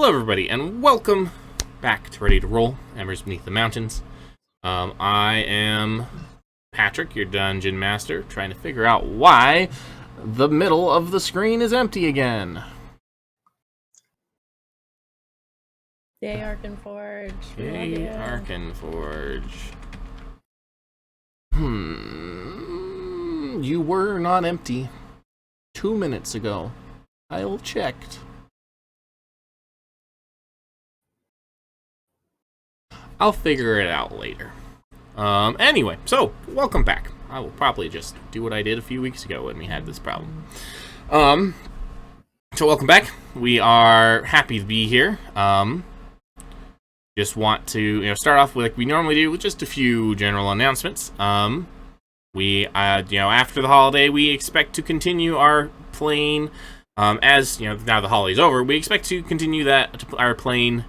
Hello everybody, and welcome back to Ready to Roll, Embers Beneath the Mountains. I am Patrick, your Dungeon Master, trying to figure out why the middle of the screen is empty again. Yay, Arkenforge. Yay, Arkenforge. You were not empty 2 minutes ago. I checked. I'll figure it out later. Anyway, so, welcome back. I will probably just do what I did a few weeks ago when we had this problem. So welcome back. We are happy to be here. Just want to, start off with, like we normally do, with just a few general announcements. After the holiday, we expect to continue our playing, as, now the holiday's over, we expect to continue our playing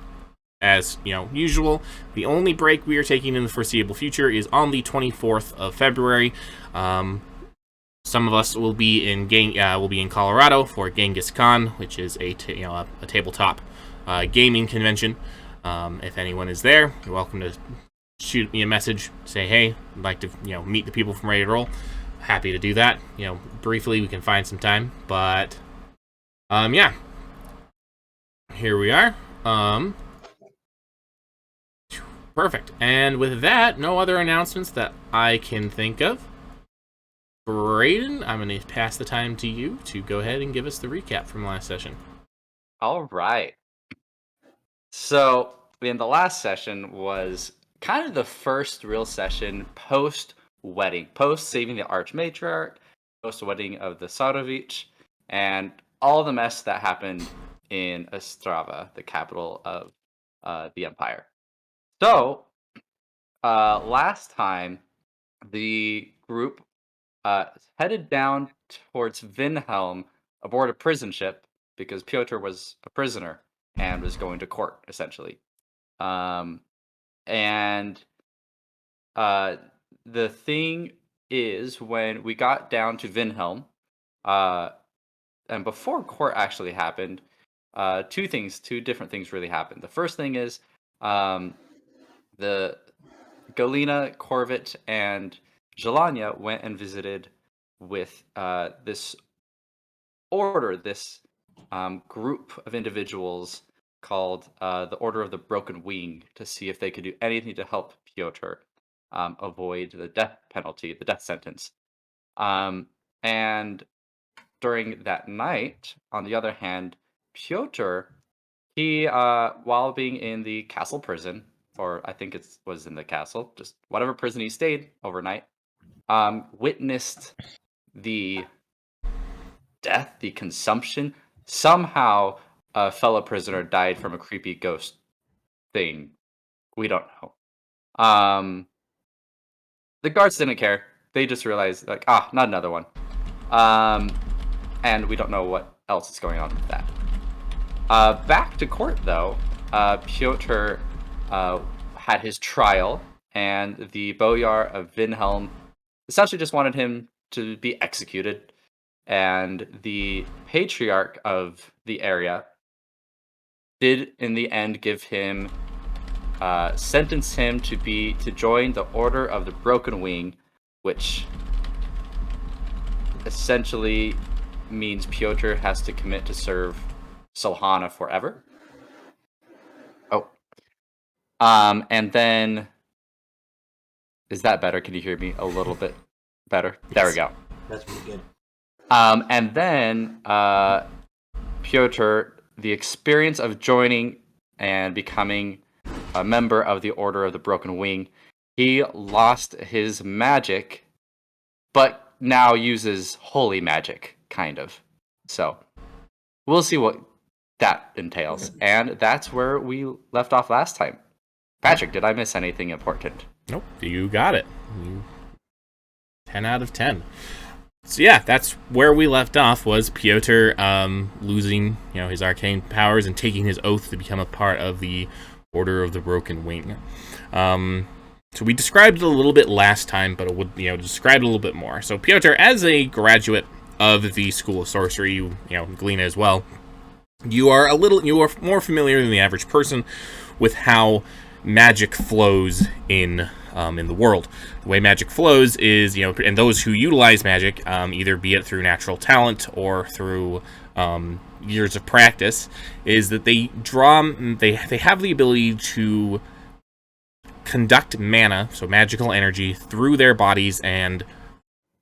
as, usual. The only break we are taking in the foreseeable future is on the 24th of February. Some of us will be in Colorado for Genghis Con, which is a tabletop gaming convention. If anyone is there, you're welcome to shoot me a message, say, hey, I'd like to, meet the people from Ready to Roll. Happy to do that. Briefly, we can find some time, but, here we are. Perfect. And with that, no other announcements that I can think of. Brayden, I'm going to pass the time to you to go ahead and give us the recap from last session. All right. So, in the last session was kind of the first real session post-wedding, post-saving the Archmatriarch, post-wedding of the Sarovich, and all the mess that happened in Ostrava, the capital of the Empire. So, last time, the group headed down towards Vynhelm aboard a prison ship because Pyotr was a prisoner and was going to court, essentially. The thing is, when we got down to Vynhelm, and before court actually happened, two different things really happened. The first thing is, the Galina, Corvette, and Jelania went and visited with this order, this group of individuals called the Order of the Broken Wing, to see if they could do anything to help Pyotr avoid the death penalty, the death sentence. And during that night, on the other hand, Pyotr, he, while being in the castle prison, or I think it was in the castle, just whatever prison he stayed overnight, witnessed the death, the consumption. Somehow a fellow prisoner died from a creepy ghost thing. We don't know. The guards didn't care. They just realized, not another one. And we don't know what else is going on with that. Back to court, though, Pyotr had his trial, and the Boyar of Vynhelm essentially just wanted him to be executed, and the Patriarch of the area did, in the end, sentence him to join the Order of the Broken Wing, which essentially means Pyotr has to commit to serve Solhana forever. And then, is that better? Can you hear me a little bit better? Yes. There we go. That's pretty good. And then, Pyotr, the experience of joining and becoming a member of the Order of the Broken Wing, he lost his magic, but now uses holy magic, kind of. So, we'll see what that entails. And that's where we left off last time. Patrick, did I miss anything important? Nope, you got it. 10 out of 10. So yeah, that's where we left off, was Pyotr losing, his arcane powers and taking his oath to become a part of the Order of the Broken Wing. So we described it a little bit last time, but it would, describe it a little bit more. So Pyotr, as a graduate of the School of Sorcery, Galina as well, you are more familiar than the average person with how magic flows in the world. The way magic flows is, and those who utilize magic, either be it through natural talent or through years of practice, is that they have the ability to conduct mana, so magical energy, through their bodies and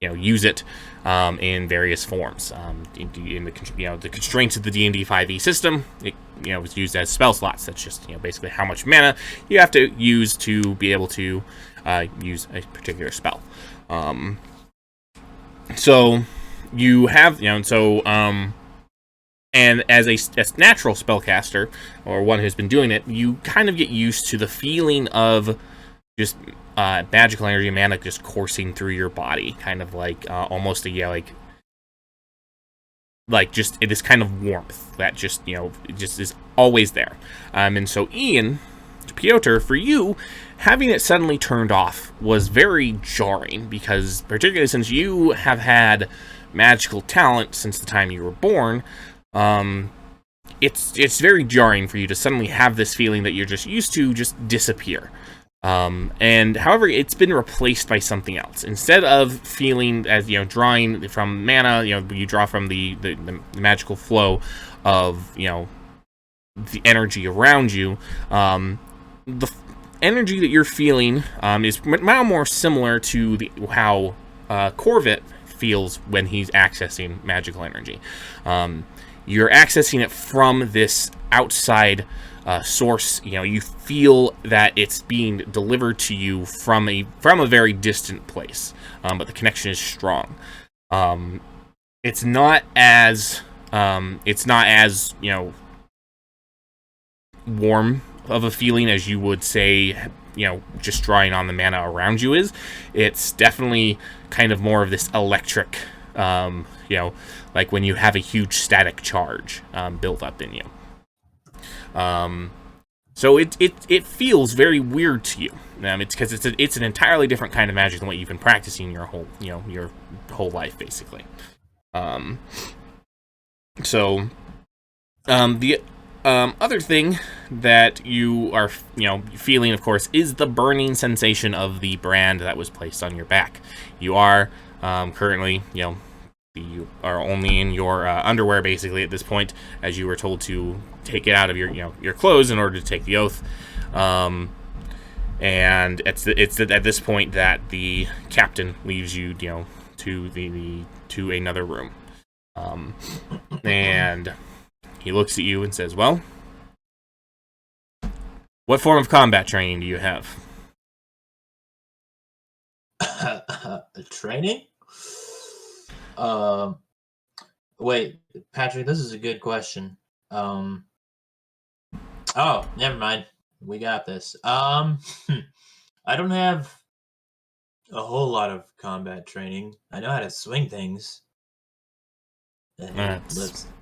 use it in various forms. In the constraints of the D&D 5e system, it was used as spell slots. That's just basically how much mana you have to use to be able to use a particular spell. So you have and as a natural spellcaster, or one who's been doing it, you kind of get used to the feeling of just magical energy, mana just coursing through your body, kind of like almost just this kind of warmth that just just is always there. And so Ian, Pyotr, for you, having it suddenly turned off was very jarring, because particularly since you have had magical talent since the time you were born, it's very jarring for you to suddenly have this feeling that you're just used to just disappear. And however, it's been replaced by something else. Instead of feeling as drawing from mana, you draw from the magical flow of the energy around you. The energy that you're feeling is now more similar to how Corvette feels when he's accessing magical energy. You're accessing it from this outside source. You feel that it's being delivered to you from a very distant place, but the connection is strong. It's not as warm of a feeling as you would say just drawing on the mana around you is. It's definitely kind of more of this electric, like when you have a huge static charge built up in you. So it feels very weird to you. It's because it's an entirely different kind of magic than what you've been practicing your whole life, basically. So the other thing that you are feeling, of course, is the burning sensation of the brand that was placed on your back. You are currently you are only in your underwear, basically, at this point, as you were told to take it out of your clothes in order to take the oath. And it's at this point that the captain leaves you to another room. And he looks at you and says, "Well, what form of combat training do you have?" Training? Wait, Patrick, this is a good question. Oh, never mind. We got this. I don't have a whole lot of combat training. I know how to swing things.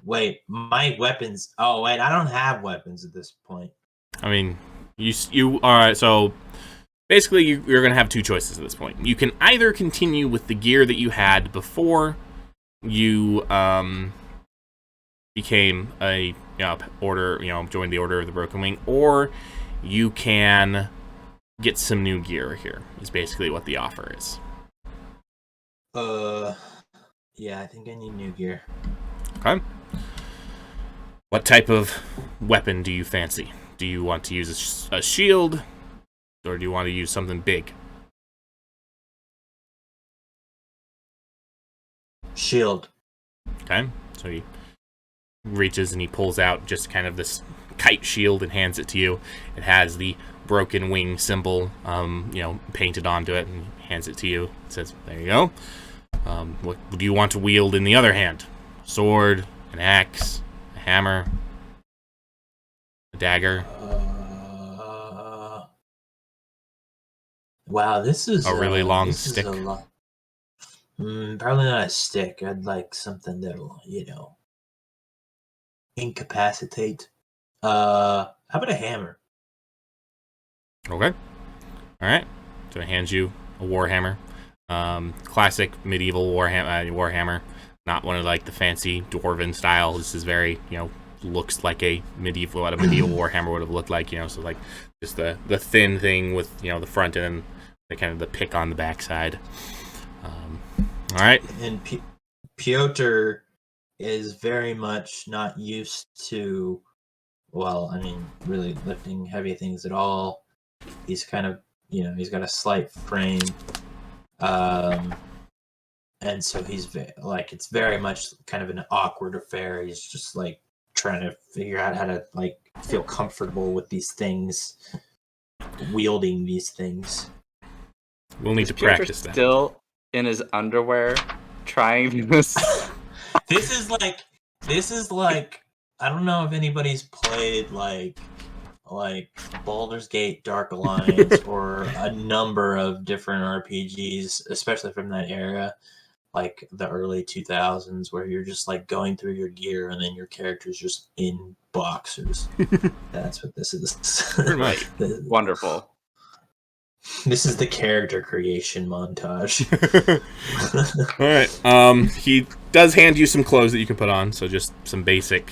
Wait, my weapons. Oh, wait, I don't have weapons at this point. I mean, you are so basically you're going to have two choices at this point. You can either continue with the gear that you had before you became a joined the Order of the Broken Wing, or you can get some new gear here. Is basically what the offer is. Yeah, I think I need new gear. Okay. What type of weapon do you fancy? Do you want to use a shield, or do you want to use something big? Shield. Okay. So he reaches and he pulls out just kind of this kite shield and hands it to you. It has the broken wing symbol, painted onto it, and he hands it to you. It says, "There you go. What do you want to wield in the other hand? A sword, an axe, a hammer, a dagger?" Wow, this is a really long stick. Probably not a stick. I'd like something that'll, incapacitate. How about a hammer? Okay. All right. So it hands you a warhammer, classic medieval warhammer. Not one of the fancy dwarven style. This is very looks like a medieval Warhammer would have looked like, so like just the thin thing with the front and then the kind of the pick on the backside. All right. And Pyotr is very much not used to, really lifting heavy things at all. He's kind of, he's got a slight frame. And so he's it's very much kind of an awkward affair. He's just like trying to figure out how to like feel comfortable with these things, wielding these things. We'll need to practice that. Still in his underwear, trying this. This is like I don't know if anybody's played like Baldur's Gate, Dark Alliance, or a number of different RPGs, especially from that era, like the early 2000s, where you're just like going through your gear and then your character's just in boxers. That's what this is. Right. Wonderful. This is the character creation montage. All right. He does hand you some clothes that you can put on, so just some basic,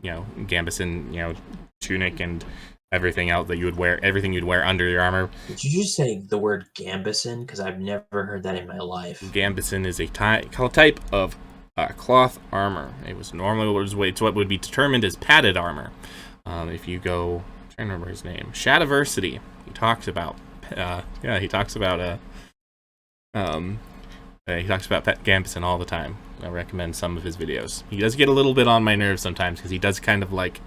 Gambeson, tunic and everything else that you would wear, everything you'd wear under your armor. Did you just say the word Gambeson? Because I've never heard that in my life. Gambeson is a type of cloth armor. It's what would be determined as padded armor. If you go, I'm trying to remember his name, Shadiversity. He talks about Gambeson all the time. I recommend some of his videos. He does get a little bit on my nerves sometimes because he does kind of like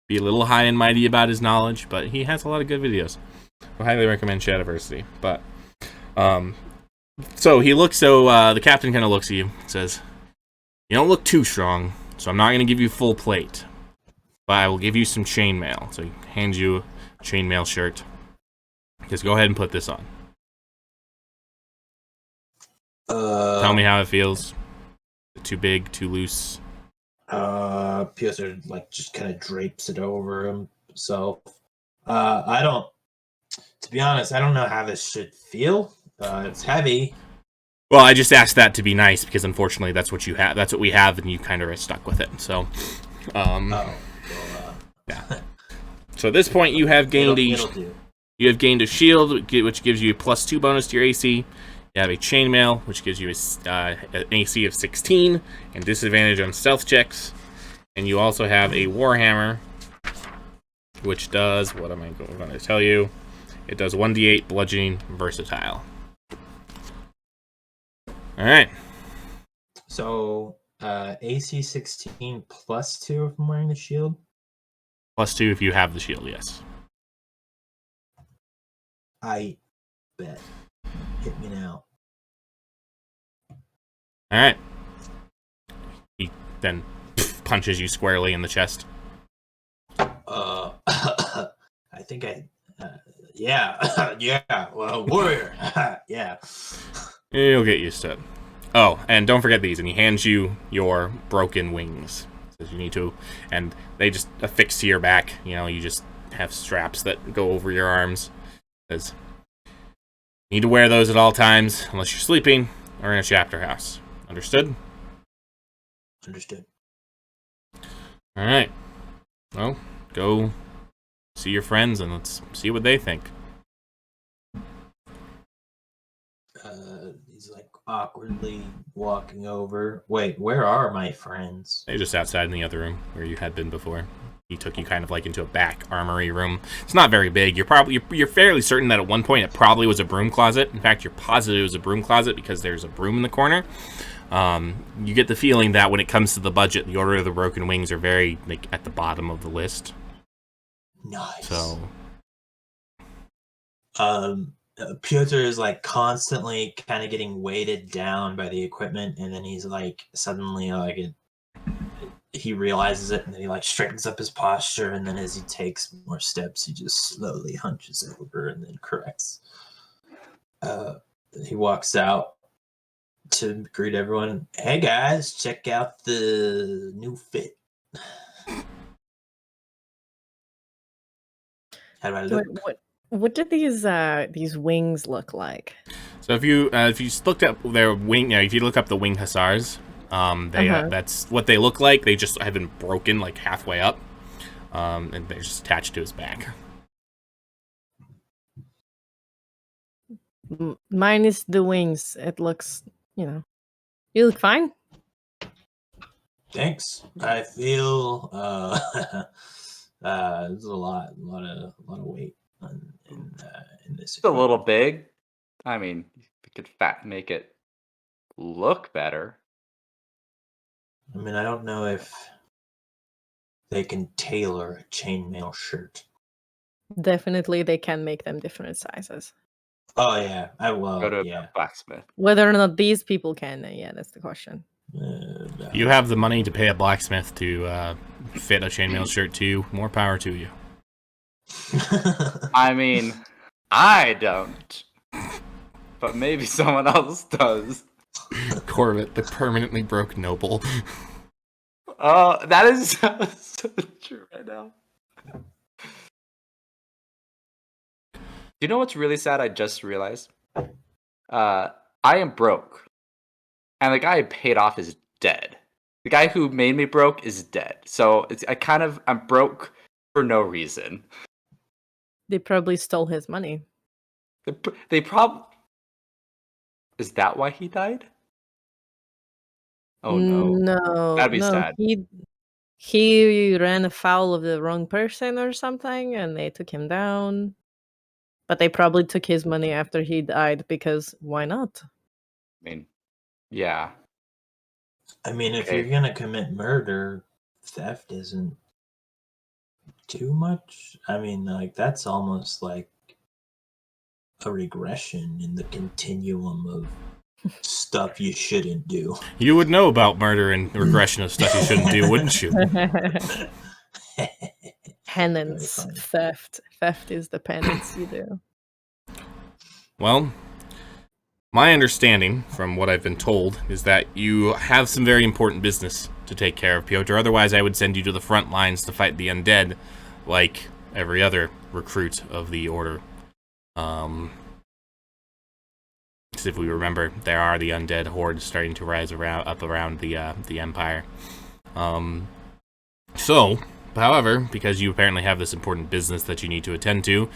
be a little high and mighty about his knowledge, but he has a lot of good videos. I highly recommend Shadiversity. But so the captain kind of looks at you and says, "You don't look too strong, so I'm not going to give you full plate, but I will give you some chainmail." So he hands you a chainmail shirt. Just go ahead and put this on. Tell me how it feels. Too big, too loose? Pyotr just kind of drapes it over himself. To be honest, I don't know how this should feel. It's heavy. Well, I just asked that to be nice because unfortunately that's what you have. That's what we have, and you kind of are stuck with it. So, yeah. So at this point, you have gained a shield, which gives you a +2 bonus to your AC. You have a chainmail, which gives you an AC of 16 and disadvantage on stealth checks. And you also have a warhammer, which does, what am I going to tell you? It does 1d8 bludgeoning versatile. All right. So AC 16 +2 if I'm wearing the shield? +2 if you have the shield, yes. I bet. Hit me now. All right. He then punches you squarely in the chest. I think yeah. Well, warrior. Yeah. You'll get used to it. Oh, and don't forget these. And he hands you your broken wings. Says you need to, and they just affix to your back. You just have straps that go over your arms. Says you need to wear those at all times, unless you're sleeping or in a chapter house. Understood? Understood. All right. Well, go see your friends and let's see what they think. He's awkwardly walking over. Wait, where are my friends? They're just outside in the other room where you had been before. He took you kind of into a back armory room. It's not very big. You're fairly certain that at one point it probably was a broom closet. In fact, you're positive it was a broom closet because there's a broom in the corner. You get the feeling that when it comes to the budget, the Order of the Broken Wings are very at the bottom of the list. Nice. So, Pyotr is constantly kind of getting weighted down by the equipment, and then he's suddenly he realizes it, and then he straightens up his posture, and then as he takes more steps, he just slowly hunches over and then corrects. He walks out to greet everyone. Hey guys, check out the new fit. How do I look? What do these wings look like? So if you looked up their wing, if you look up the wing hussars, That's what they look like. They just have been broken like halfway up, and they're just attached to his back. Minus the wings. It looks, you look fine. Thanks. I feel there's a lot of weight in this. It's a little big. I mean, we could make it look better. I mean, I don't know if they can tailor a chainmail shirt. Definitely, they can make them different sizes. Oh yeah, Go to a blacksmith. Whether or not these people can, that's the question. You have the money to pay a blacksmith to fit a chainmail shirt to you. More power to you. I mean, I don't, but maybe someone else does. Corbett, the permanently broke noble. Oh, that is so true right now. You know what's really sad? I just realized. I am broke, and the guy I paid off is dead. The guy who made me broke is dead. So I'm broke for no reason. They probably stole his money. They probably. Is that why he died? Oh no! No, That'd be sad. He ran afoul of the wrong person or something, and they took him down. But they probably took his money after he died, because why not? I mean, yeah. I mean, if you're gonna commit murder, theft isn't too much. I mean, like, that's almost like a regression in the continuum of stuff you shouldn't do. You would know about murder and regression of stuff you shouldn't do, wouldn't you? Penance, theft. Theft is the penance you do. Well, my understanding, from what I've been told, is that you have some very important business to take care of, Pyotr. Otherwise, I would send you to the front lines to fight the undead, like every other recruit of the Order. Because if we remember, there are the undead hordes starting to rise up around the Empire. However, because you apparently have this important business that you need to attend to,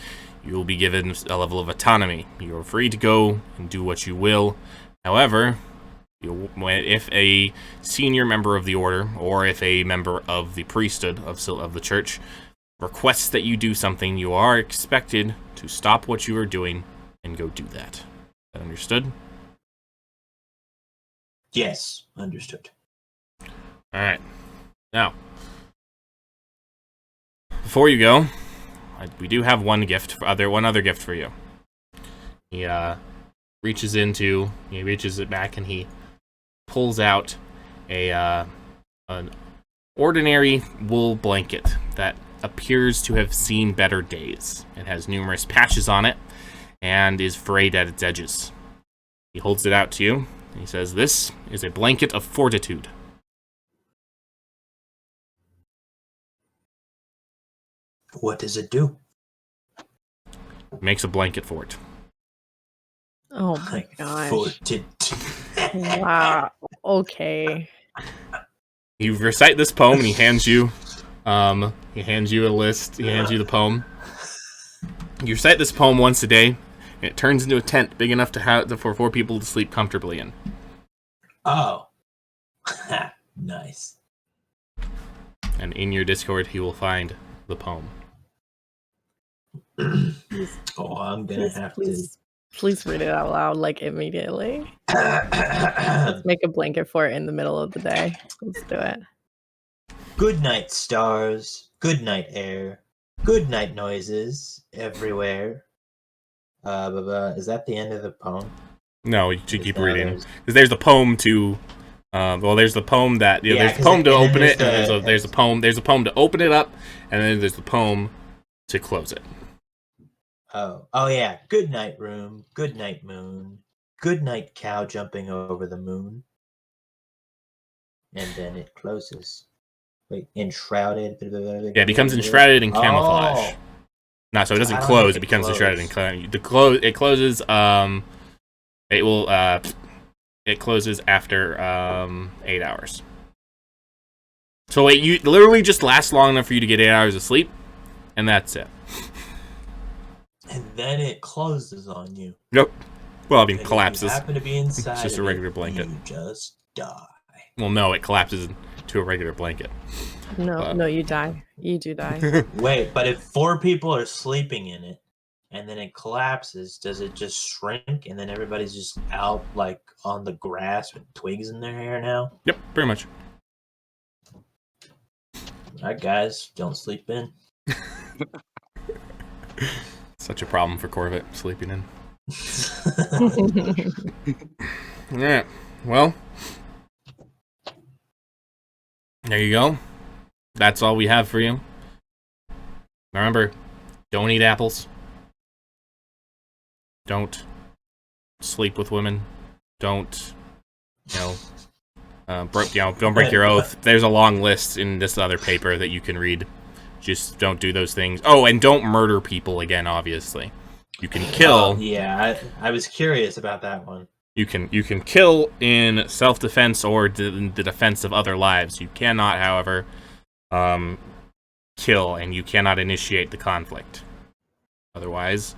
you will be given a level of autonomy. You are free to go and do what you will. However, if a senior member of the Order, or if a member of the priesthood of the church, requests that you do something, you are expected to stop what you are doing and go do that. Is that understood? Yes, understood. Alright. Now, before you go, we do have one other gift for you. He reaches it back and he pulls out an ordinary wool blanket that appears to have seen better days. It has numerous patches on it and is frayed at its edges. He holds it out to you and he says, "This is a blanket of fortitude." What does it do? Makes a blanket for it. Oh my gosh. Fortitude. Wow. Okay. You recite this poem and he hands you a list. He hands you the poem. You recite this poem once a day, and it turns into a tent big enough for 4 people to sleep comfortably in. Oh. Nice. And in your Discord, he will find the poem. Oh, I'm gonna have Please read it out loud, like, immediately. Let's make a blanket for it in the middle of the day. Let's do it. Good night, stars. Good night, air. Good night, noises everywhere. Is that the end of the poem? No, you should keep reading. Because there's the poem to... there's the poem that... there's the poem to open it, and there's a poem to open it up, and then there's the poem to close it. Oh yeah. Good night, room. Good night, moon. Good night, cow jumping over the moon. And then it closes. Wait, enshrouded. Yeah, it becomes enshrouded in camouflage. No, so it doesn't close. It becomes enshrouded in camouflage. It closes. It it closes after 8 hours. So wait, you literally just last long enough for you to get 8 hours of sleep, and that's it. And then it closes on you. Yep. Well, I mean, And collapses. If you happen to be inside, It's just a regular blanket. You just die. Well, no, it collapses to a regular blanket. No, you die. You do die. Wait, but if 4 people are sleeping in it, and then it collapses, does it just shrink, and then everybody's just out like on the grass with twigs in their hair now? Yep, pretty much. Alright, guys, don't sleep in. Such a problem for Corvette sleeping in. Alright, well, there you go. That's all we have for you. Remember, don't eat apples. Don't sleep with women. Don't, don't break your oath. There's a long list in this other paper that you can read. Just don't do those things. Oh, and don't murder people again, obviously. You can kill. Yeah, I was curious about that one. You can kill in self-defense or in the defense of other lives. You cannot, however, kill, and you cannot initiate the conflict. Otherwise,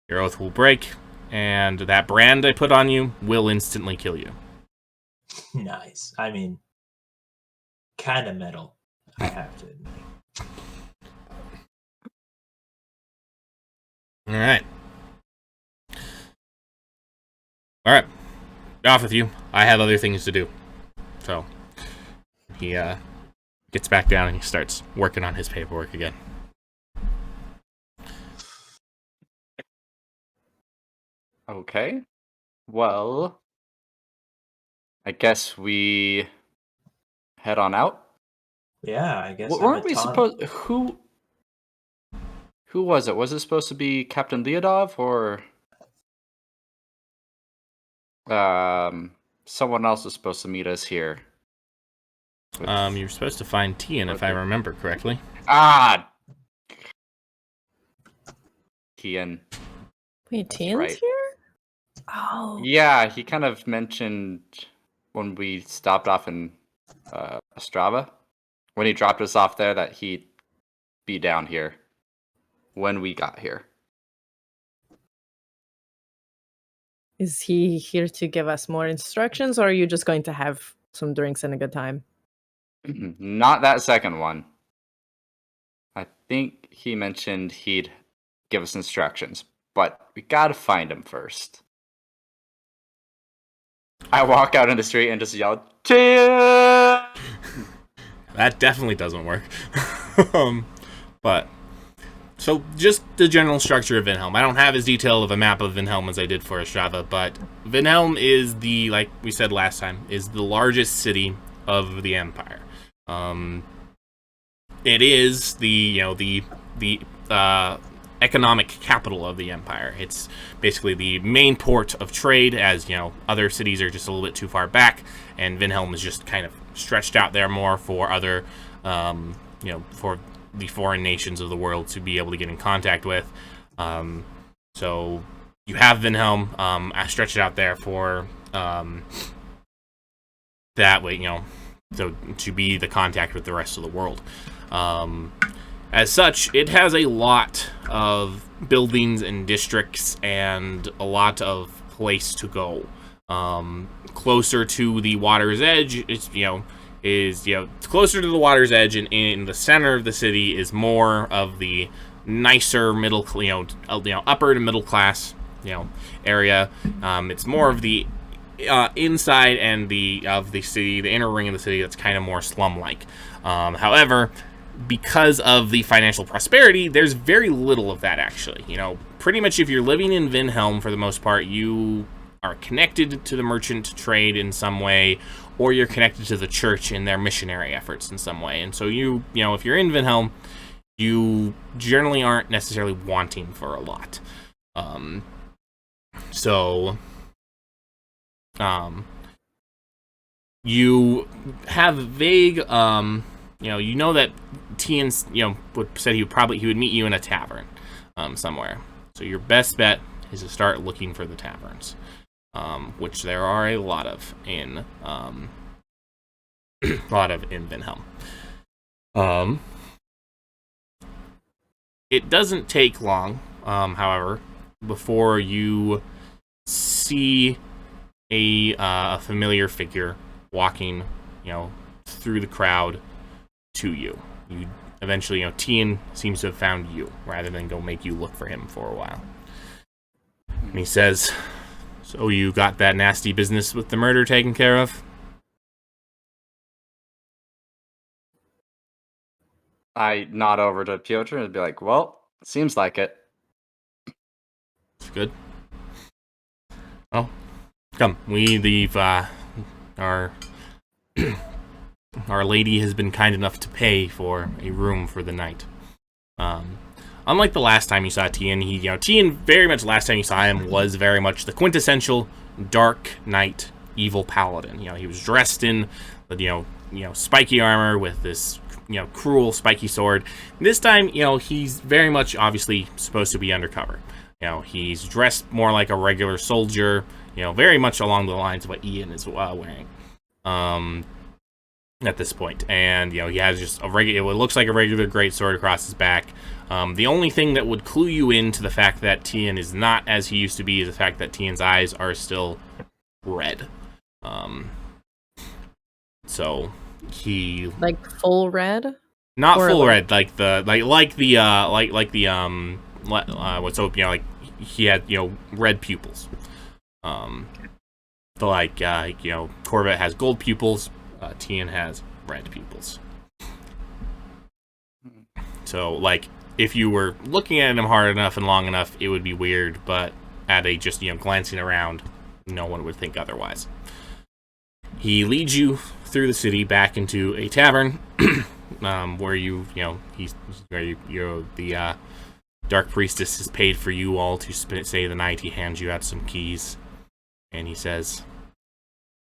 your oath will break, and that brand I put on you will instantly kill you. Nice. I mean, kind of metal, I have to admit. Alright. Alright. Off with you. I have other things to do. So, he gets back down and he starts working on his paperwork again. Okay. Well, I guess we head on out. Yeah, I guess. Weren't we supposed? Who was it? Was it supposed to be Captain Leodov or someone else was supposed to meet us here? You're supposed to find Tian, if I remember correctly. Ah, Tian. Wait, Tian's right. here? Oh. Yeah, he kind of mentioned when we stopped off in Ostrava, when he dropped us off there, that he'd be down here when we got here. Is he here to give us more instructions, or are you just going to have some drinks and a good time? Not that second one. I think he mentioned he'd give us instructions, but we gotta find him first. I walk out in the street and just yell, "Tian!" That definitely doesn't work. But, so just the general structure of Vynhelm. I don't have as detailed of a map of Vynhelm as I did for Ostrava, but Vynhelm is the, like we said last time, is the largest city of the Empire. It is the economic capital of the Empire. It's basically the main port of trade, as other cities are just a little bit too far back, and Vynhelm is just kind of stretched out there more for other, for the foreign nations of the world to be able to get in contact with. So you have Vynhelm. I stretched it out there for that way, so to be the contact with the rest of the world. As such, it has a lot of buildings and districts and a lot of place to go. Closer to the water's edge, it's it's closer to the water's edge, and in the center of the city is more of the nicer middle, upper to middle class, area. It's more of the inside and of the city, the inner ring of the city, that's kind of more slum-like. However, because of the financial prosperity, there's very little of that, actually. Pretty much if you're living in Vynhelm, for the most part, you are connected to the merchant trade in some way, or you're connected to the church in their missionary efforts in some way. And so if you're in Vynhelm, you generally aren't necessarily wanting for a lot. You have vague, that Tian, said he would meet you in a tavern, somewhere. So your best bet is to start looking for the taverns. which there are a lot of in Vynhelm. It doesn't take long, however, before you see a familiar figure walking, through the crowd to you. You eventually, Tian seems to have found you rather than go make you look for him for a while. And he says, "So you got that nasty business with the murder taken care of?" I nod over to Pyotr and be like, "Well, seems like it." It's good. Oh, come. We leave. Our lady has been kind enough to pay for a room for the night. Unlike the last time you saw Tian, Tian very much last time you saw him was very much the quintessential Dark Knight evil paladin. He was dressed in the spiky armor with this cruel spiky sword. This time, he's very much obviously supposed to be undercover. He's dressed more like a regular soldier. Very much along the lines of what Ian is wearing. At this point, and he has just it looks like a regular greatsword across his back. The only thing that would clue you into the fact that Tian is not as he used to be is the fact that Tian's eyes are still red. So he full red, not or full red, like what's up? He had red pupils. Corvette has gold pupils. Tian has red pupils. So, if you were looking at him hard enough and long enough, it would be weird, but at a just, glancing around, no one would think otherwise. He leads you through the city back into a tavern, where the Dark Priestess has paid for you all to stay the night. He hands you out some keys, and he says,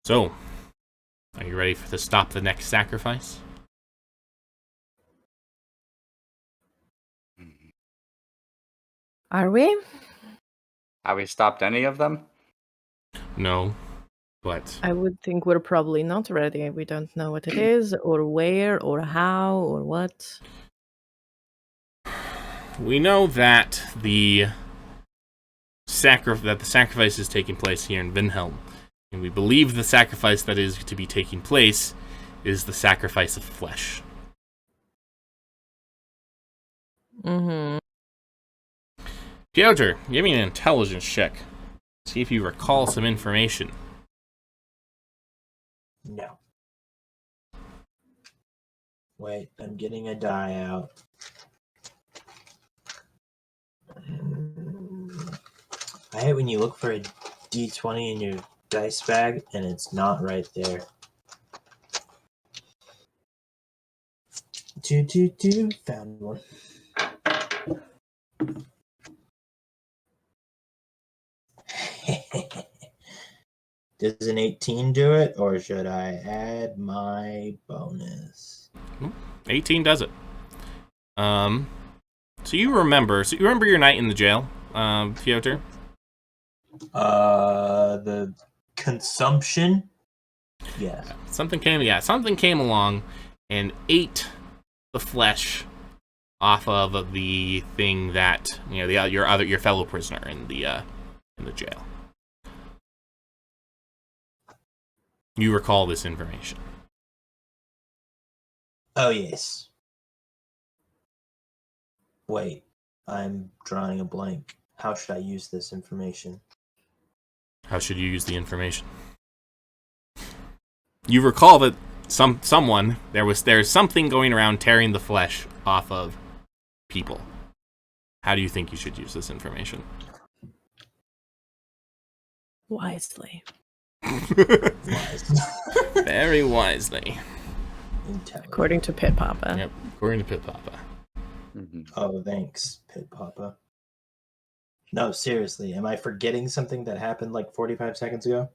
"So, are you ready to stop the next sacrifice?" Are we? Have we stopped any of them? No, but I would think we're probably not ready. We don't know what it is, or where, or how, or what. we know that the sacrifice is taking place here in Vynhelm. And we believe the sacrifice that is to be taking place is the sacrifice of flesh. Mm-hmm. Pyotr, give me an intelligence check. See if you recall some information. No. Wait, I'm getting a die out. I hate when you look for a D20 in your dice bag and it's not right there. Found one. Does an 18 do it, or should I add my bonus? 18 does it. So you remember your night in the jail, Pyotr? The consumption? Yes. Something came along and ate the flesh off of the thing that your fellow prisoner in the jail. You recall this information. Oh, yes. Wait, I'm drawing a blank. How should I use this information? How should you use the information? You recall that someone there's something going around tearing the flesh off of people. How do you think you should use this information? Wisely. Very wisely. According to Pit Papa. Yep, according to Pit Papa. Mm-hmm. Oh, thanks, Pit Papa. No, seriously, am I forgetting something that happened like 45 seconds ago?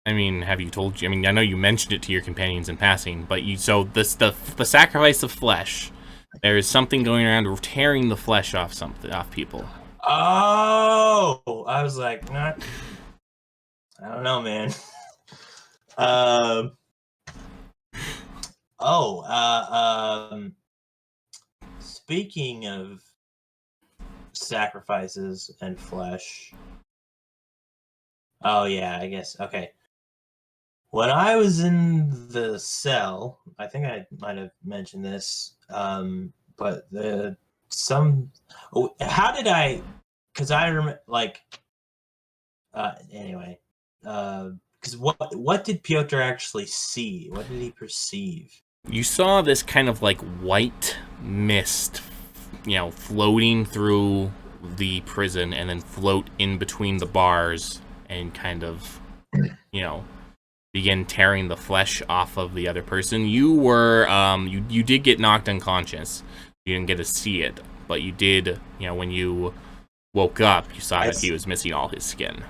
I mean, have you told you? I mean, I know you mentioned it to your companions in passing, but the sacrifice of flesh. There is something going around tearing the flesh off people. Oh, I was like, not. I don't know, man. Speaking of sacrifices and flesh. Oh yeah, I guess. Okay. When I was in the cell, I think I might have mentioned this, but how did I? Because I remember, like, anyway, because what did Pyotr actually see? What did he perceive? You saw this kind of like white mist, floating through the prison and then float in between the bars and kind of, begin tearing the flesh off of the other person. You were, you did get knocked unconscious. You didn't get to see it, but you did, when you woke up, you saw that he was missing all his skin.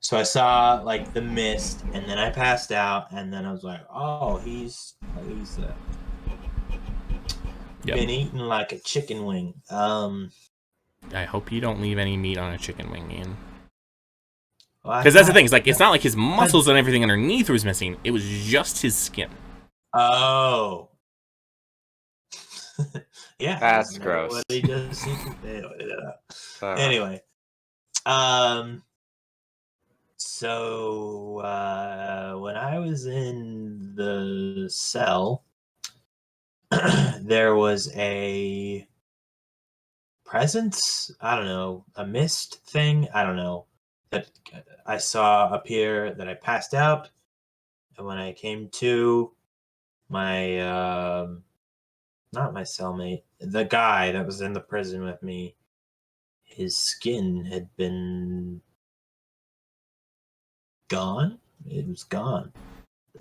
So I saw like the mist, and then I passed out, and then I was like, "Oh, he's been eating like a chicken wing." I hope you don't leave any meat on a chicken wing, Ian. Well, because that's the thing. It's like it's not like his muscles and everything underneath was missing. It was just his skin. Oh. Yeah. That's gross. What he just anyway. So when I was in the cell, there was a presence, I don't know, a mist thing, I don't know, that I saw appear that I passed out. And when I came to, my not my cellmate, the guy that was in the prison with me, his skin had been gone. It was gone.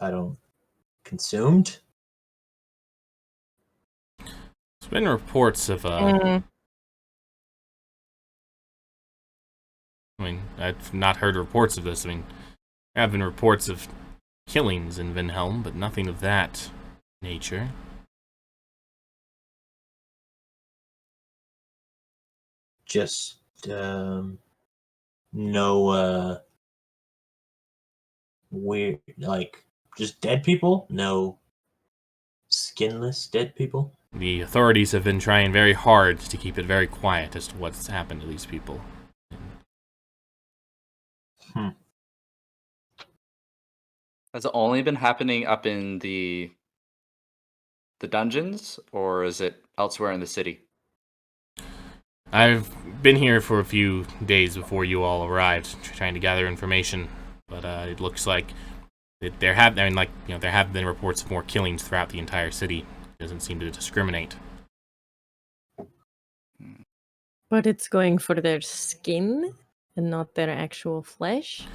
I don't consumed. There's been reports of I mean, I've not heard reports of this. I mean, there have been reports of killings in Vynhelm, but nothing of that nature. Just no weird, like, just dead people? No skinless dead people? The authorities have been trying very hard to keep it very quiet as to what's happened to these people. Has it only been happening up in the dungeons, or is it elsewhere in the city? I've been here for a few days before you all arrived, trying to gather information, but it looks like there have been reports of more killings throughout the entire city. It doesn't seem to discriminate. But it's going for their skin and not their actual flesh.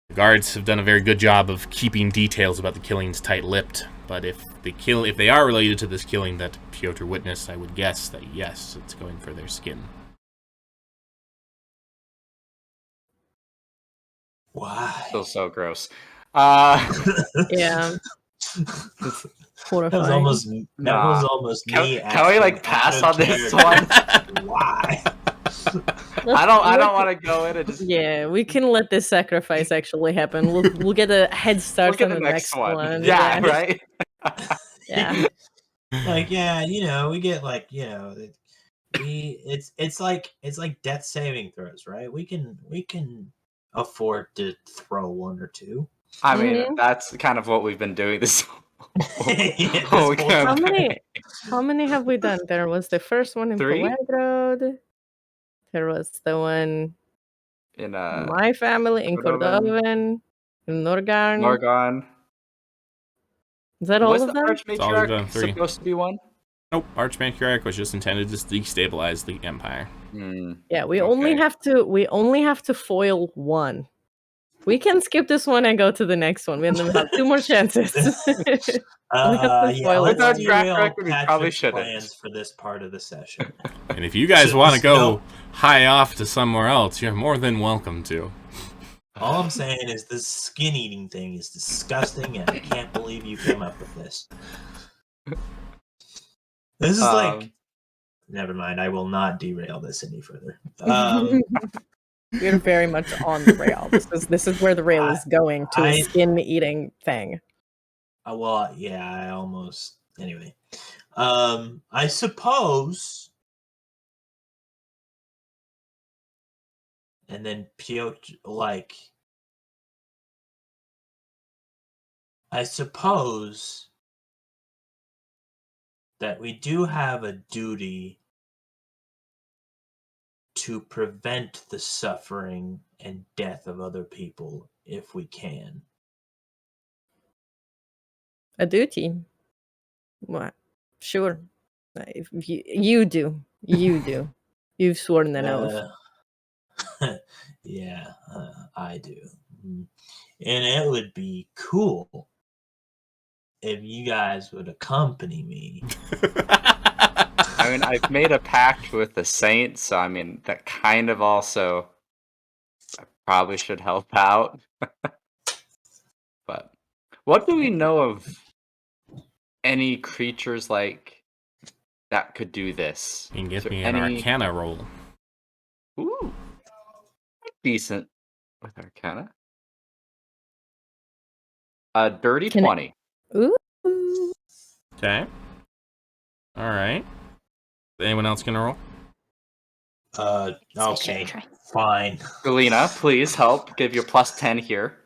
The guards have done a very good job of keeping details about the killings tight-lipped, but if they are related to this killing that Pyotr witnessed, I would guess that yes, it's going for their skin. Why? Feels so gross. Yeah. That was almost me. Can we like pass on this one? Why? I don't want to go in and just. Yeah, we can let this sacrifice actually happen. We'll get a head start on the next one. Yeah, right. Yeah. Like, we get like, it's like death saving throws, right? We can afford to throw one or two. I mean, that's kind of what we've been doing this. How many have we done? There was the first one in Peladrod. There was the one in my family in Cordovan, in Norgarn. Norgarn. Is that all of them? Archmatriarch supposed to be one? Nope, Archmatriarch was just intended to destabilize the Empire. Yeah, we only have to foil one. We can skip this one and go to the next one. We have two more chances. With our track record, we probably shouldn't. Plans for this part of the session. And if you guys want to go high off to somewhere else, you're more than welcome to. All I'm saying is this skin eating thing is disgusting, and I can't believe you came up with this. This is like... Never mind, I will not derail this any further. We're very much on the rail. This is where the rail is going to a I- skin eating thing. Well, yeah, I almost. Anyway, I suppose. And then Pyotr, I suppose that we do have a duty to prevent the suffering and death of other people if we can. A duty. What? Sure. If you do. You do. You've sworn an oath. Yeah, I do. And it would be cool if you guys would accompany me. I mean, I've made a pact with the saints, so I mean, that kind of also probably should help out. But what do we know of any creatures like that could do this? You can Is get there me an Arcana roll. Ooh, decent with Arcana. A dirty Can I- 20. Ooh. Okay. All right. Anyone else gonna roll? Okay, fine. Galena, please help. Give your plus 10 here.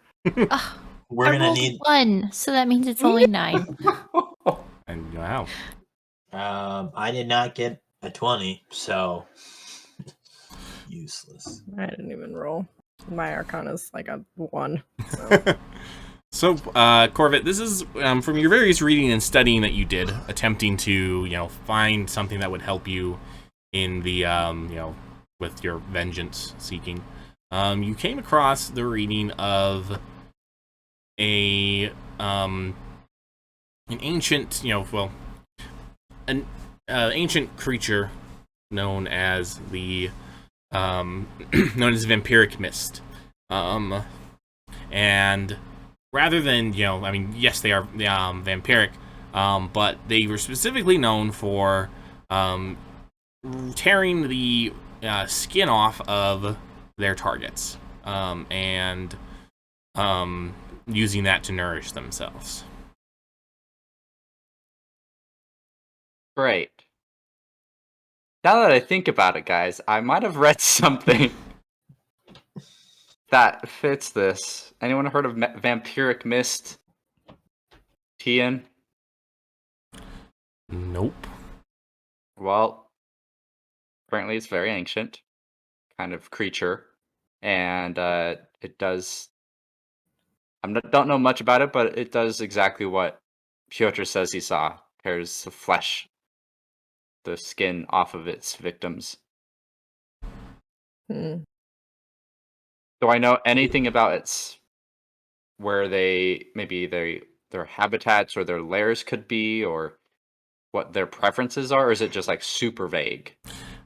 We're I gonna rolled need. 1, so that means it's only 9. And wow. I did not get a 20, so useless. I didn't even roll. My Arcana's like a 1. So, Corvette, this is from your various reading and studying that you did, attempting to, find something that would help you in the, with your vengeance seeking. You came across the reading of an ancient, an ancient creature known as the Vampiric Mist. And rather than, yes, they are vampiric, but they were specifically known for tearing the skin off of their targets and using that to nourish themselves. Great. Now that I think about it, guys, I might have read something that fits this. Anyone heard of Vampiric Mist? Tian? Nope. Well, apparently it's very ancient kind of creature, and it does. Don't know much about it, but it does exactly what Pyotr says he saw. Tears the flesh, the skin off of its victims. Hmm. Do I know anything about its where their habitats or their lairs could be, or what their preferences are, or is it just like super vague?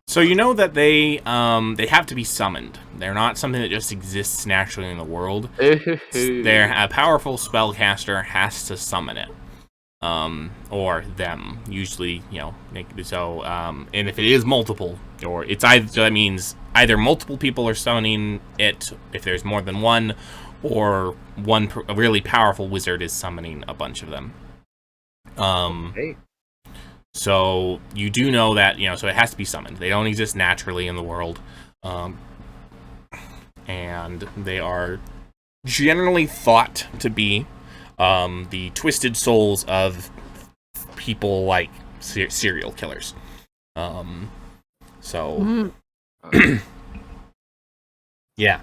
So you know that they have to be summoned. They're not something that just exists naturally in the world. A powerful spellcaster has to summon it, or them. Usually, so. And if it is multiple, or it's either, so that means either multiple people are summoning it. If there's more than one, or a really powerful wizard is summoning a bunch of them. Hey. So you do know that, so it has to be summoned. They don't exist naturally in the world. And they are generally thought to be the twisted souls of people like serial killers. Yeah.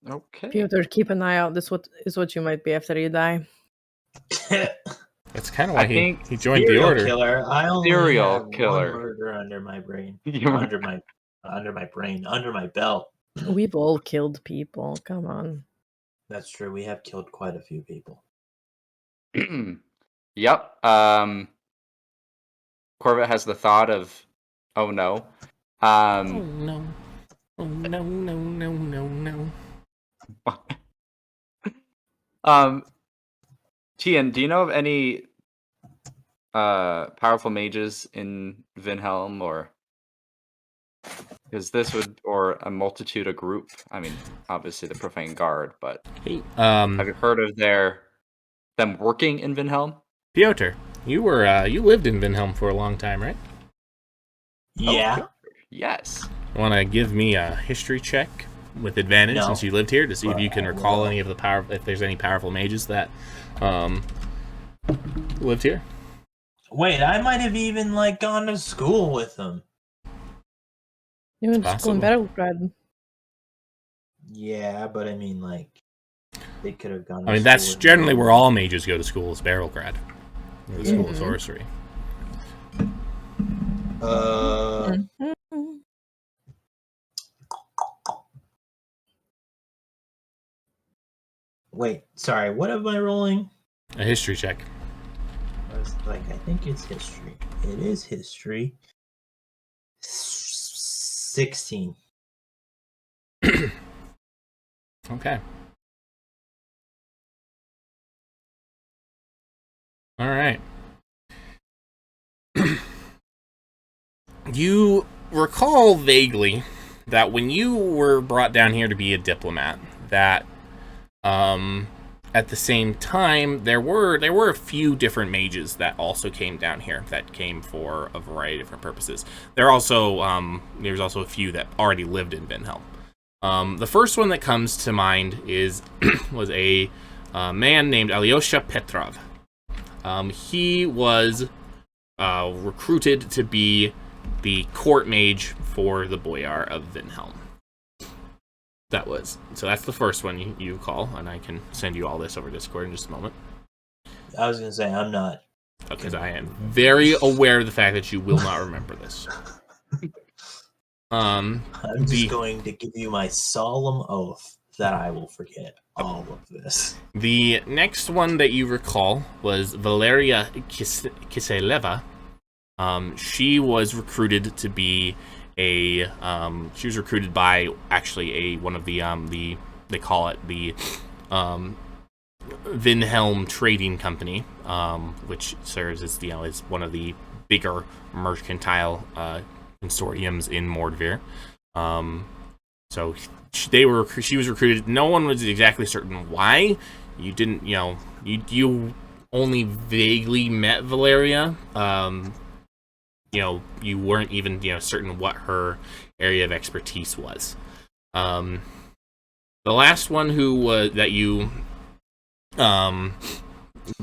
Okay. Pyotr, keep an eye out. This is what you might be after you die. That's kind of why he joined the Serial order. Killer. I only Serial have killer. one murder under my brain. You- under my belt. We've all killed people. Come on. That's true. We have killed quite a few people. Yep. Corvette has the thought of, oh no. Oh no. Oh no, no, no, no, no. Tian, do you know of any powerful mages in Vynhelm, or Because this would, or a multitude, a group. I mean, obviously the Profane Guard, but Hey, have you heard of them working in Vynhelm? Pyotr, you lived in Vynhelm for a long time, right? Yeah. Oh, yes. Want to give me a history check with advantage No. since you lived here to see if you can But I recall will. any of the if there's any powerful mages that lived here. Wait, I might have even gone to school with them. You went to school in Battlefront. Yeah, but I mean, they could have gone. To I mean, school that's with generally me. where all mages go to school is Barrelgrad, the school of Mhm. sorcery. Mhm. Wait, sorry. What am I rolling? A history check. I think it's history. It is history. 16. Okay. All right. You recall vaguely that when you were brought down here to be a diplomat, that at the same time there were a few different mages that also came down here that came for a variety of different purposes. There's also a few that already lived in Vynhelm. The first one that comes to mind was a man named Alyosha Petrov. He was recruited to be the court mage for the Boyar of Vynhelm. So that's the first one you call, and I can send you all this over Discord in just a moment. I was gonna say I'm not. Because I am very aware of the fact that you will not remember this. I'm just going to give you my solemn oath that I will forget all of this. The next one that you recall was Valeria Kiseleva. She was recruited to be she was recruited by actually one of the they call it the Vynhelm Trading Company, which serves as as one of the bigger mercantile consortiums in Mordvir. So she was recruited. No one was exactly certain why. You didn't, you only vaguely met Valeria. You weren't even, certain what her area of expertise was. The last one that you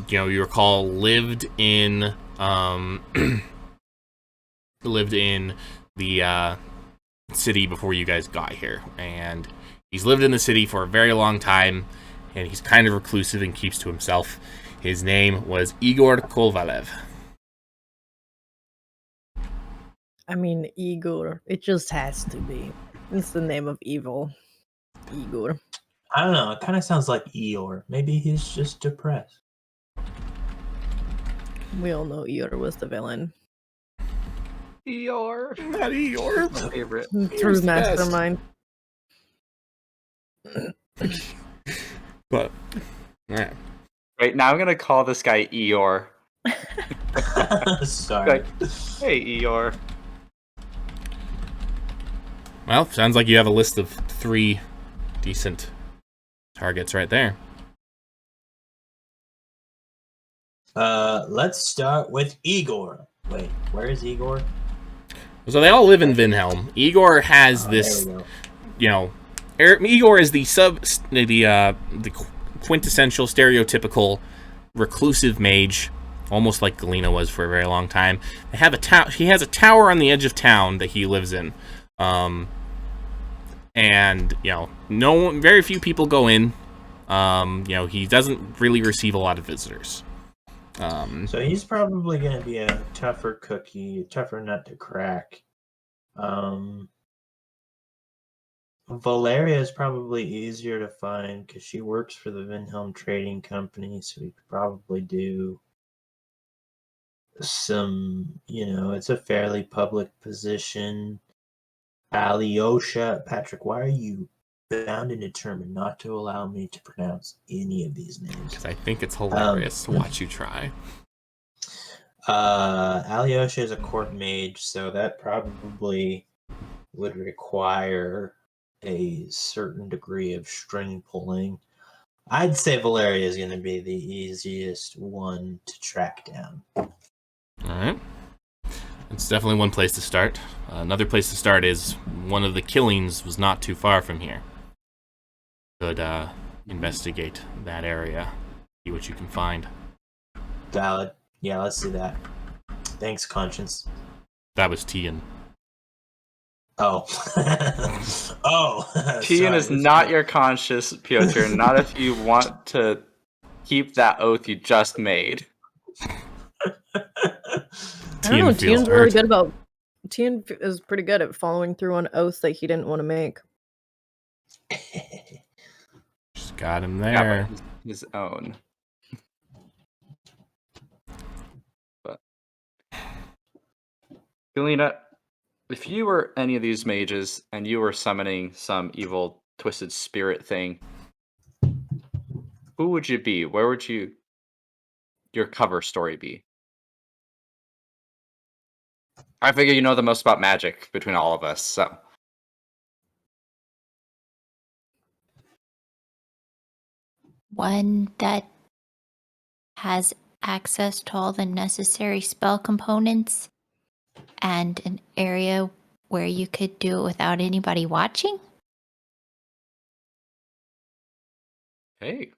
you recall lived in the city before you guys got here, and he's lived in the city for a very long time, and he's kind of reclusive and keeps to himself. His name was Igor Kovalev. I mean, Igor. It just has to be. It's the name of evil. Igor. I don't know. It kind of sounds like Eeyore. Maybe he's just depressed. We all know Eeyore was the villain. Eeyore. Not Igor. My favorite. True mastermind. But, yeah. Right, now I'm going to call this guy Eeyore. Sorry. Like, hey, Eeyore. Well, sounds like you have a list of 3 decent targets right there. Let's start with Igor. Wait, where is Igor? So they all live in Vynhelm. Igor has There this, we go. Igor is the quintessential, stereotypical reclusive mage, almost like Galena was for a very long time. They have he has a tower on the edge of town that he lives in, and very few people go in. He doesn't really receive a lot of visitors. So he's probably going to be a tougher cookie, a tougher nut to crack. Valeria is probably easier to find because she works for the Vynhelm Trading Company, so we could probably do some, it's a fairly public position. Alyosha, Patrick, why are you bound and determined not to allow me to pronounce any of these names? Because I think it's hilarious to watch you try. Alyosha is a court mage, so that probably would require a certain degree of string pulling. I'd say Valeria is going to be the easiest one to track down. All right. It's definitely one place to start. Another place to start is one of the killings was not too far from here. Could investigate that area, see what you can find. Valid. Yeah, let's do that. Thanks, Conscience. That was Tian. Oh. Oh. Tian Sorry, is not your conscious, Pyotr. Not if you want to keep that oath you just made. I don't Tian know. feels Tian's really hurt. good about. Tian is pretty good at following through on oaths that he didn't want to make. Just got him Yeah, there. but his own. But Galena, if you were any of these mages and you were summoning some evil twisted spirit thing, who would you be? Where would your cover story be? I figure you know the most about magic between all of us, so. One that has access to all the necessary spell components and an area where you could do it without anybody watching? Hey,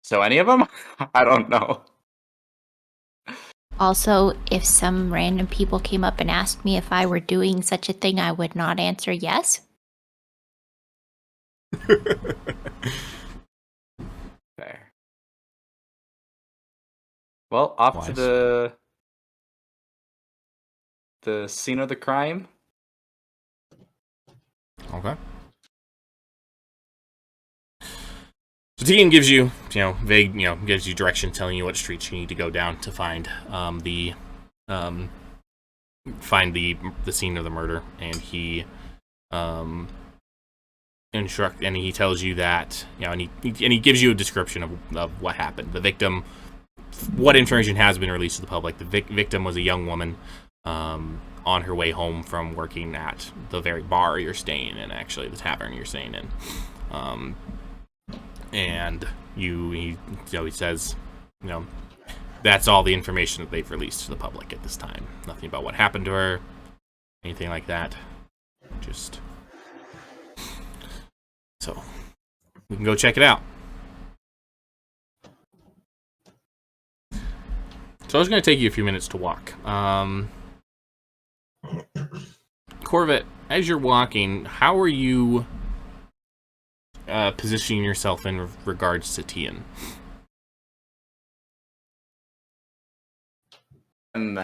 so any of them? I don't know. Also, if some random people came up and asked me if I were doing such a thing, I would not answer yes. Fair. Well, off Wise. to the scene of the crime. Okay. So Tian gives you, vague, gives you direction, telling you what streets you need to go down to find the scene of the murder, and he he tells you that, and he gives you a description of what happened. The victim, what information has been released to the public. The victim was a young woman on her way home from working at the very bar you're staying in, actually, the tavern you're staying in. And he says, that's all the information that they've released to the public at this time. Nothing about what happened to her, anything like that. Just so we can go check it out. So it's going to take you a few minutes to walk. Corvette, as you're walking, how are you positioning yourself in regards to Tian? I'm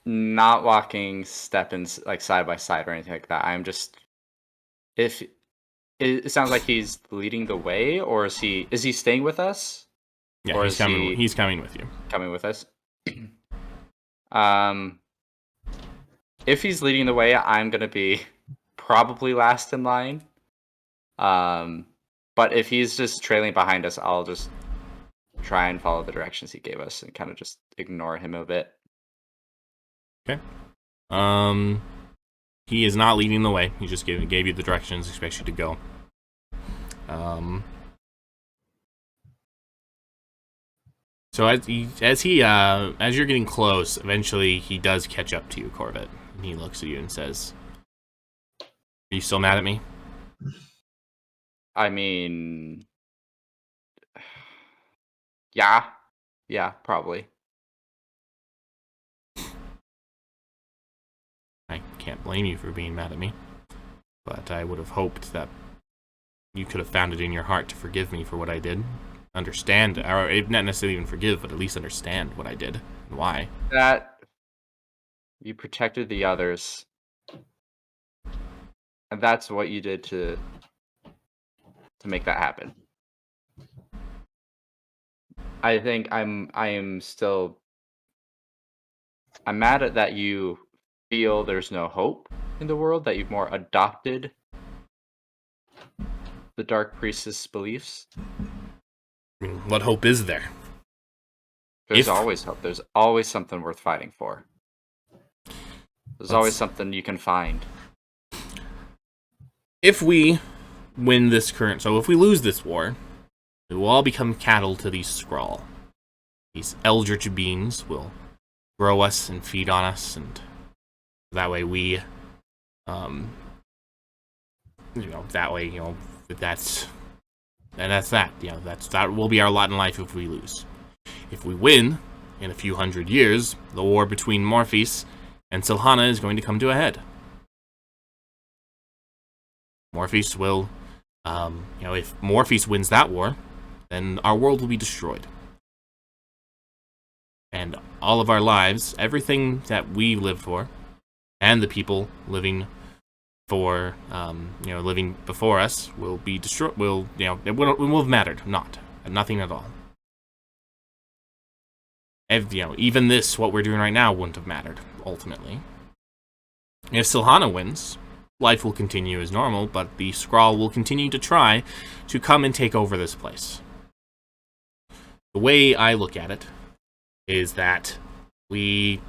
not walking like side by side or anything like that. I'm just, if it sounds like he's leading the way, or is he staying with us? Yeah, or he's coming. He's coming with you. Coming with us. If he's leading the way, I'm gonna be probably last in line. But if he's just trailing behind us, I'll just try and follow the directions he gave us and kind of just ignore him a bit. Okay. He is not leading the way. He just gave you the directions, expects you to go. So as you're getting close, eventually he does catch up to you, Corvette, and he looks at you and says, "Are you still mad at me?" I mean, yeah, probably. I can't blame you for being mad at me, but I would have hoped that you could have found it in your heart to forgive me for what I did. Understand, or not necessarily even forgive, but at least understand what I did and why. That you protected the others, and that's what you did to make that happen. I think I'm mad at that you feel there's no hope in the world, that you've more adopted the Dark Priestess beliefs. I mean, what hope is there? There's always hope. There's always something worth fighting for. There's always something you can find. If we win this so if we lose this war, we will all become cattle to these Skrull. These eldritch beings will grow us and feed on us, and that way we, that's that. That will be our lot in life if we lose. If we win, in a few hundred years, the war between Morphis and Silhana is going to come to a head. Morphis will, if Morphis wins that war, then our world will be destroyed. And all of our lives, everything that we live for, and the people living for, living before us, will be destroyed. It will have mattered. Nothing at all. Even this, what we're doing right now, wouldn't have mattered, ultimately. If Silhana wins, life will continue as normal, but the Skrull will continue to try to come and take over this place. The way I look at it is that we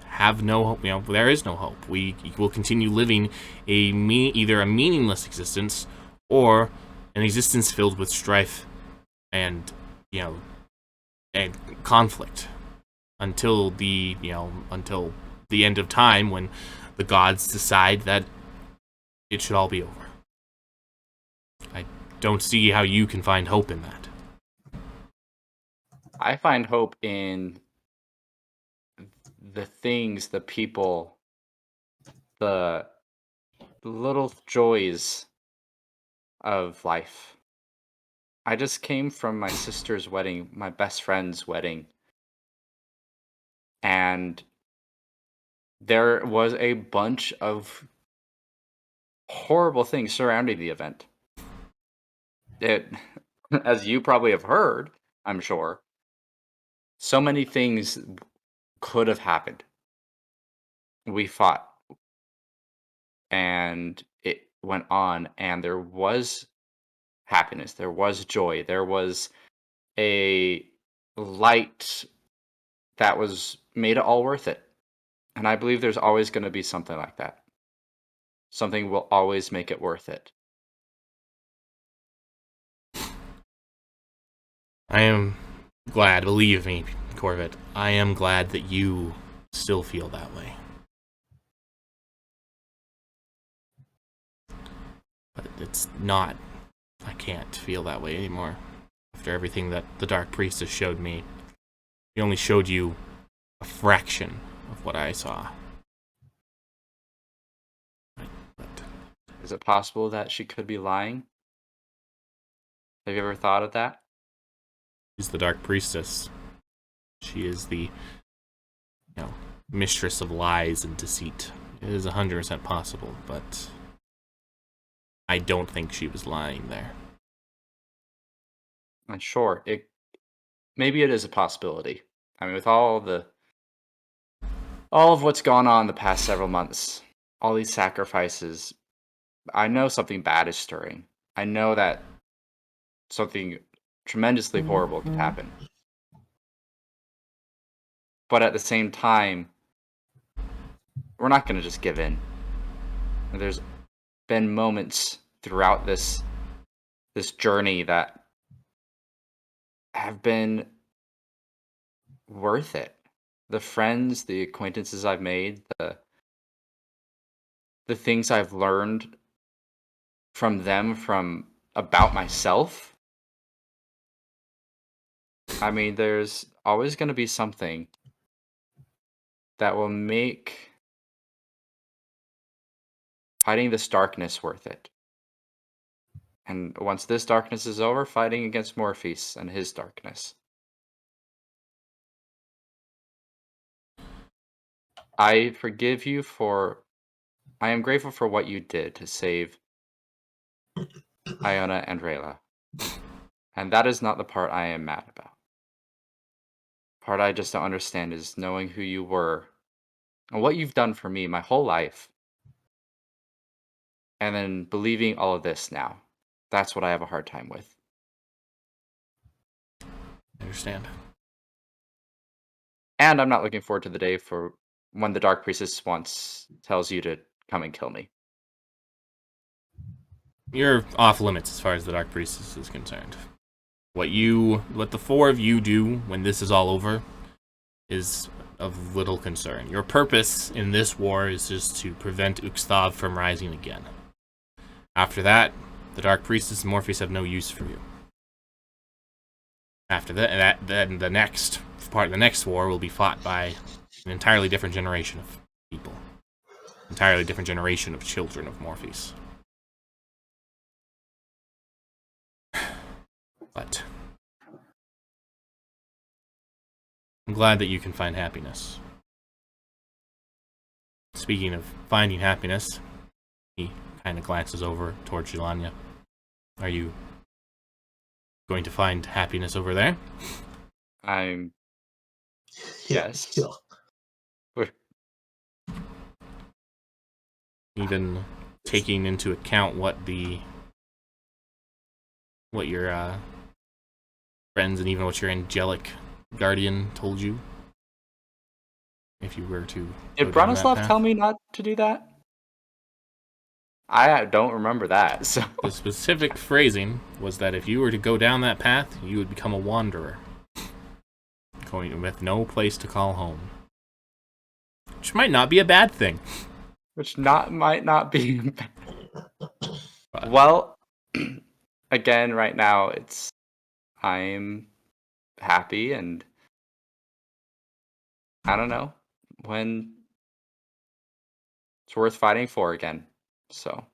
have no hope. There is no hope. We will continue living either a meaningless existence or an existence filled with strife and conflict until the end of time, when the gods decide that it should all be over. I don't see how you can find hope in that. I find hope in the things, the people, the little joys of life. I just came from my sister's wedding, my best friend's wedding, and there was a bunch of horrible things surrounding the event. It, as you probably have heard, I'm sure, so many things could have happened. We fought, and it went on, and there was happiness, there was joy, there was a light that made it all worth it. And I believe there's always going to be something like that. Something will always make it worth it. I am glad, believe me, Corvette, I am glad that you still feel that way. But it's not. I can't feel that way anymore. After everything that the Dark Priestess showed me, he only showed you a fraction of what I saw. But is it possible that she could be lying? Have you ever thought of that? She's the Dark Priestess. She is the, mistress of lies and deceit. It is 100% possible, but I don't think she was lying there. And sure, maybe it is a possibility. I mean, with all of what's gone on the past several months, all these sacrifices, I know something bad is stirring. I know that something tremendously horrible could happen. But at the same time, we're not going to just give in. There's been moments throughout this journey that have been worth it. The friends, the acquaintances I've made, the things I've learned from them, about myself. I mean, there's always going to be something that will make fighting this darkness worth it. And once this darkness is over, fighting against Morphis and his darkness. I forgive you I am grateful for what you did to save Iona and Rayla. And that is not the part I am mad about. The part I just don't understand is knowing who you were and what you've done for me my whole life. And then believing all of this now. That's what I have a hard time with. I understand. And I'm not looking forward to the day for when the Dark Priestess once tells you to come and kill me. You're off limits as far as the Dark Priestess is concerned. What the four of you do when this is all over is of little concern. Your purpose in this war is just to prevent Uxthav from rising again. After that, the Dark Priestess and Morpheus have no use for you. After that, then the next war will be fought by an entirely different generation of people. Entirely different generation of children of Morpheus. But I'm glad that you can find happiness. Speaking of finding happiness, he kind of glances over towards Jelania. Are you going to find happiness over there? I'm... Yes. Even taking into account what your friends and even what your angelic guardian told you? If you were to... Did Bronislav tell me not to do that? I don't remember that, so... The specific phrasing was that if you were to go down that path, you would become a wanderer. Going with no place to call home. Which might not be a bad thing. Might not be... Well, again, right now, I'm happy, and I don't know when it's worth fighting for again. So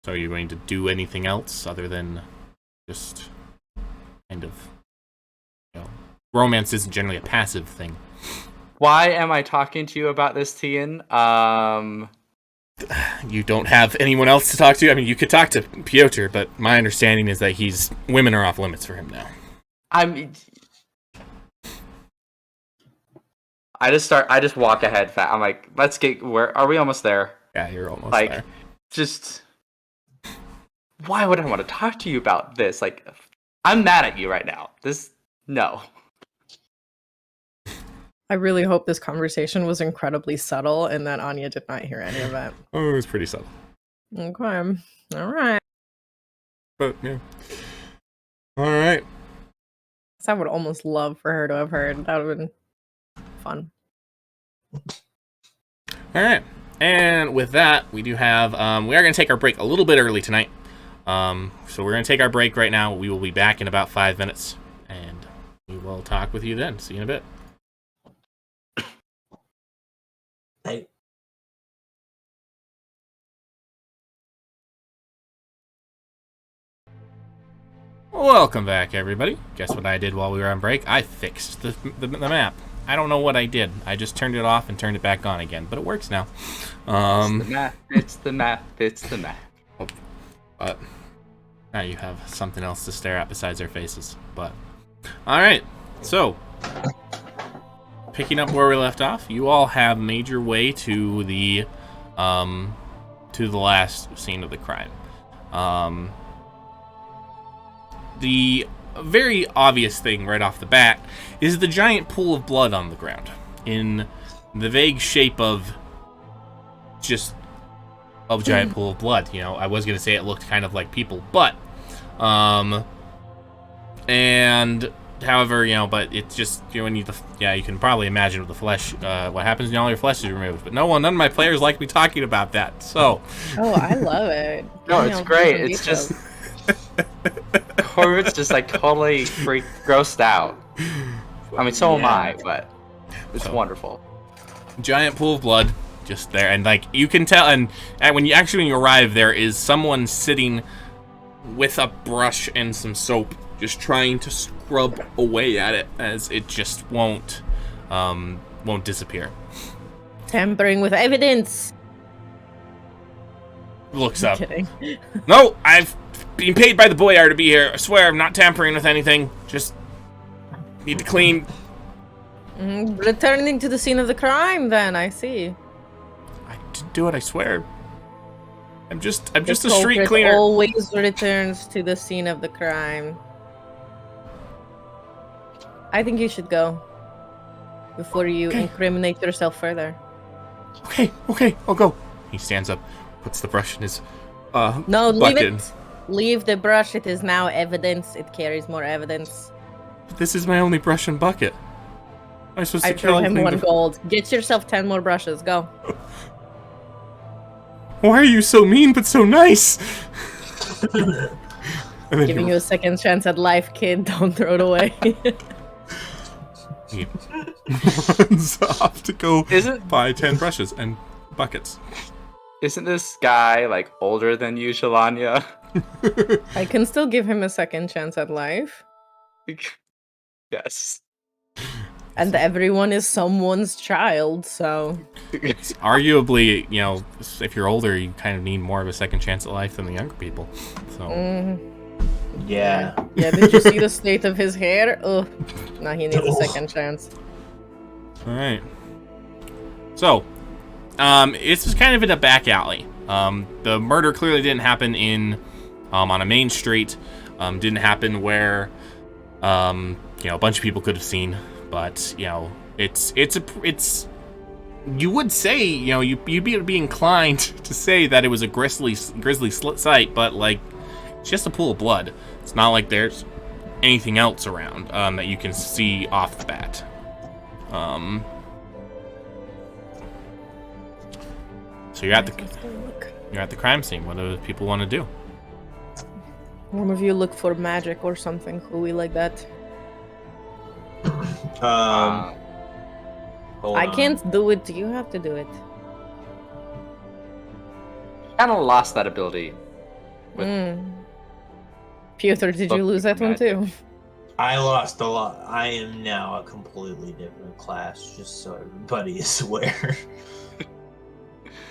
are you going to do anything else other than just kind of, romance isn't generally a passive thing. Why am I talking to you about this, Tian? You don't have anyone else to talk to? I mean, you could talk to Pyotr, but my understanding is that women are off limits for him now. I just walk ahead fast. I'm like, where are we almost there? Yeah, you're almost there. Just, why would I want to talk to you about this? Like, I'm mad at you right now. No. I really hope this conversation was incredibly subtle and that Anya did not hear any of it. Oh, it was pretty subtle. Okay. All right. But, yeah. All right. I would almost love for her to have heard. That would have been fun. All right. And with that, we do have... we are going to take our break a little bit early tonight. So we're going to take our break right now. We will be back in about 5 minutes. And we will talk with you then. See you in a bit. Hey. Welcome back, everybody. Guess what I did while we were on break? I fixed the map. I don't know what I did. I just turned it off and turned it back on again, but it works now. It's the map. But now you have something else to stare at besides their faces. But all right, so picking up where we left off, you all have made your way to the last scene of the crime. The very obvious thing right off the bat is the giant pool of blood on the ground in the vague shape of giant pool of blood. I was gonna say it looked kind of like people, but and however, but it's just when you can probably imagine with the flesh what happens when all your flesh is removed. But none of my players like me talking about that. So I love it. No, it's great. It's just Corbett's just totally grossed out. I mean, so am I, but it's wonderful. Giant pool of blood just there, and you can tell, and when you arrive, there is someone sitting with a brush and some soap, just trying to scrub away at it, as it just won't disappear. Tampering with evidence. Looks up. Kidding. No, I've been paid by the boyar to be here. I swear I'm not tampering with anything. Just need to clean. Returning to the scene of the crime, then, I see. I didn't do it, I swear. I'm just The a street culprit cleaner. always returns to the scene of the crime. I think you should go before you Okay. incriminate yourself further. Okay, I'll go. He stands up, puts the brush in his No, leave bucket. it. Leave the brush. It is now evidence. It carries more evidence. This is my only brush and bucket. I'm supposed I to kill throw him everything 1 to- gold. Get yourself 10 more brushes. Go. Why are you so mean but so nice? And then Giving you a second chance at life, kid. Don't throw it away. he runs off to go Isn't buy 10 brushes and buckets. isn't this guy like older than you, Shalanya? I can still give him a second chance at life. Yes. And everyone is someone's child, so... Arguably, you know, if you're older, you kind of need more of a second chance at life than the younger people. So, Yeah. Yeah, did you see the state of his hair? Ugh. Now he needs a second chance. all right. So, it's just kind of in a back alley. The murder clearly didn't happen in on a main street. Didn't happen where you know, a bunch of people could have seen. But you know, it's you would say, you know, you'd be inclined to say that it was a grisly sight, but like it's just a pool of blood. It's not like there's anything else around that you can see off the bat. So you're at the crime scene. What do people want to do? One of you look for magic or something hooey like that. Hold I on. can't do it. You have to do it. Kind of lost that ability. Pyotr, did you lose that one too? I lost a lot. I am now a completely different class, just so everybody is aware.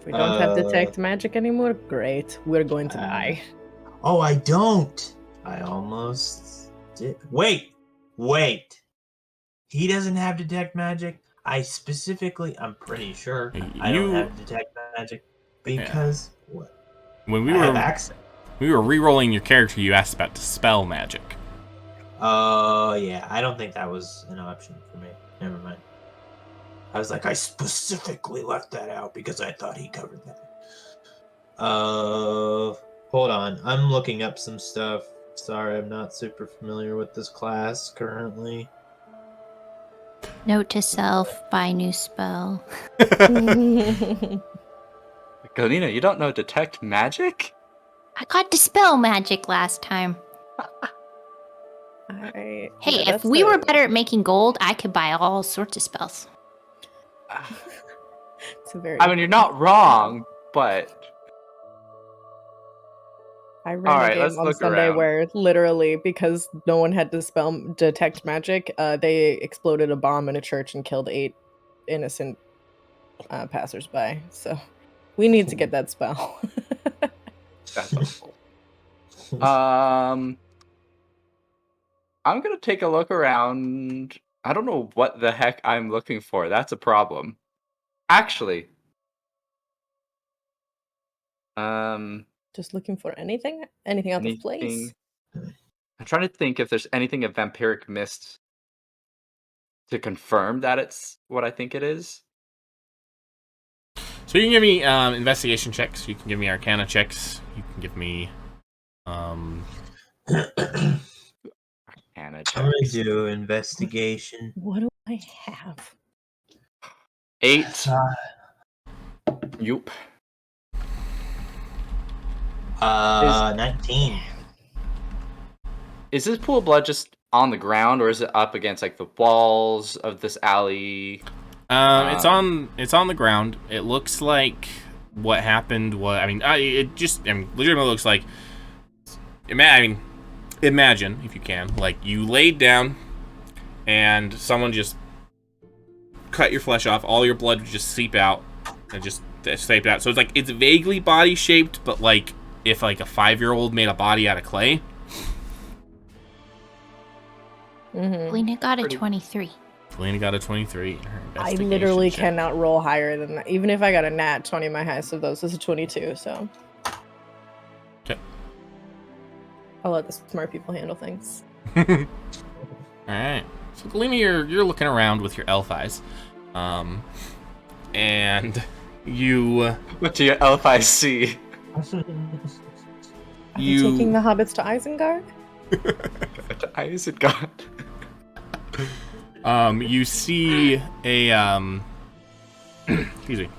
We don't have detect magic anymore? Great. We're going to die. Oh, I don't. I almost did. Wait. He doesn't have detect magic. I'm pretty sure I don't have detect magic because what? When I have access. we were re-rolling your character, you asked about dispel magic. Oh yeah, I don't think that was an option for me. Never mind. I was like, I specifically left that out because I thought he covered that. Hold on. I'm looking up some stuff. Sorry, I'm not super familiar with this class currently. Note to self, buy new spell. Galina, you don't know detect magic? I got dispel magic last time. Hey, Hey, if we were better at making gold, I could buy all sorts of spells. It's a very... I mean, you're not wrong, but I ran All a right, game let's on look Sunday around. where literally, because no one had to detect magic, they exploded a bomb in a church and killed 8 innocent passersby. So we need to get that spell. that's helpful. I'm gonna take a look around. I don't know what the heck I'm looking for. That's a problem. Actually, Just looking for anything out of place. anything. I'm trying to think if there's anything of Vampiric Mist to confirm that it's what I think it is. So you can give me investigation checks. You can give me Arcana checks. You can give me Arcana I'm checks. gonna do investigation. What do I have? 8. Yup. 19. Is this pool of blood just on the ground, or is it up against like the walls of this alley? it's on the ground. It looks like what happened was, it legitimately looks like, imagine if you can, like you laid down and someone just cut your flesh off, all your blood would just seep out and just seep out. So it's vaguely body shaped, but like if like a 5-year-old made a body out of clay. Lena got a 23. Lena got a 23. I literally cannot roll higher than that. Even if I got a nat 20, my highest of those is a 22, so. Okay. I'll let the smart people handle things. Alright. So Galena, you're looking around with your elf eyes, and you. What do your elf eyes see? Are you taking the hobbits to Isengard? To Isengard. You see a excuse me.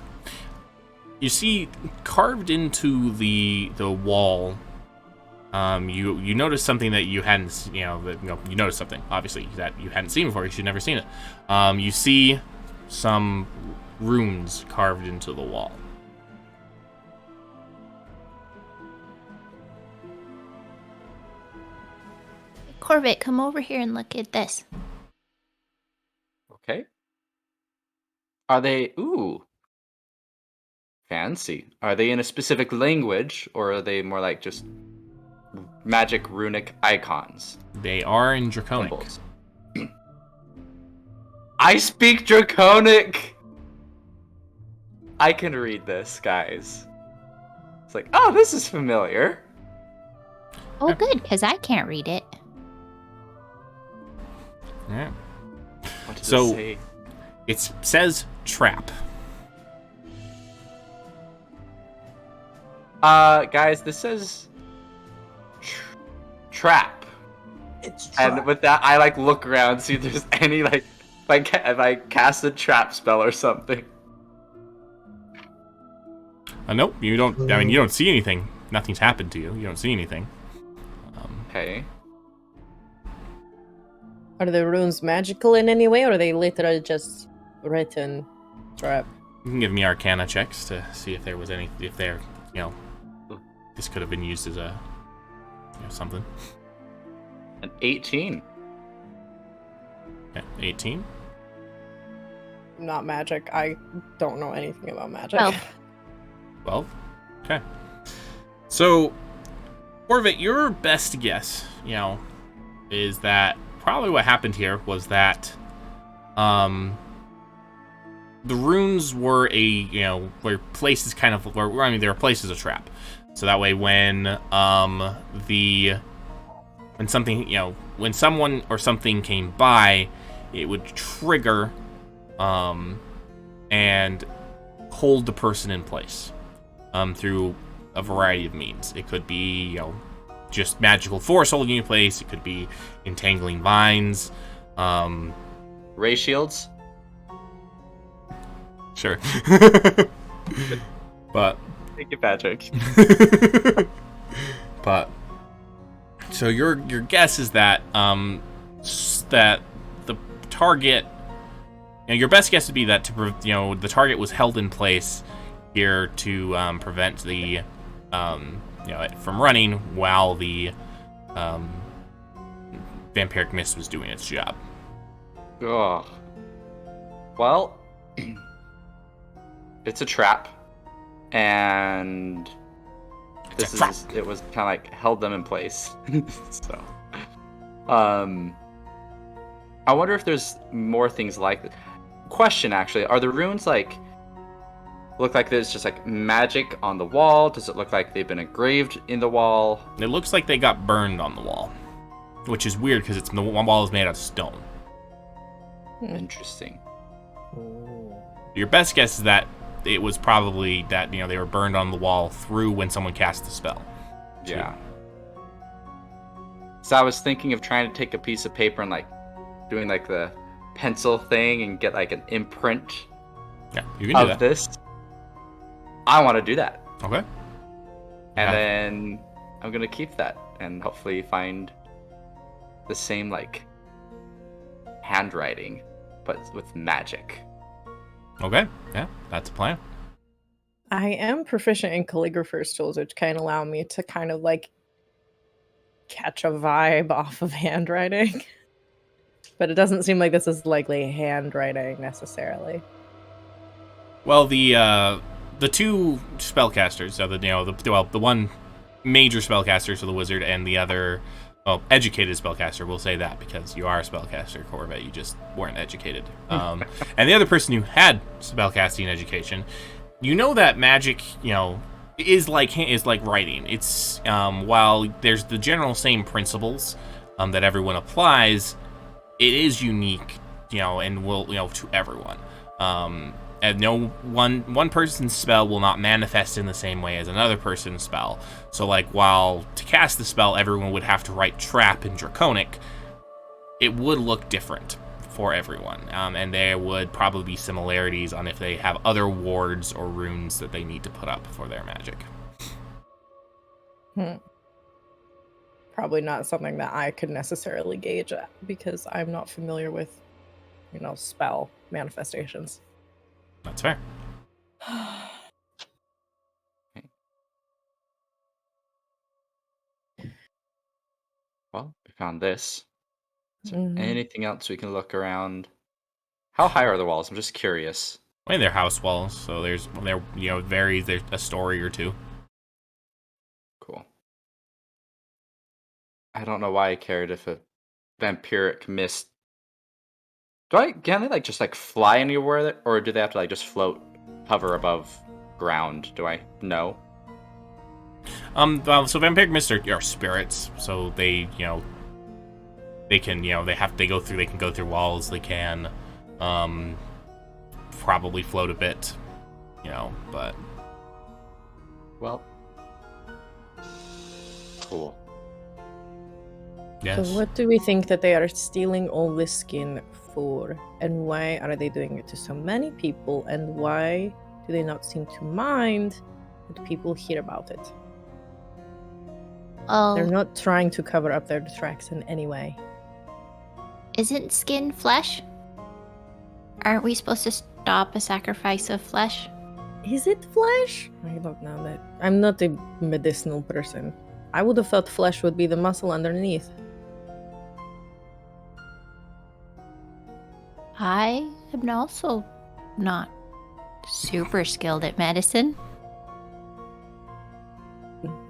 You see carved into the wall. You notice something that you hadn't, you noticed something obviously that you hadn't seen before. You'd never seen it. You see some runes carved into the wall. Corbett, come over here and look at this. Okay. Are they... Ooh. Fancy. Are they in a specific language, or are they more like just magic runic icons? They are in Draconic. Symbols. I speak Draconic! I can read this, guys. It's like, oh, this is familiar. Oh, good, because I can't read it. Yeah. What does So- it say? It says trap. Guys, this says trap. It's And with that, I like look around, see if there's any like if I cast a trap spell or something. Nope, you don't. I mean, you don't see anything. Nothing's happened to you. You don't see anything. Okay. Are the runes magical in any way, or are they literally just written trap? You can give me Arcana checks to see if there was any. If there, this could have been used as a, something. An 18. Okay, 18. Not magic. I don't know anything about magic. 12. Okay. So, Orvit, your best guess, is that probably what happened here was that, the runes were where places kind of, they were places of trap. So that way when something, when someone or something came by, it would trigger, and hold the person in place, through a variety of means. It could be, just magical force holding you in place. It could be entangling vines. Ray shields. Sure. But Thank you, Patrick. but so your guess is that that the target, your best guess would be that the target was held in place here to prevent the it from running while the Vampiric Mist was doing its job. Ugh. Well, it's a trap, and it was kind of like held them in place. So, I wonder if there's more things like this. Question, actually, are the runes look like there's just like magic on the wall? Does it look like they've been engraved in the wall? It looks like they got burned on the wall, which is weird because the wall is made out of stone. Interesting. Your best guess is that it was probably that they were burned on the wall through when someone cast the spell. Yeah. So I was thinking of trying to take a piece of paper and doing the pencil thing and get an imprint Yeah, you can do of that. this. I want to do that. Okay. And Yeah. then I'm going to keep that and hopefully find the same handwriting, but with magic. Okay. Yeah, that's a plan. I am proficient in calligrapher's tools, which can allow me to kind of catch a vibe off of handwriting. But it doesn't seem like this is likely handwriting necessarily. Well, the two spellcasters, so the one major spellcaster, so the wizard, and the other, educated spellcaster, we'll say that because you are a spellcaster, Corvette, you just weren't educated. And the other person who had spellcasting education, that magic, is like writing. It's while there's the general same principles that everyone applies, it is unique, and will, to everyone. And no one person's spell will not manifest in the same way as another person's spell. So, like, while to cast the spell, everyone would have to write Trap in Draconic, it would look different for everyone. And there would probably be similarities on if they have other wards or runes that they need to put up for their magic. Probably not something that I could necessarily gauge at, because I'm not familiar with, spell manifestations. That's fair. Well, we found this. Is there Mhm. anything else we can look around? How high are the walls? I'm just curious. I mean, they're house walls, so there's a story or two. Cool. I don't know why I cared if a vampiric mist. Can they just fly anywhere, or do they have to just float, hover above ground? Do I know? Well, so vampiric mists are spirits, so they can they can go through walls, they can probably float a bit, but Well, cool. yes. So what do we think that they are stealing all this skin for? And why are they doing it to so many people? And why do they not seem to mind that people hear about it? Oh, They're not trying to cover up their tracks in any way. isn't skin flesh? Aren't we supposed to stop a sacrifice of flesh? Is it flesh? I don't know that. I'm not a medicinal person. I would have thought flesh would be the muscle underneath. I am also not super skilled at medicine.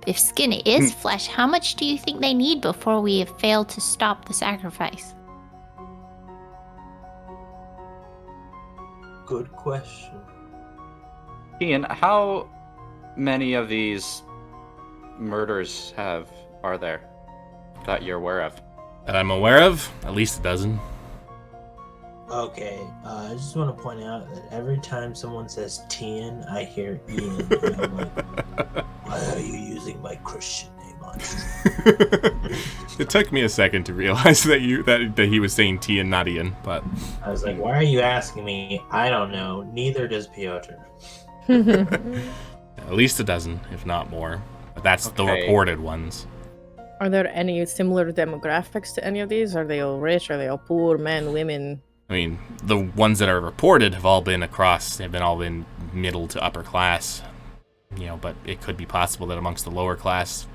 If skin is flesh, how much do you think they need before we have failed to stop the sacrifice? Good question. Ian, how many of these murders are there that you're aware of? That I'm aware of, at least a dozen. Okay, I just want to point out that every time someone says Tian, I hear Ian. And I'm like, why are you using my Christian name on it? It took me a second to realize that he was saying T and not Ian, but I was like, why are you asking me? I don't know. Neither does Pyotr. at least a dozen, if not more. But that's the Okay. reported ones. Are there any similar demographics to any of these? Are they all rich? Are they all poor? Men, women? I mean, the ones that are reported have all been middle to upper class. But it could be possible that amongst the lower class,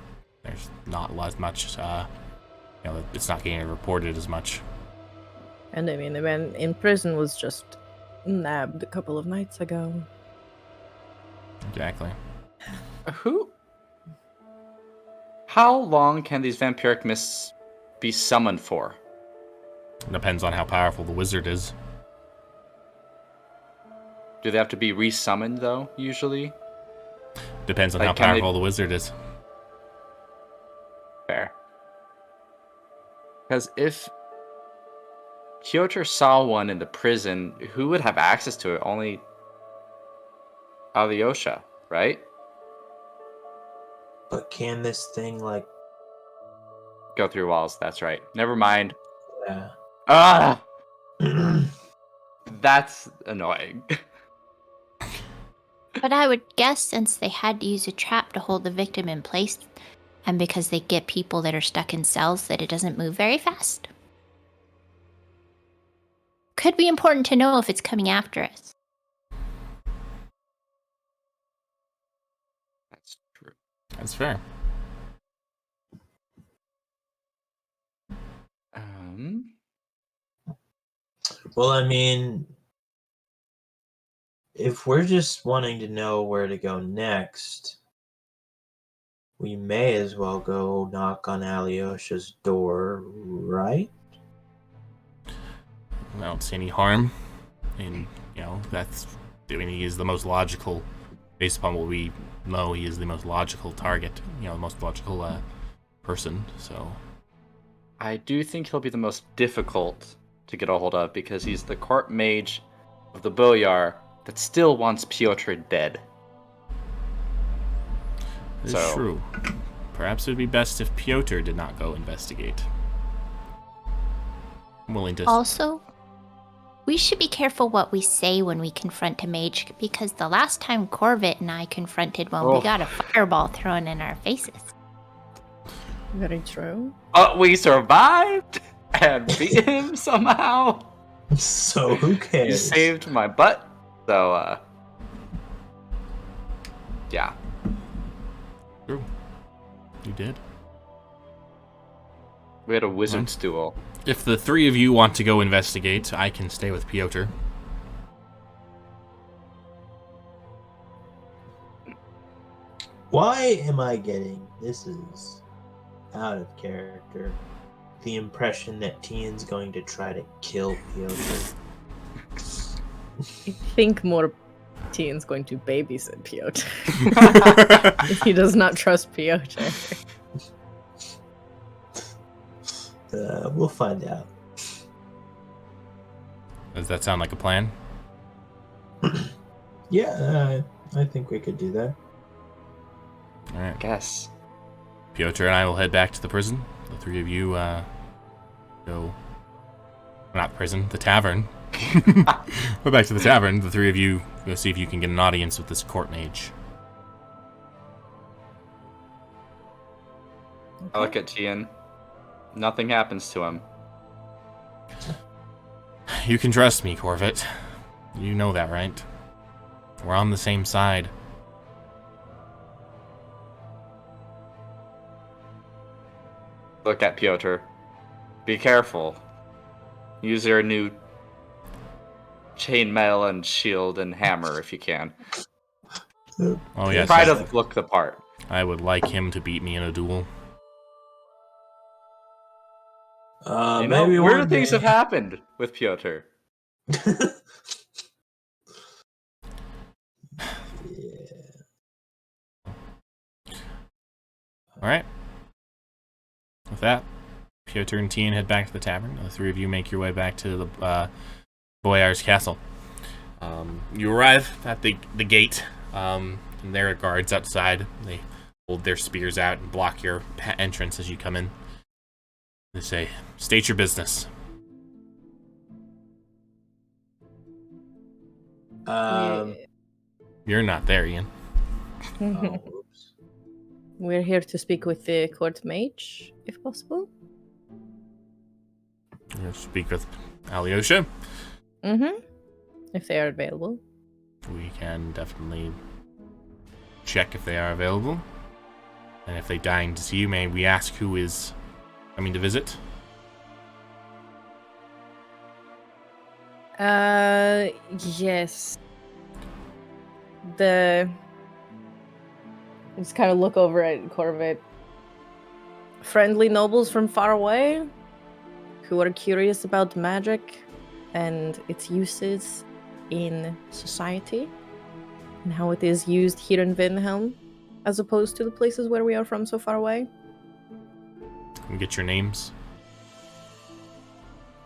there's not as much. It's not getting reported as much. And I mean, the man in prison was just nabbed a couple of nights ago. Exactly. How long can these vampiric mists be summoned for? Depends on how powerful the wizard is. Do they have to be resummoned though, usually? Depends on Like, how can they- powerful the wizard is. Fair. Because if Pyotr saw one in the prison, who would have access to it? Only Alyosha, right? But can this thing, Go through walls, that's right. Never mind. yeah. Ah! That's annoying. But I would guess since they had to use a trap to hold the victim in place, and because they get people that are stuck in cells, that it doesn't move very fast. Could be important to know if it's coming after us. That's true. That's fair. Well, I mean, if we're just wanting to know where to go next, we may as well go knock on Alyosha's door, right? I don't see any harm. And, he is the most logical, based upon what we know, he is the most logical target, the most logical person, so. I do think he'll be the most difficult to get a hold of because he's the court mage of the Boyar that still wants Pyotr dead. It's true. Perhaps it would be best if Pyotr did not go investigate. I'm willing to... Also, we should be careful what we say when we confront a mage, because the last time Corvette and I confronted one, we got a fireball thrown in our faces. Very true. But we survived and beat him somehow. So who He cares? saved my butt. So, yeah. True. You did. We had a wizard's duel. If the three of you want to go investigate, I can stay with Pyotr. Why am I getting, this is out of character, the impression that Tian's going to try to kill Pyotr? I think more Tian's going to babysit Pyotr. He does not trust Pyotr. We'll find out. Does that sound like a plan? Yeah, I think we could do that. All right. Guess. Pyotr and I will head back to the prison. The three of you go... Not prison, the tavern. Go back to the tavern. The three of you go see if you can get an audience with this court mage. I look at Tian. Nothing happens to him. You can trust me, Corvette. You know that, right? We're on the same side. Look at Pyotr. Be careful. Use your new chainmail and shield and hammer if you can. Oh yes. Try to look the part. I would like him to beat me in a duel. Maybe weird things have happened with Pyotr. Alright. With that, Pyotr and Tian head back to the tavern. The three of you make your way back to the Boyar's castle. You arrive at the gate, and there are guards outside. They hold their spears out and block your entrance as you come in. They say, "State your business." You're not there, Ian. Oops. We're here to speak with the court mage, if possible. You speak with Alyosha. If they are available. We can definitely check if they are available. And if they deign to see you, may we ask who is coming to visit? Yes. Just kind of look over at Corvette. Friendly nobles from far away who are curious about magic and its uses in society and how it is used here in Vynhelm as opposed to the places where we are from so far away. Can we get your names?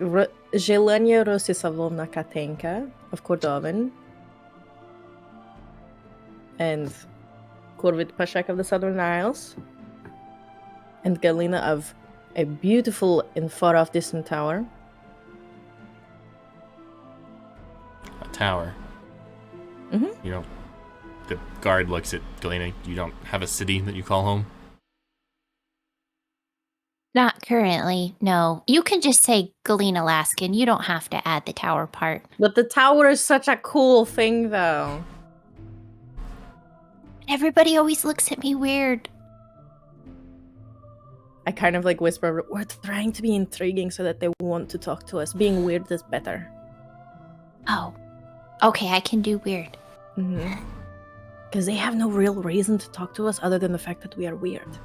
Zelenia Rosisavlovna Katenka of Kordovan and Corvette Pashek of the Southern Isles and Galina of a beautiful and far-off distant tower. A tower. You know, the guard looks at Galena. You don't have a city that you call home? Not currently, no. You can just say Galena, Alaskan. You don't have to add the tower part. But the tower is such a cool thing, though. Everybody always looks at me weird. I kind of like whisper, we're trying to be intriguing so that they want to talk to us. Being weird is better. Oh. Okay, I can do weird. Because they have no real reason to talk to us other than the fact that we are weird.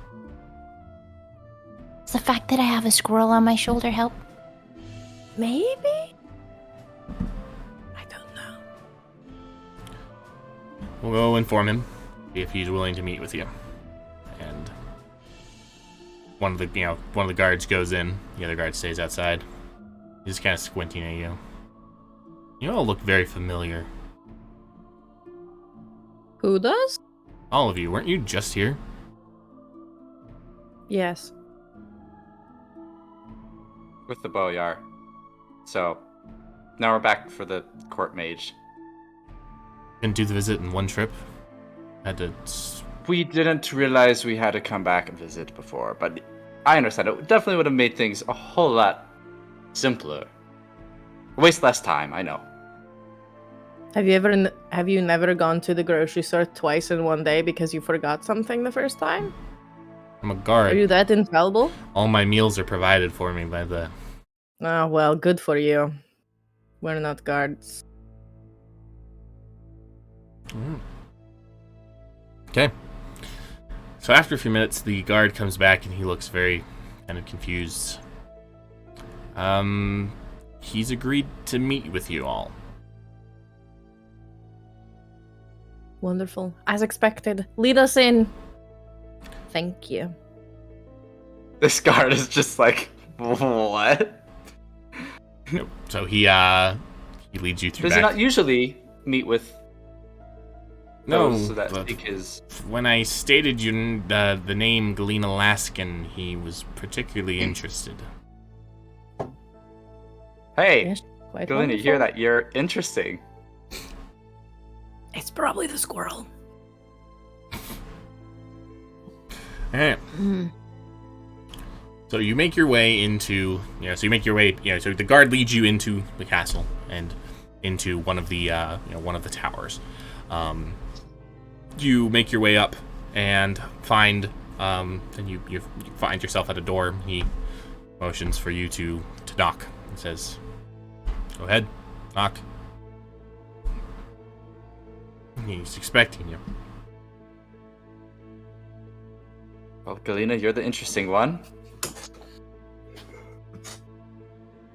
Does the fact that I have a squirrel on my shoulder help? Maybe? I don't know. We'll go inform him if he's willing to meet with you. And one of the guards goes in. The other guard stays outside. He's kind of squinting at you. You all look very familiar. Who does? All of you. Weren't you just here? Yes. With the Boyar. So, now we're back for the court mage. Couldn't do the visit in one trip. Had to... We didn't realize we had to come back and visit before, but I understand. It definitely would have made things a whole lot simpler. Waste less time, I know. Have you never gone to the grocery store twice in one day because you forgot something the first time? I'm a Are guard. you that infallible? All my meals are provided for me by the... Oh, well, good for you. We're not guards. Okay. So after a few minutes, the guard comes back and he looks very kind of confused. He's agreed to meet with you all. Wonderful. As expected. Lead us in. Thank you. This guard is just like, what? Nope. So he leads you through Does he back. not usually meet with No, those that but speak his... when I stated the name Galena Laskin, he was particularly interested. Hey, Yes, quite Galena, you hear wonderful. that? You're interesting. It's probably the squirrel. Alright. Mm. So you make your way into, so the guard leads you into the castle and into one of the, one of the towers. You make your way up and find, and you find yourself at a door. He motions for you to knock and says, "Go ahead, knock." He's expecting you. Well, Galena, you're the interesting one.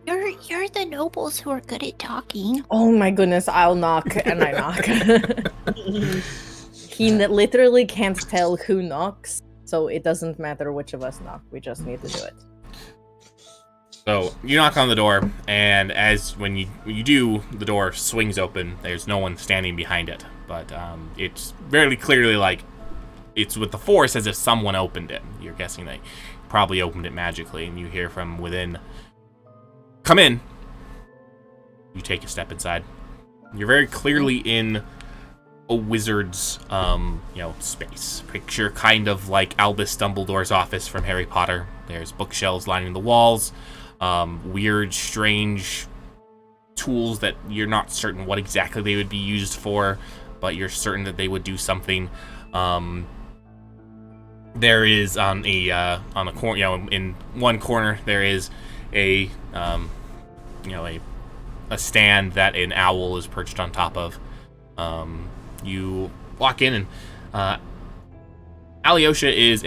You're the nobles who are good at talking. Oh my goodness, I'll knock, and I knock. He literally can't tell who knocks, so it doesn't matter which of us knock. We just need to do it. So you knock on the door, and when you do, the door swings open. There's no one standing behind it, but it's very clearly like it's with the force as if someone opened it. You're guessing they probably opened it magically, and you hear from within, "Come in." You take a step inside. You're very clearly in a wizard's, space. Picture kind of like Albus Dumbledore's office from Harry Potter. There's bookshelves lining the walls, weird, strange tools that you're not certain what exactly they would be used for, but you're certain that they would do something. There is on a corner, in one corner there is a stand that an owl is perched on top of. You walk in, and Alyosha is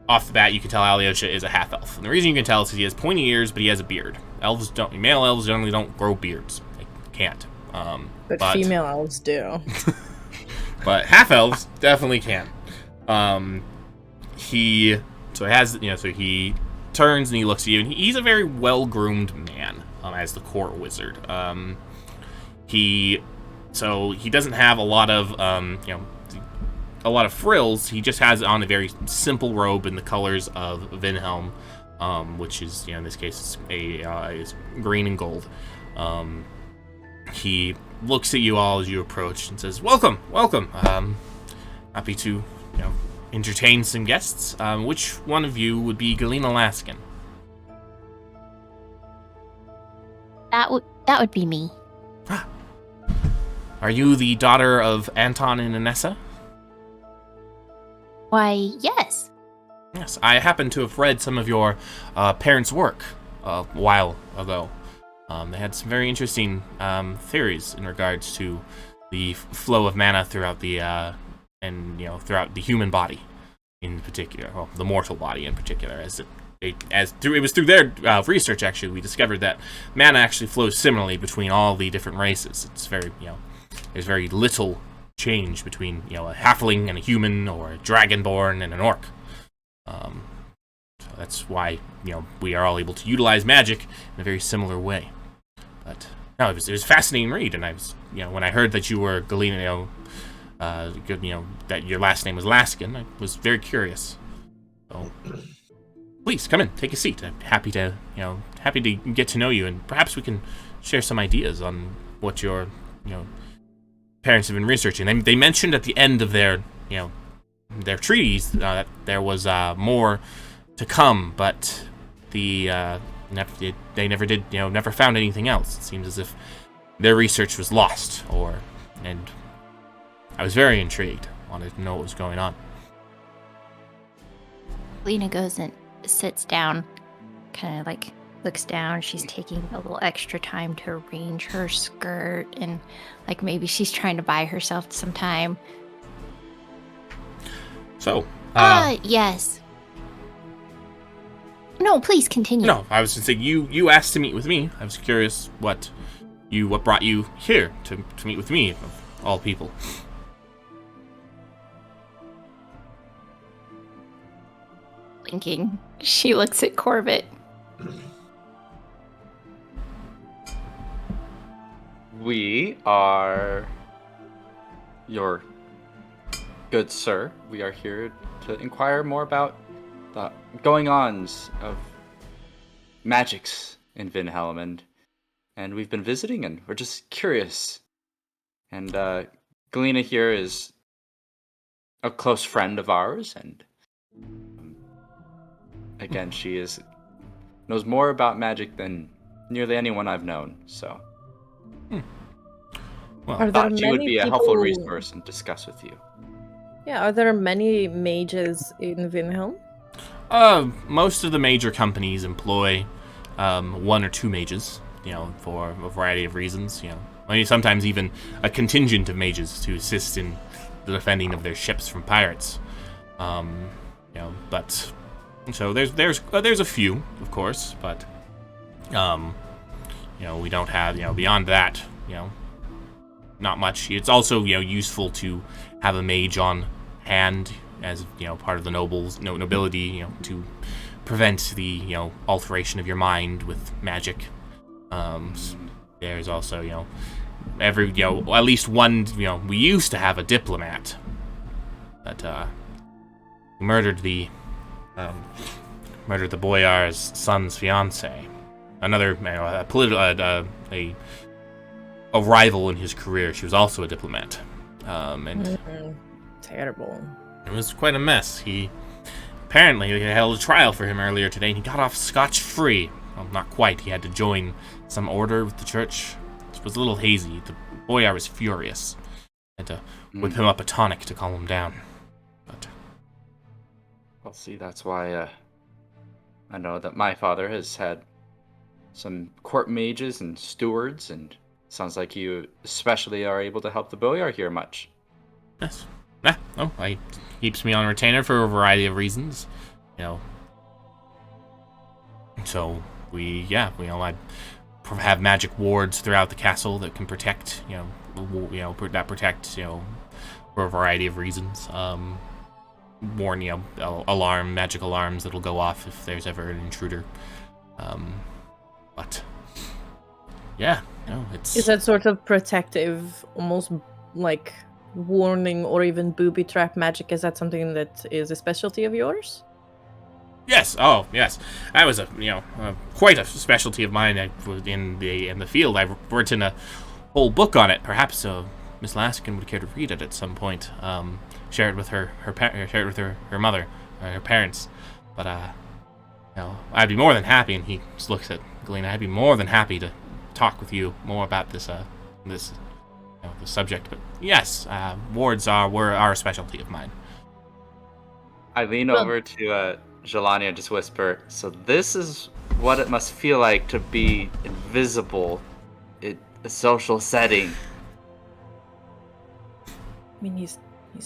off the bat you can tell Alyosha is a half elf. And the reason you can tell is because he has pointy ears, but he has a beard. Male elves generally don't grow beards. They can't. But female elves do. But half elves definitely can. He turns and he looks at you, and he's a very well-groomed man, as the court wizard. He doesn't have a lot of frills. He just has on a very simple robe in the colors of Vynhelm, which is, in this case, is green and gold. He looks at you all as you approach and says, "Welcome, welcome. Happy to, entertain some guests. Which one of you would be Galena Laskin?" That would be me. Are you the daughter of Anton and Anessa? Why, yes. Yes, I happen to have read some of your parents' work a while ago. They had some very interesting theories in regards to the flow of mana throughout the throughout the human body in particular, well, the mortal body in particular. It was through their research actually we discovered that mana actually flows similarly between all the different races. It's very there's very little change between a halfling and a human, or a dragonborn and an orc. So That's why, we are all able to utilize magic in a very similar way. But no, it was a fascinating read, and I was, when I heard that you were Galena, that your last name was Laskin, I was very curious. So, please come in, take a seat. I'm happy to get to know you, and perhaps we can share some ideas on what your, parents have been researching. They mentioned at the end of their treaties that there was more to come, but they never found anything else. It seems as if their research was lost, and I was very intrigued. Wanted to know what was going on. Lena goes and sits down, kind of like looks down. She's taking a little extra time to arrange her skirt, and like maybe she's trying to buy herself some time. So, yes. No, please continue. No, I was going to say, you asked to meet with me. I was curious what brought you here to meet with me, of all people. Thinking. She looks at Corbett. We are your good sir. We are here to inquire more about the going-ons of magics in Vynhelm, and we've been visiting, and we're just curious. And Galena here is a close friend of ours, and again, she knows more about magic than nearly anyone I've known. So, well, I thought she would be a helpful resource and discuss with you. Yeah, are there many mages in Vynhelm? Most of the major companies employ one or two mages, for a variety of reasons. Sometimes even a contingent of mages to assist in the defending of their ships from pirates. But so there's a few, of course, but we don't have beyond that, not much. It's also useful to have a mage on hand as part of the nobility, to prevent the alteration of your mind with magic. There's also at least one, we used to have a diplomat, but murdered the boyar's son's fiance, another a rival in his career. She was also a diplomat, and terrible. It was quite a mess. Apparently they held a trial for him earlier today, and he got off scotch-free. Well, not quite. He had to join some order with the church. It was a little hazy. The boyar was furious. Had to whip him up a tonic to calm him down. But well, see, that's why I know that my father has had some court mages and stewards, and sounds like you especially are able to help the boyar here much. Yes. He keeps me on retainer for a variety of reasons, So I have magic wards throughout the castle that can protect, for a variety of reasons. Warn, magic alarms that'll go off if there's ever an intruder. But yeah, it's. Is that sort of protective, almost like warning or even booby trap magic? Is that something that is a specialty of yours? Yes. Oh, yes. That was quite a specialty of mine in the field. I've written a whole book on it. Perhaps Miss Laskin would care to read it at some point. Share it with her mother, her parents. But I'd be more than happy. And he just looks at Galena. I'd be more than happy to talk with you more about this the subject. But yes, wards were a specialty of mine. I lean over to Jelani and just whisper, so this is what it must feel like to be invisible in a social setting. I mean, he's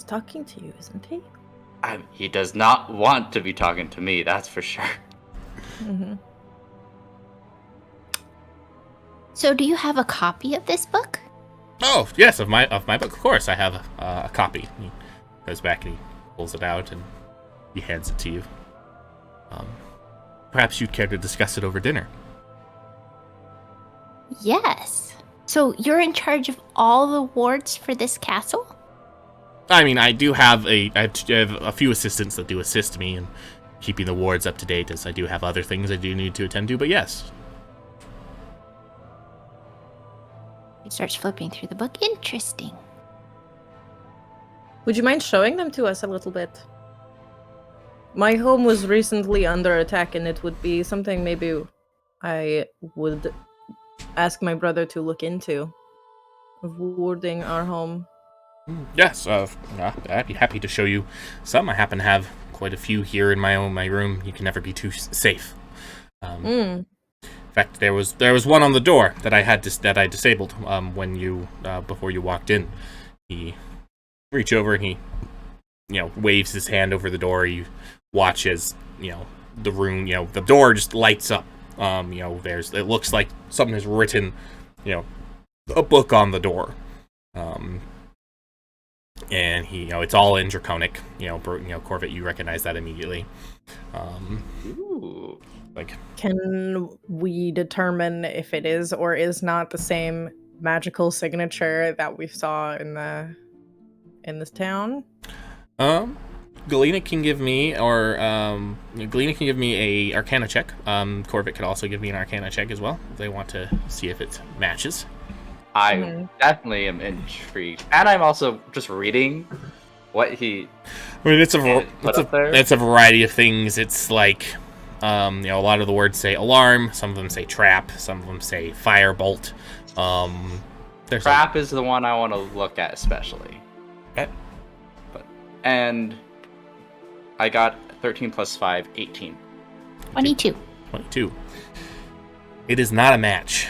talking to you, isn't he? He does not want to be talking to me, that's for sure. Mm-hmm. So do you have a copy of this book? Oh, yes, of my book, of course. I have a copy. He goes back and he pulls it out and he hands it to you. perhaps you'd care to discuss it over dinner. Yes. So you're in charge of all the wards for this castle? I mean, I have a few assistants that do assist me in keeping the wards up to date, as I do have other things I do need to attend to, but yes. He starts flipping through the book. Interesting. Would you mind showing them to us a little bit? My home was recently under attack, and it would be something maybe I would ask my brother to look into. Of warding our home. Yes, I'd be happy to show you some. I happen to have quite a few here in my room. You can never be too safe. In fact, there was one on the door that I disabled when you before you walked in. He reach over and he waves his hand over the door. You watch as the room, the door just lights up. It looks like someone has written a book on the door. And it's all in Draconic. Corvette, you recognize that immediately. Ooh. Can we determine if it is or is not the same magical signature that we saw in this town? Galena can give me, a Arcana check. Corvette could also give me an Arcana check as well if they want to see if it matches. I definitely am intrigued, and I'm also just reading what he. I mean, it's a variety of things. It's like, a lot of the words say alarm. Some of them say trap. Some of them say firebolt. Trap is the one I want to look at especially. Okay. And I got 13 plus 5, 18. 22. 22. It is not a match.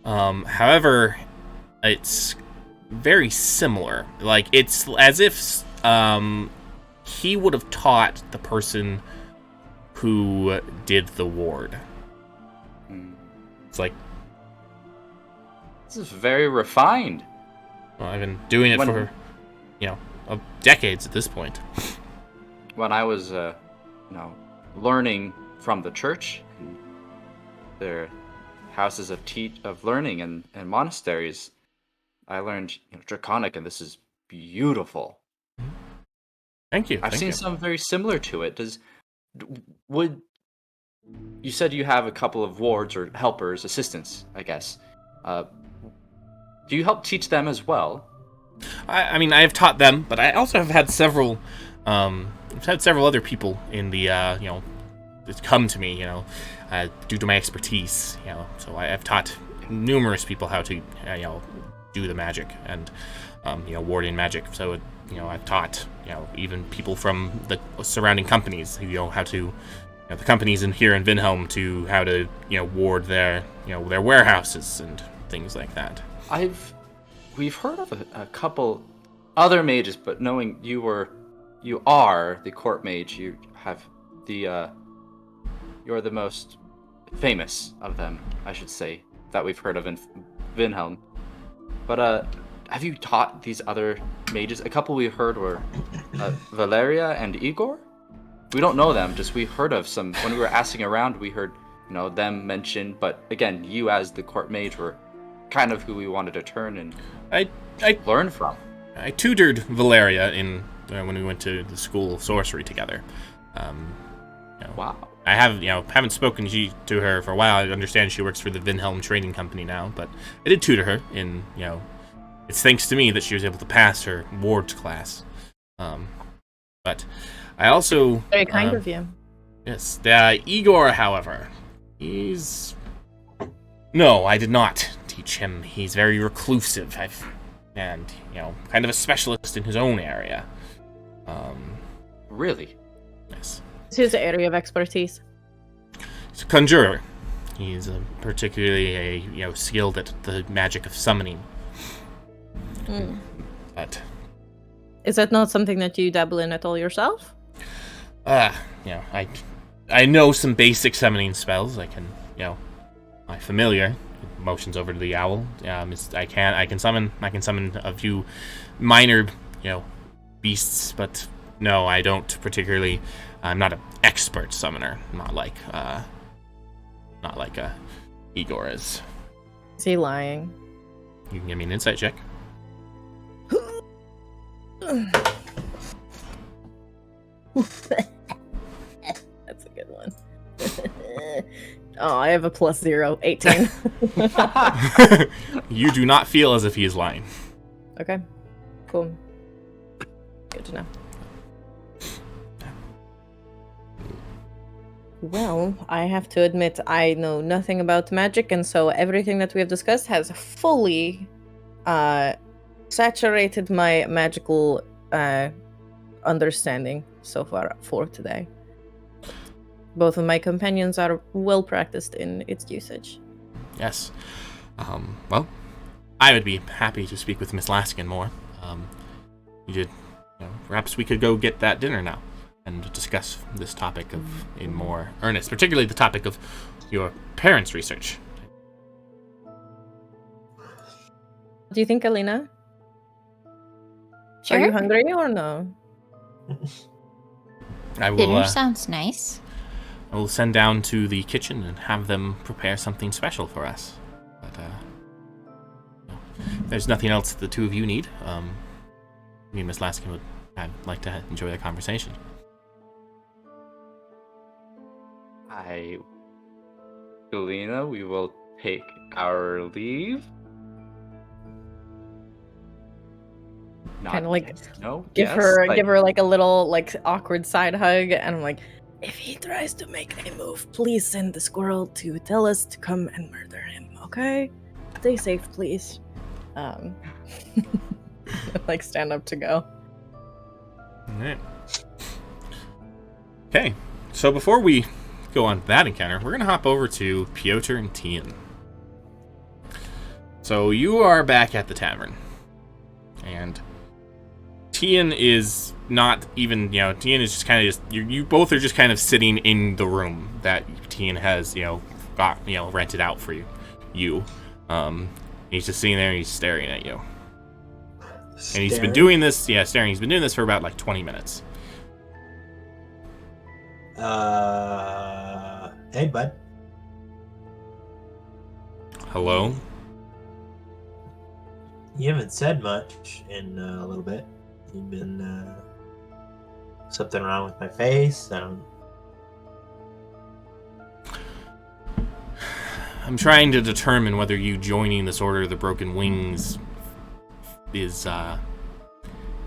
However, it's very similar. Like, it's as if he would have taught the person who did the ward. It's like, this is very refined. Well, I've been doing it for decades at this point. When I was learning from the church, their houses of learning and monasteries, I learned Draconic, and this is beautiful. Thank you. I've seen some very similar to it. You said you have a couple of wards or helpers, assistants, I guess. Do you help teach them as well? I mean, I have taught them, but I also have had several other people in the that come to me, due to my expertise, So I have taught numerous people how to, do the magic and, warding magic. So, I've taught, even people from the surrounding companies, how to, the companies here in Vynhelm to how to, ward their warehouses and things like that. We've heard of a couple other mages, but knowing you are the court mage, you have you're the most famous of them, I should say, that we've heard of in Vynhelm. But have you taught these other mages? A couple we heard were Valeria and Igor. We don't know them, just we heard of some. When we were asking around, we heard them mentioned. But again, you as the court mage were kind of who we wanted to turn and I learn from. I tutored Valeria in when we went to the school of sorcery together. Wow. I haven't spoken to her for a while. I understand she works for the Vynhelm Trading Company now, but I did tutor her in, it's thanks to me that she was able to pass her ward's class. But I also... Very kind of you. Yes. Igor, however, No, I did not teach him. He's very reclusive and, kind of a specialist in his own area. Really? Yes. It's his area of expertise. He's a conjurer. He's particularly skilled at the magic of summoning. But is that not something that you dabble in at all yourself? I know some basic summoning spells. I can, my familiar motions over to the owl. I can summon a few minor, beasts, but No, I don't particularly. I'm not an expert summoner. Not like Igor is. Is he lying? You can give me an insight check. That's a good one. Oh, I have a +0, 18. You do not feel as if he is lying. Okay, cool. Good to know. Well, I have to admit I know nothing about magic, and so everything that we have discussed has fully saturated my magical understanding so far for today. Both of my companions are well practiced in its usage. Yes. Well, I would be happy to speak with Miss Laskin more. Perhaps we could go get that dinner now and discuss this topic in more earnest, particularly the topic of your parents' research. Do you think, Alina? Sure. Are you hungry or no? I will. Dinner sounds nice. I will send down to the kitchen and have them prepare something special for us. But if there's nothing else the two of you need, me and Miss Laskin would like to enjoy the conversation. Galena, we will take our leave. Kind of like no. give yes, her like, give her like a little like awkward side hug, and I'm like, if he tries to make a move, please send the squirrel to tell us to come and murder him. Okay, stay safe, please. Like stand up to go. All right. Okay, so before we go on to that encounter, we're gonna hop over to Pyotr and Tian. So you are back at the tavern, and Tian is not even, Tian is just kind of you both are just kind of sitting in the room that Tian has, got, rented out for you. He's just sitting there and he's staring at you. And he's been doing this, staring. He's been doing this for about like 20 minutes. Hey, bud. Hello? You haven't said much in a little bit. You've been, something wrong with my face? I'm trying to determine whether you joining this Order of the Broken Wings is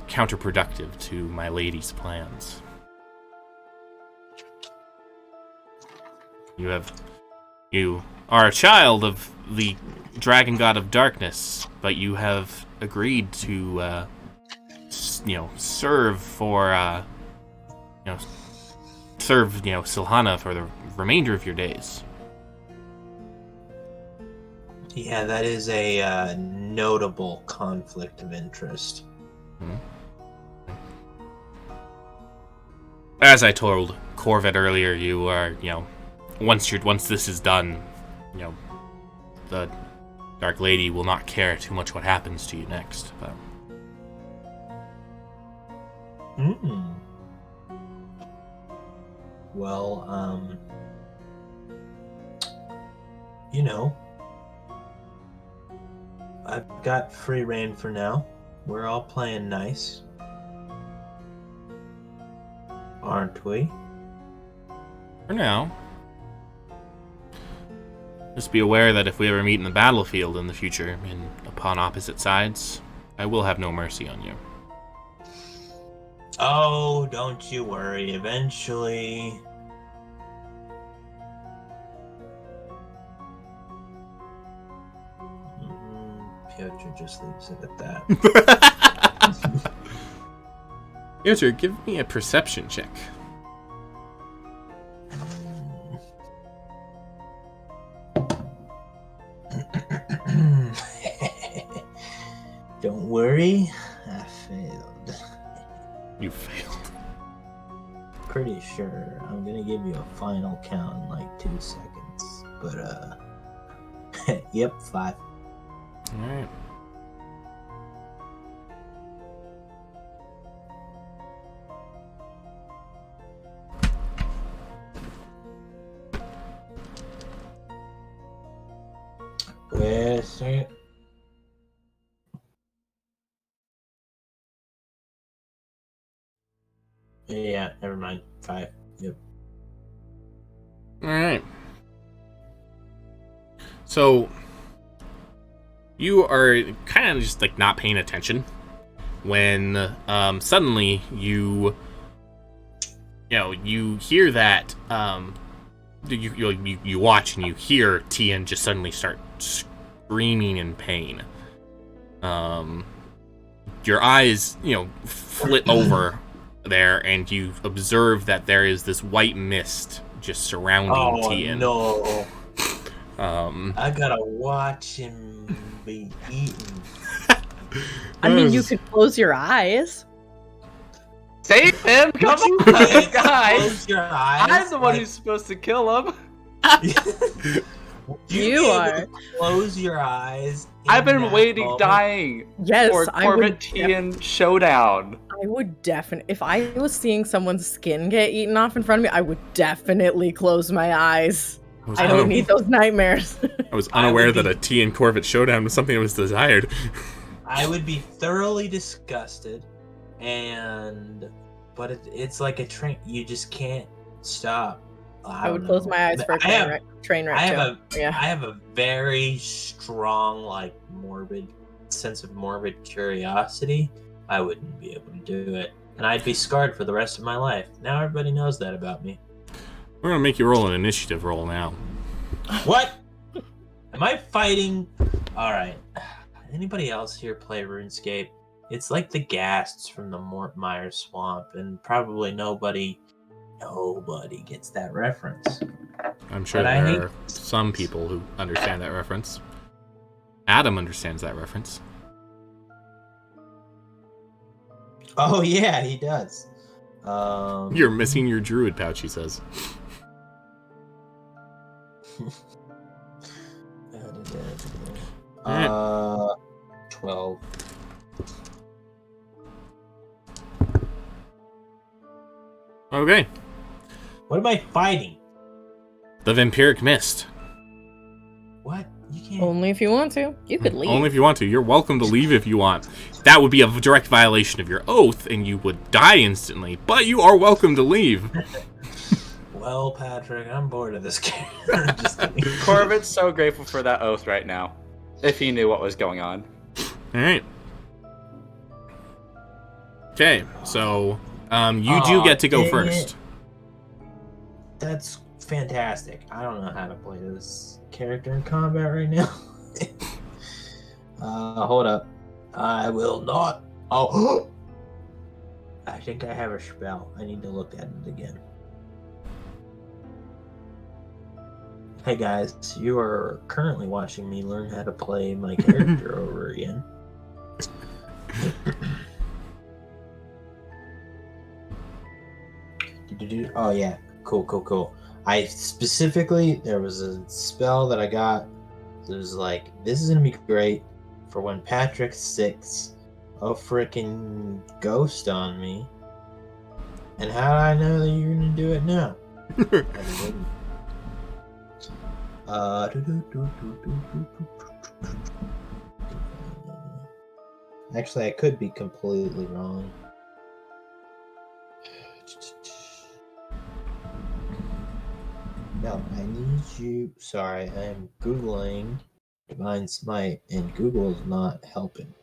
counterproductive to my lady's plans. You are a child of the Dragon God of Darkness, but you have agreed to, serve for, Silhana for the remainder of your days. Yeah, that is a notable conflict of interest. Mm-hmm. As I told Corvette earlier, you are, once this is done, the Dark Lady will not care too much what happens to you next. But Well, I've got free reign for now. We're all playing nice. Aren't we? for now, just be aware that if we ever meet in the battlefield in the future, upon opposite sides, I will have no mercy on you. Oh, don't you worry. Eventually... Pyotr just leaves it at that. Pyotr, give me a perception check. Don't worry, I failed. You failed. Pretty sure. I'm gonna give you a final count in like 2 seconds. But, yep, 5. Alright. Wait a second. Yeah, never mind. 5. Yep. All right. So you are kind of just like not paying attention when suddenly you hear that you watch and you hear Tian just suddenly start screaming in pain. Your eyes flit over there and you observe that there is this white mist just surrounding Tian. No. I gotta watch him be eaten. I mean, you could close your eyes. Save him! Come on, guys! Close your eyes. I'm the one who's supposed to kill him. You are. Close your eyes. I've been waiting, dying Yes, for Corvette Tian showdown. I would definitely, if I was seeing someone's skin get eaten off in front of me, I would definitely close my eyes. I don't need those nightmares. I was unaware that a Tian Corvette showdown was something that was desired. I would be thoroughly disgusted, but it's like a train. You just can't stop. I would close my eyes for a train wreck. I have a very strong, like, morbid sense of morbid curiosity. I wouldn't be able to do it, and I'd be scarred for the rest of my life. Now everybody knows that about me. We're gonna make you roll an initiative roll now. What? Am I fighting? All right. Anybody else here play RuneScape? It's like the ghasts from the Mort Myers Swamp, and probably nobody gets that reference. I'm sure there are some people who understand that reference. Adam understands that reference. Oh yeah, he does. You're missing your druid pouch, he says. 12. Okay. What am I fighting? The Vampiric Mist. What? You can't. Only if you want to. You could leave. Only if you want to. You're welcome to leave if you want. That would be a direct violation of your oath, and you would die instantly. But you are welcome to leave. Well, Patrick, I'm bored of this game. Just kidding. Corvette's so grateful for that oath right now. If he knew what was going on. Alright. Okay, so you do get to go first. That's fantastic. I don't know how to play this character in combat right now. Hold up. I will not. Oh, I think I have a spell. I need to look at it again. Hey guys, you are currently watching me learn how to play my character over again. Oh yeah, cool. I specifically, there was a spell that I got. It was like, this is gonna be great for when Patrick sticks a freaking ghost on me. And how do I know that you're gonna do it now? Actually, I could be completely wrong. No, I need you. Sorry, I am Googling Divine Smite, and Google is not helping.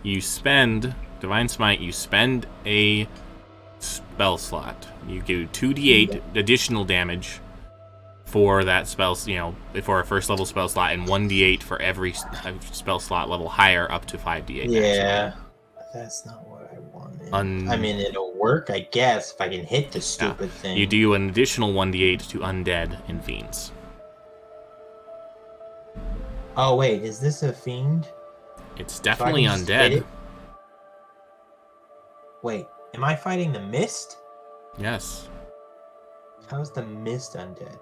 You spend Divine Smite, you spend a spell slot. You do 2d8 additional damage for that spell, for a first level spell slot, and 1d8 for every spell slot level higher up to 5d8. Yeah, that's not what I wanted. I mean, it'll work, I guess, if I can hit the stupid thing. You do an additional 1d8 to undead and fiends. Oh wait, is this a fiend? It's definitely undead. Wait, am I fighting the mist? Yes. How's the mist undead?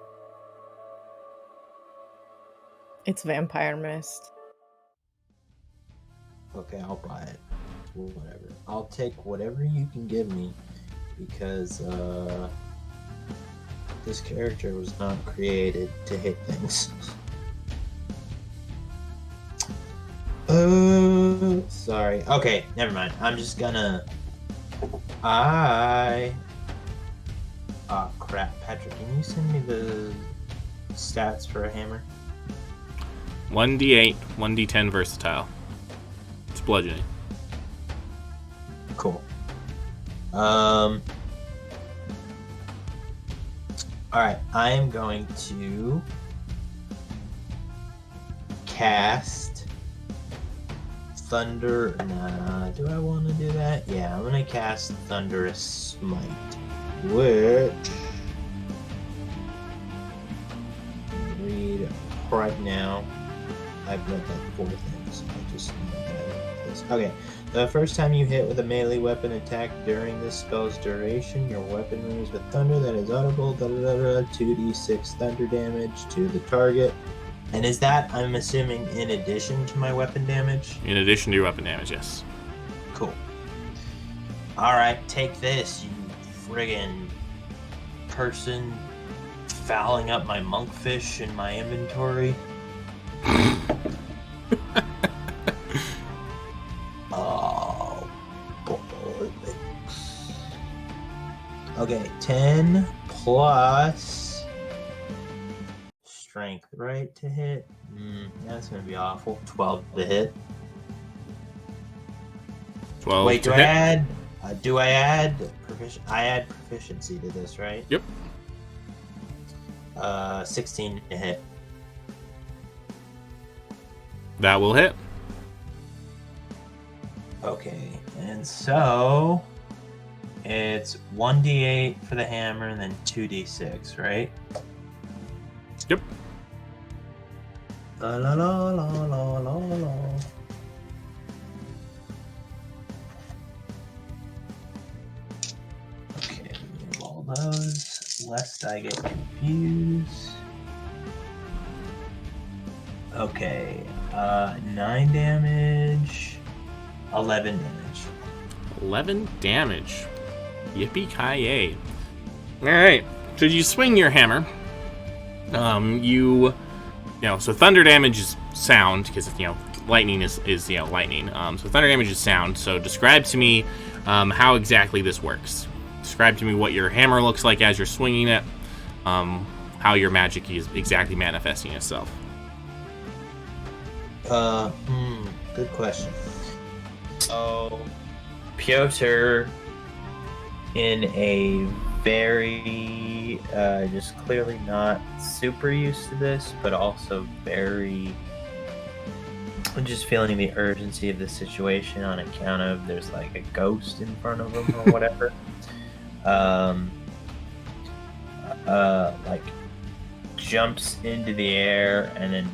It's Vampire Mist. Okay, I'll buy it. Whatever. I'll take whatever you can give me because This character was not created to hit things. Sorry. Okay, never mind. I'm just gonna... Oh, crap. Patrick, can you send me the stats for a hammer? 1d8, 1d10 versatile. It's bludgeoning. Cool. Alright, I am going to cast Thunder. Nah, do I want to do that? Yeah, I'm going to cast Thunderous Smite, which... read right now. I've read like 4 things. I just know that this. Okay. The first time you hit with a melee weapon attack during this spell's duration, your weapon rings with thunder that is audible. 2d6 thunder damage to the target. And is that, I'm assuming, in addition to my weapon damage? In addition to your weapon damage, yes. Cool. Alright, take this, you friggin' person fouling up my monkfish in my inventory. Oh, boy. Okay, 10 plus strength, right, to hit? That's gonna be awful. 12 to hit. 12 Wait, to do hit. I add I add proficiency to this, right? Yep. 16 to hit. That will hit. Okay, and so it's 1d8 for the hammer and then 2d6, right? Yep. La la la la la la la. Okay, move all those, lest I get confused. Okay, 9 damage, 11 damage. 11 damage. Yippee-ki-yay. Alright, so you swing your hammer. So thunder damage is sound, because, lightning is lightning. So thunder damage is sound, so describe to me how exactly this works. Describe to me what your hammer looks like as you're swinging it, how your magic is exactly manifesting itself. Good question. So, Pyotr, in a very, just clearly not super used to this, but also very, just feeling the urgency of the situation on account of there's like a ghost in front of him or whatever. Like jumps into the air and then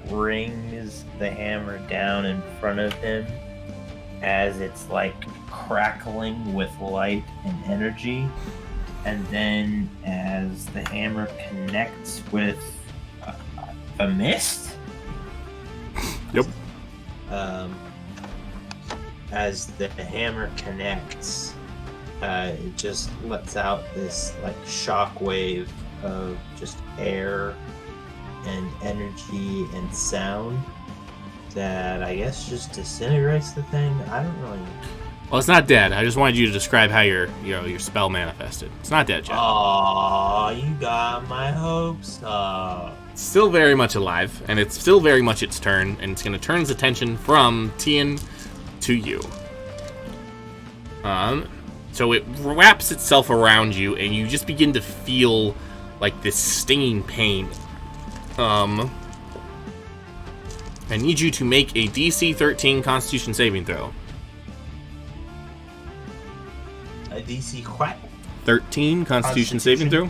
brings the hammer down in front of him as it's like crackling with light and energy, and then as the hammer connects with the mist. Yep. As the hammer connects, it just lets out this like shock wave of just air and energy and sound that I guess just disintegrates the thing. I don't really. Well, it's not dead. I just wanted you to describe how your spell manifested. It's not dead, Jeff. Aw, you got my hopes up. It's still very much alive, and it's still very much its turn, and it's going to turn its attention from Tian to you. So it wraps itself around you, and you just begin to feel like this stinging pain. I need you to make a DC 13 Constitution saving throw. A DC what? 13 Constitution saving throw.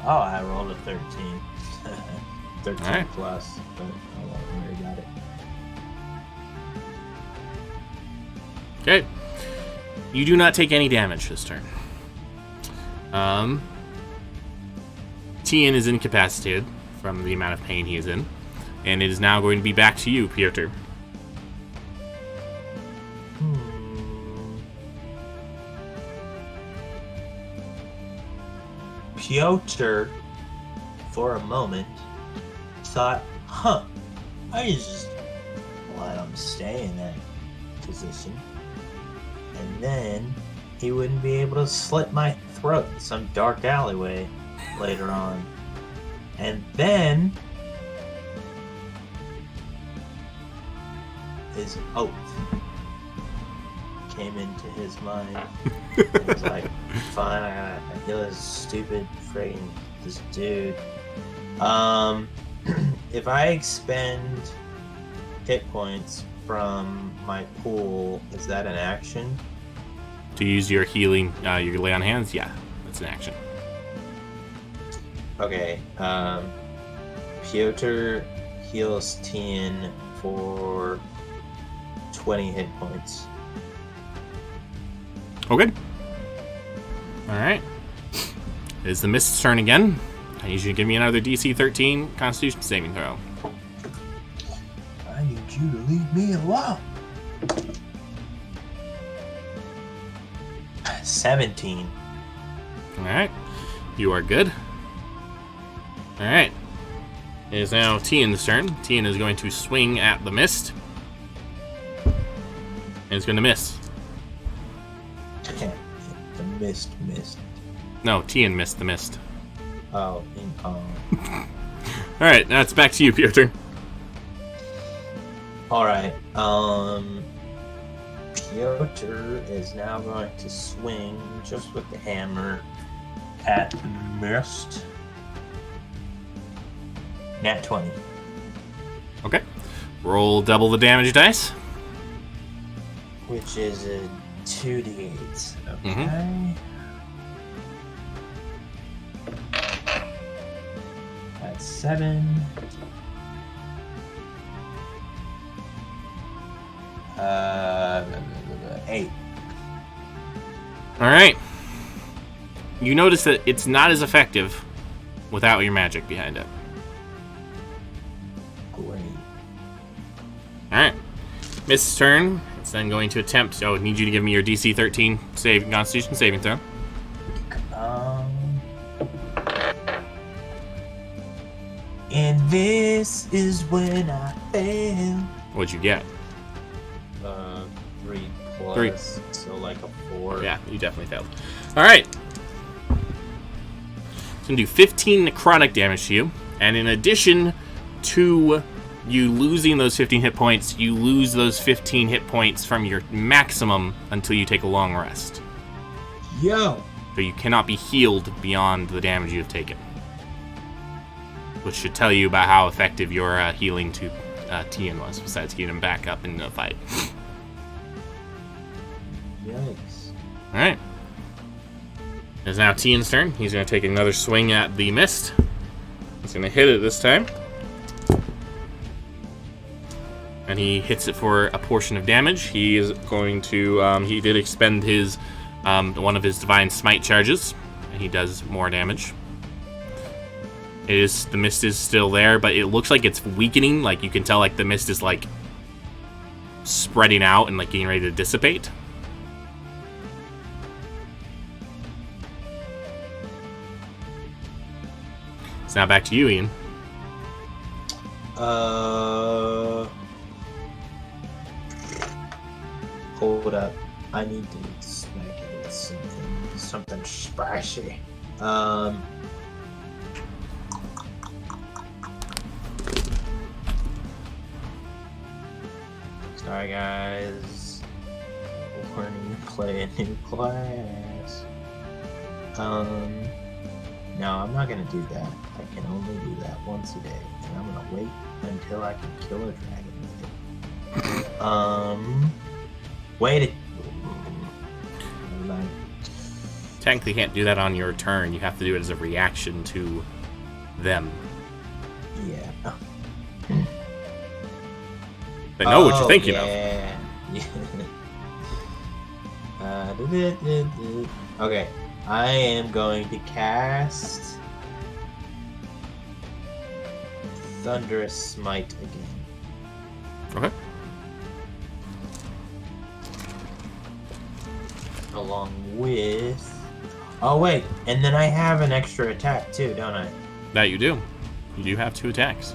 I rolled a 13. 13 All right. plus, but I already got it. Okay. You do not take any damage this turn. Tian is incapacitated from the amount of pain he is in, and it is now going to be back to you, Pyotr. Pyotr, for a moment, thought, I just let him stay in that position. And then he wouldn't be able to slit my throat in some dark alleyway later on. And then his oath came into his mind. He was like, fine, I gotta kill this stupid this dude. If I expend hit points from my pool, is that an action? To use your healing, your lay on hands, yeah, that's an action. Okay, Pyotr heals Tien for 20 hit points. Okay. Alright. It is the Mist's turn again. I need you to give me another DC 13 Constitution saving throw. I need you to leave me alone. 17. Alright. You are good. Alright. It is now Tien's turn. Tien is going to swing at the Mist. And it's going to miss. The mist. No, Tien missed the Mist. Oh, Alright, now it's back to you, Pyotr. Alright, Pyotr is now going to swing just with the hammer at the Mist. Nat 20. Okay. Roll double the damage dice. Which is a 2d8. Okay. That's 7. 8. Alright. You notice that it's not as effective without your magic behind it. Great. Alright. Mist's turn. It's then going to attempt... Oh, I need you to give me your DC 13 Constitution saving throw. And this is when I fail. What'd you get? 3 plus, 3. so like a 4. Yeah, you definitely failed. Alright. It's going to do 15 necrotic damage to you. And in addition to you losing those 15 hit points, you lose those 15 hit points from your maximum until you take a long rest. Yo! So you cannot be healed beyond the damage you have taken. Which should tell you about how effective your healing to Tien was, besides getting him back up in the fight. Yikes. Alright. It's now Tien's turn. He's going to take another swing at the Mist. He's going to hit it this time. And he hits it for a portion of damage. He is going to... he did expend his one of his Divine Smite charges. And he does more damage. The mist is still there, but it looks like it's weakening. Like, you can tell, like, the mist is, like, spreading out and, like, getting ready to dissipate. It's now back to you, Ian. Hold up. I need to smack it with something spicy. Sorry guys, we're learning to play a new class. No, I'm not gonna do that. I can only do that once a day, and I'm gonna wait until I can kill a dragon with it. Wait. Never mind. Technically can't do that on your turn. You have to do it as a reaction to them. Yeah. They know what you're thinking of. Okay, I am going to cast Thunderous Smite again. Okay. Along with Oh wait, and then I have an extra attack too, don't I? That you do. You do have 2 attacks.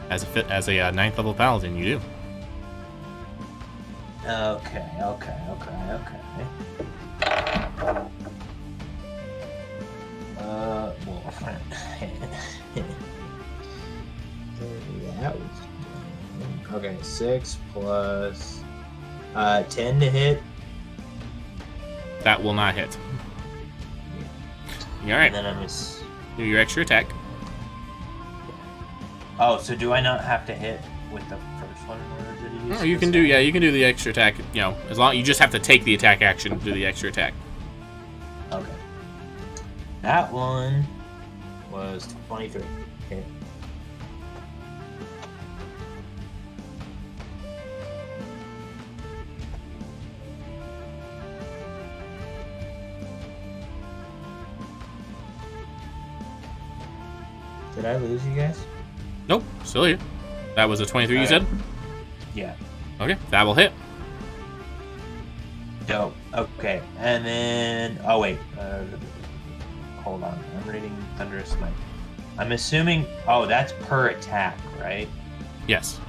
As a 9th level paladin, you do. Okay. Well, that was okay. 6 plus 10 to hit. That will not hit. All right. And then Do your extra attack. Oh, so do I not have to hit with the first one in order to use? Oh, you can do. Yeah, you can do the extra attack. You know, as long you just have to take the attack action to do the extra attack. Okay. That one was 23. Okay. Did I lose you guys? Nope, still here. That was a 23 you said? Yeah. Okay, that will hit. Dope. Okay. And then... Oh, wait. Hold on. I'm reading Thunderous Smite. I'm assuming... Oh, that's per attack, right? Yes.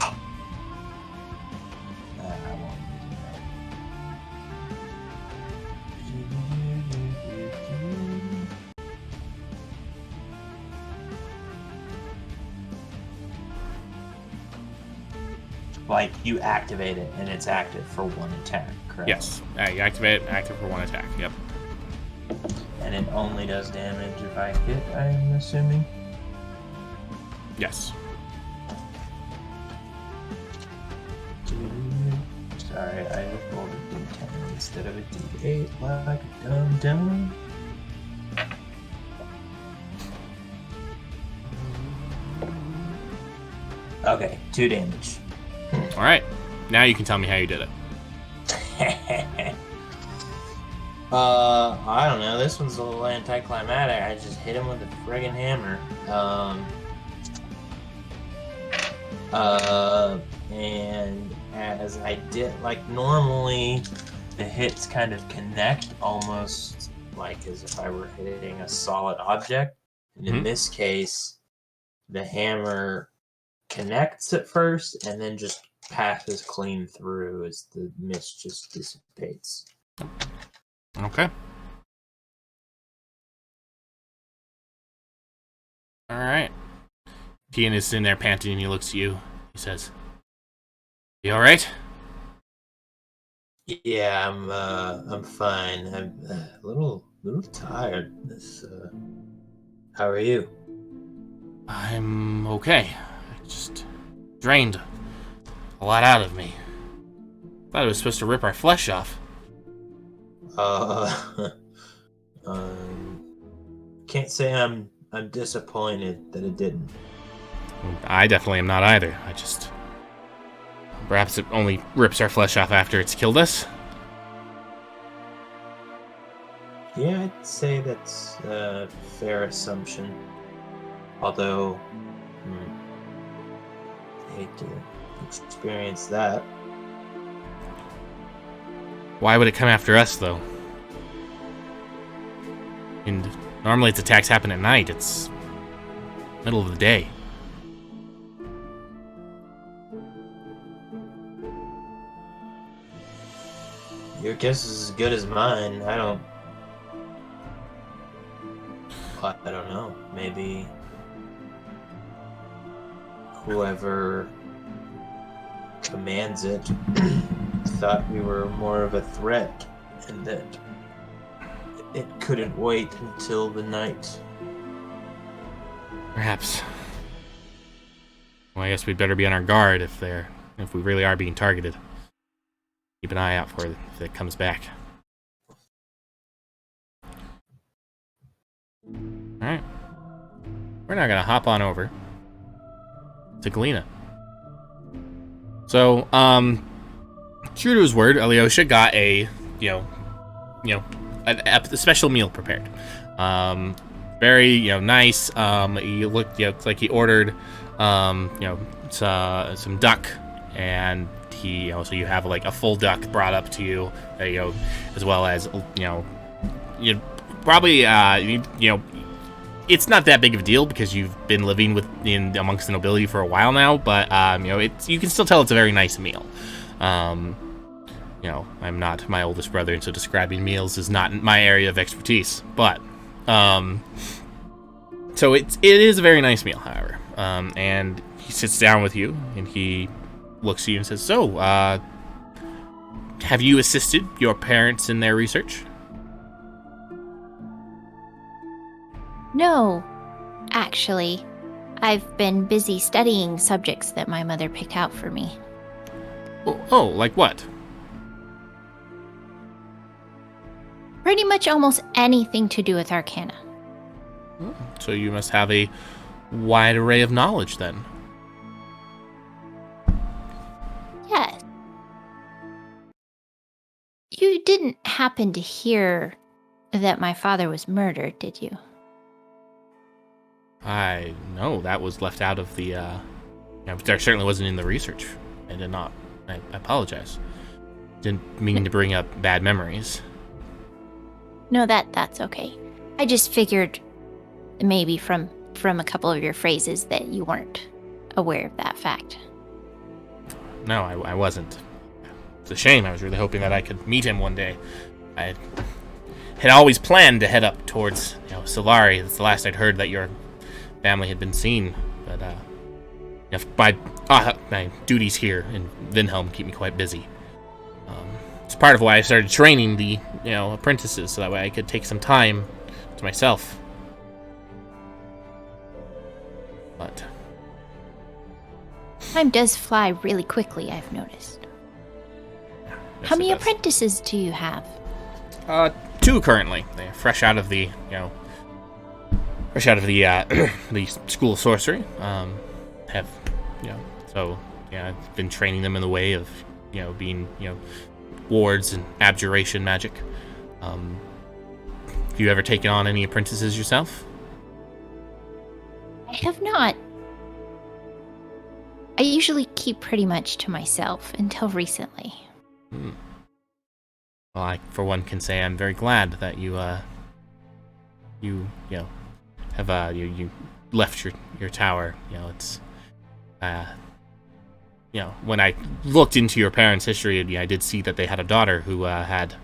Okay. I won't do that. Like, you activate it, and it's active for 1 attack, correct? Yes. You activate it, active for 1 attack. Yep. And it only does damage if I hit, I'm assuming? Yes. Sorry, I rolled a d10 instead of a d8 like a dumb. Okay, 2 damage. All right. Now you can tell me how you did it. I don't know. This one's a little anticlimactic. I just hit him with a friggin' hammer. And as I did, like normally, the hits kind of connect almost like as if I were hitting a solid object. And in this case, the hammer connects at first and then just passes clean through as the mist just dissipates. Okay. All right. Tian is in there panting and he looks at you. He says, "You all right?" Yeah, I'm fine. I'm a little tired. How are you? I'm okay. I just drained a lot out of me. Thought it was supposed to rip our flesh off. Can't say I'm disappointed that it didn't. I definitely am not either. Perhaps it only rips our flesh off after it's killed us. Yeah, I'd say that's a fair assumption. Although, I hate to experience that. Why would it come after us, though? And normally its attacks happen at night. It's middle of the day. Your guess is as good as mine. I don't know. Maybe whoever commands it thought we were more of a threat and that it couldn't wait until the night. Perhaps. Well, I guess we'd better be on our guard if we really are being targeted. Keep an eye out for it if it comes back. Alright. We're now gonna hop on over to Galena. So, true to his word, Alyosha got a special meal prepared. Very, nice. He looked, like he ordered, some duck, and he, so you have like a full duck brought up to you, as well as, you probably, it's not that big of a deal because you've been living amongst the nobility for a while now, but, you can still tell it's a very nice meal. I'm not my oldest brother, and so describing meals is not my area of expertise, but, so it is a very nice meal, however, and he sits down with you, and he looks at you and says, so, have you assisted your parents in their research? No, actually, I've been busy studying subjects that my mother picked out for me. Oh, like what? Pretty much almost anything to do with Arcana. So you must have a wide array of knowledge, then. Yes. You didn't happen to hear that my father was murdered, did you? No, that was left out of the, there certainly wasn't in the research. I did not. I apologize. Didn't mean to bring up bad memories. No, that's okay. I just figured maybe from a couple of your phrases that you weren't aware of that fact. No, I wasn't. It's a shame. I was really hoping that I could meet him one day. I had always planned to head up towards, Solari. That's the last I'd heard that your family had been seen. But, my duties here in Vynhelm keep me quite busy. It's part of why I started training the, apprentices, so that way I could take some time to myself. But time does fly really quickly, I've noticed. Yes, How many it does. apprentices do you have? 2 currently. They're fresh out of the, the school of sorcery. I've been training them in the way of, being, wards and abjuration magic. Have you ever taken on any apprentices yourself? I have not. I usually keep pretty much to myself until recently. Well, I, for one, can say I'm very glad that you have you left your tower. It's when I looked into your parents' history, I did see that they had a daughter who had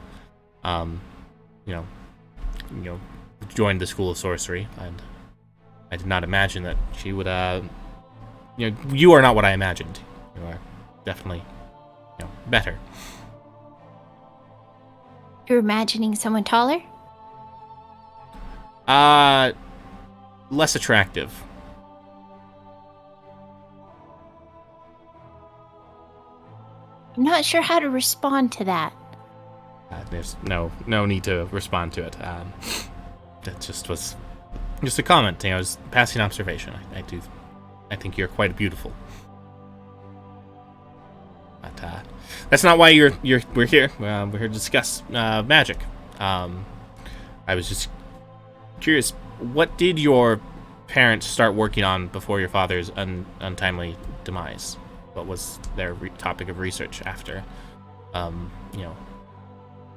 joined the school of sorcery, and I did not imagine that she would you are not what I imagined. You are definitely better. You're imagining someone taller? Less attractive. I'm not sure how to respond to that. There's no need to respond to it. That just was just a comment. It was passing observation. I think you're quite beautiful. But that's not why we're here. We're here to discuss magic. I was just curious. What did your parents start working on before your father's untimely demise? What was their topic of research after,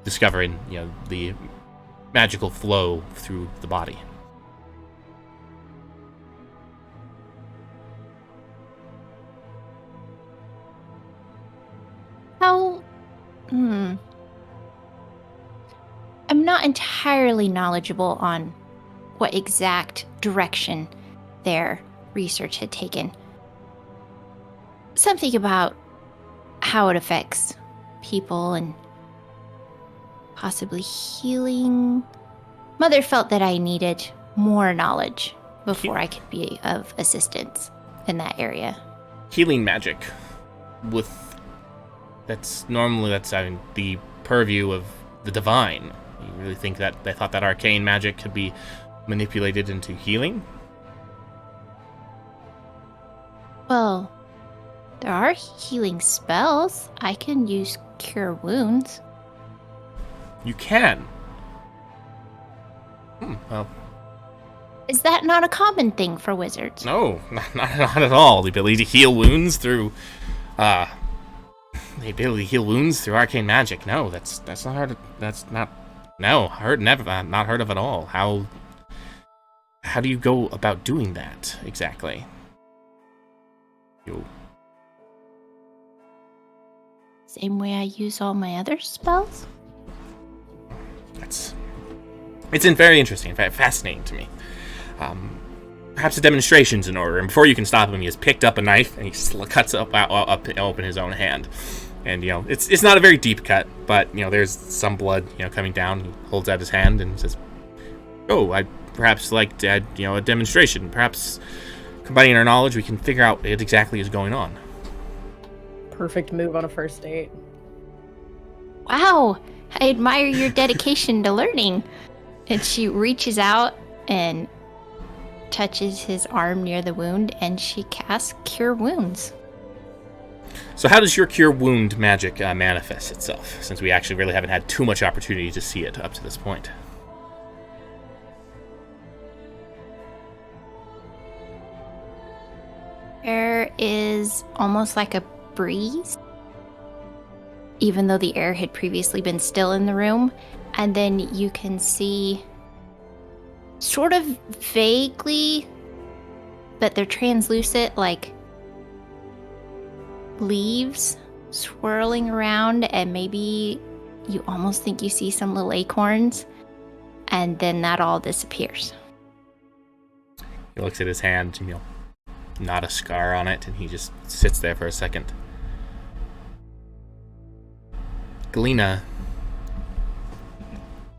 discovering, the magical flow through the body? I'm not entirely knowledgeable on what exact direction their research had taken. Something about how it affects people and possibly healing. Mother felt that I needed more knowledge before I could be of assistance in that area. Healing magic, that's the purview of the divine. You really think that they thought that arcane magic could be manipulated into healing? Well, there are healing spells. I can use cure wounds. You can. Well, Is that not a common thing for wizards? no, not at all. The ability to heal wounds through the ability to heal wounds through arcane magic. No, that's not hard. No, not heard of at all. How do you go about doing that exactly? Same way I use all my other spells? It's very interesting, fascinating to me. Perhaps a demonstration's in order, and before you can stop him, he has picked up a knife and he cuts open his own hand. And it's not a very deep cut, but there's some blood coming down. He holds out his hand and says, "Oh, I'd perhaps like to add a demonstration. Perhaps combining our knowledge, we can figure out what exactly is going on." Perfect move on a first date. Wow, I admire your dedication to learning. And she reaches out and touches his arm near the wound, and she casts Cure Wounds. So how does your Cure Wound magic manifest itself, since we actually really haven't had too much opportunity to see it up to this point? There is almost like a breeze, even though the air had previously been still in the room, and then you can see sort of vaguely, but they're translucent, like leaves swirling around, and maybe you almost think you see some little acorns, and then that all disappears. He looks at his hand, not a scar on it, and he just sits there for a second. Galena,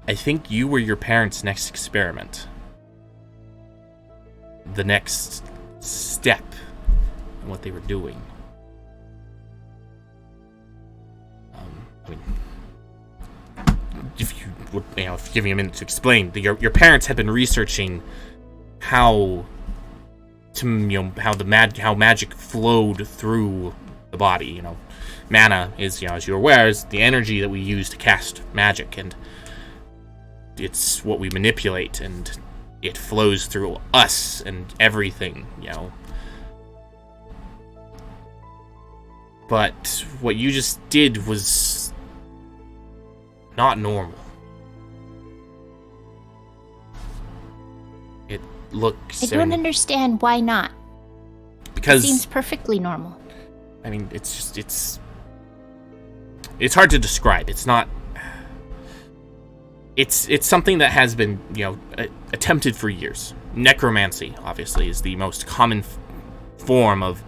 I think you were your parents' next experiment. The next step in what they were doing. If you would, if you give me a minute to explain, your parents had been researching how magic flowed through the body. Mana is, as you're aware, is the energy that we use to cast magic, and it's what we manipulate, and it flows through us and everything, But what you just did was not normal. It looks... I don't understand why not. Because... It seems perfectly normal. I mean, it's hard to describe. It's not... It's something that has been, attempted for years. Necromancy, obviously, is the most common form of,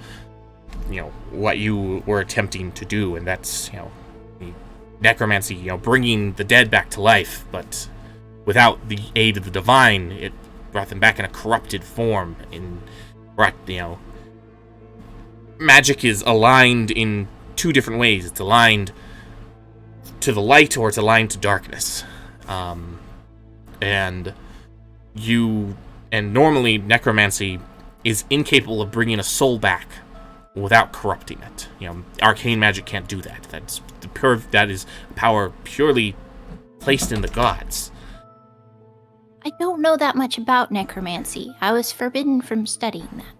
what you were attempting to do, and that's, the necromancy, bringing the dead back to life, but without the aid of the divine, it brought them back in a corrupted form. Magic is aligned in two different ways. It's aligned to the light, or it's aligned to darkness. And normally necromancy is incapable of bringing a soul back without corrupting it. Arcane magic can't do that. That is power purely placed in the gods. I don't know that much about necromancy. I was forbidden from studying that.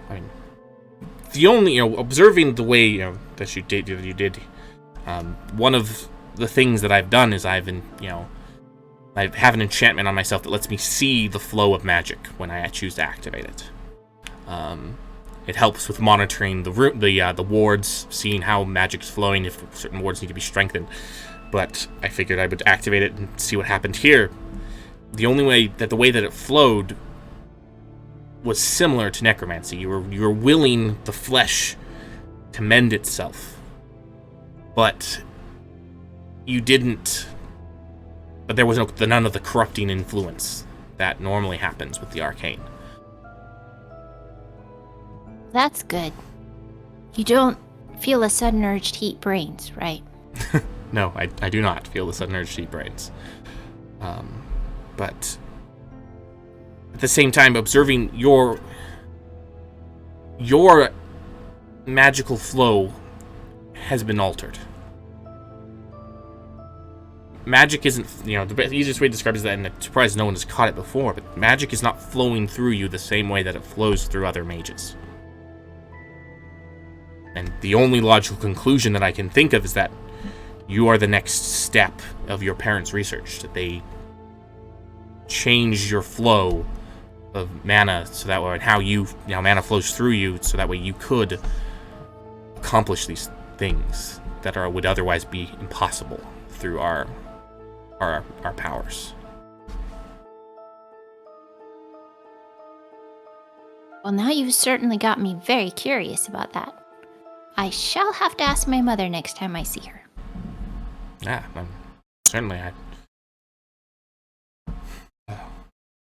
I mean, the only, observing the way, that you did, one of the things that I've done is I have an enchantment on myself that lets me see the flow of magic when I choose to activate it. It helps with monitoring the wards, seeing how magic's flowing, if certain wards need to be strengthened. But I figured I would activate it and see what happened here. The way that it flowed was similar to necromancy. You were willing the flesh to mend itself, but you didn't. But there was none of the corrupting influence that normally happens with the arcane. That's good. You don't feel a sudden urge to eat brains, right? No, I do not feel the sudden urge to eat brains. But at the same time, observing your magical flow has been altered. Magic isn't, the easiest way to describe it is that, and I'm surprised no one has caught it before, but magic is not flowing through you the same way that it flows through other mages. And the only logical conclusion that I can think of is that you are the next step of your parents' research, that they change your flow of mana so that way, and how mana flows through you, so that way you could accomplish these things that would otherwise be impossible through our powers. Well, now you've certainly got me very curious about that. I shall have to ask my mother next time I see her. Yeah, certainly.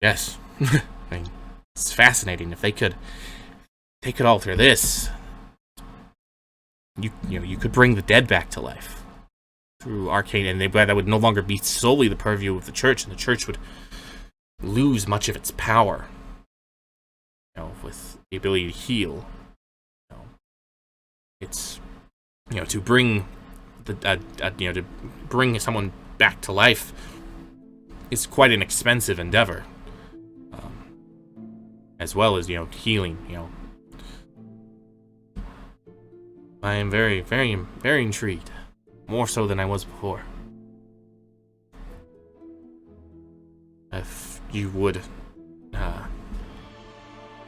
Yes. I mean, it's fascinating. If they could alter this, you could bring the dead back to life through arcane, and that would no longer be solely the purview of the church, and the church would lose much of its power. With the ability to heal. It's to bring to bring someone back to life is quite an expensive endeavor, as well as healing. I am very, very, very intrigued, more so than I was before. If you would,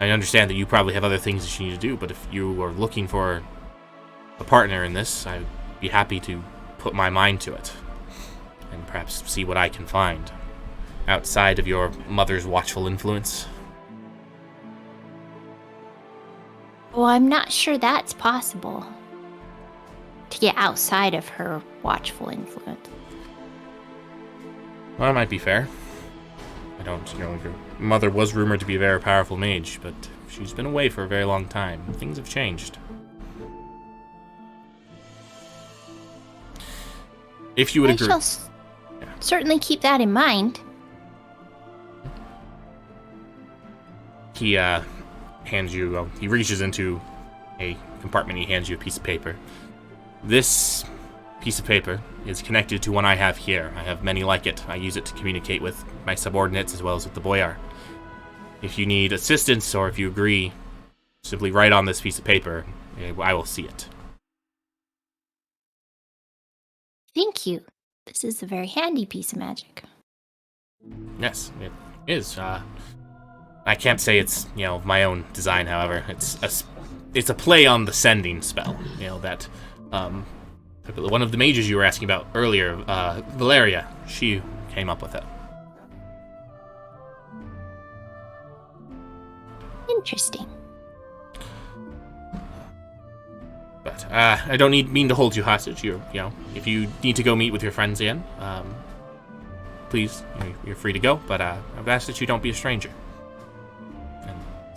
I understand that you probably have other things that you need to do, but if you are looking for a partner in this, I'd be happy to put my mind to it and perhaps see what I can find outside of your mother's watchful influence. Well, I'm not sure that's possible, to get outside of her watchful influence. Well, that might be fair. I don't, your mother was rumored to be a very powerful mage, but she's been away for a very long time. Things have changed. If you would agree. I shall certainly keep that in mind. He hands you, he reaches into a compartment, he hands you a piece of paper. This piece of paper is connected to one I have here. I have many like it. I use it to communicate with my subordinates as well as with the boyar. If you need assistance or if you agree, simply write on this piece of paper. I will see it. Thank you. This is a very handy piece of magic. Yes, it is. I can't say it's my own design. However, it's a play on the sending spell. That one of the mages you were asking about earlier, Valeria, she came up with it. Interesting. But I don't mean to hold you hostage. If you need to go meet with your friends again, please, you're free to go. But I've asked that you don't be a stranger.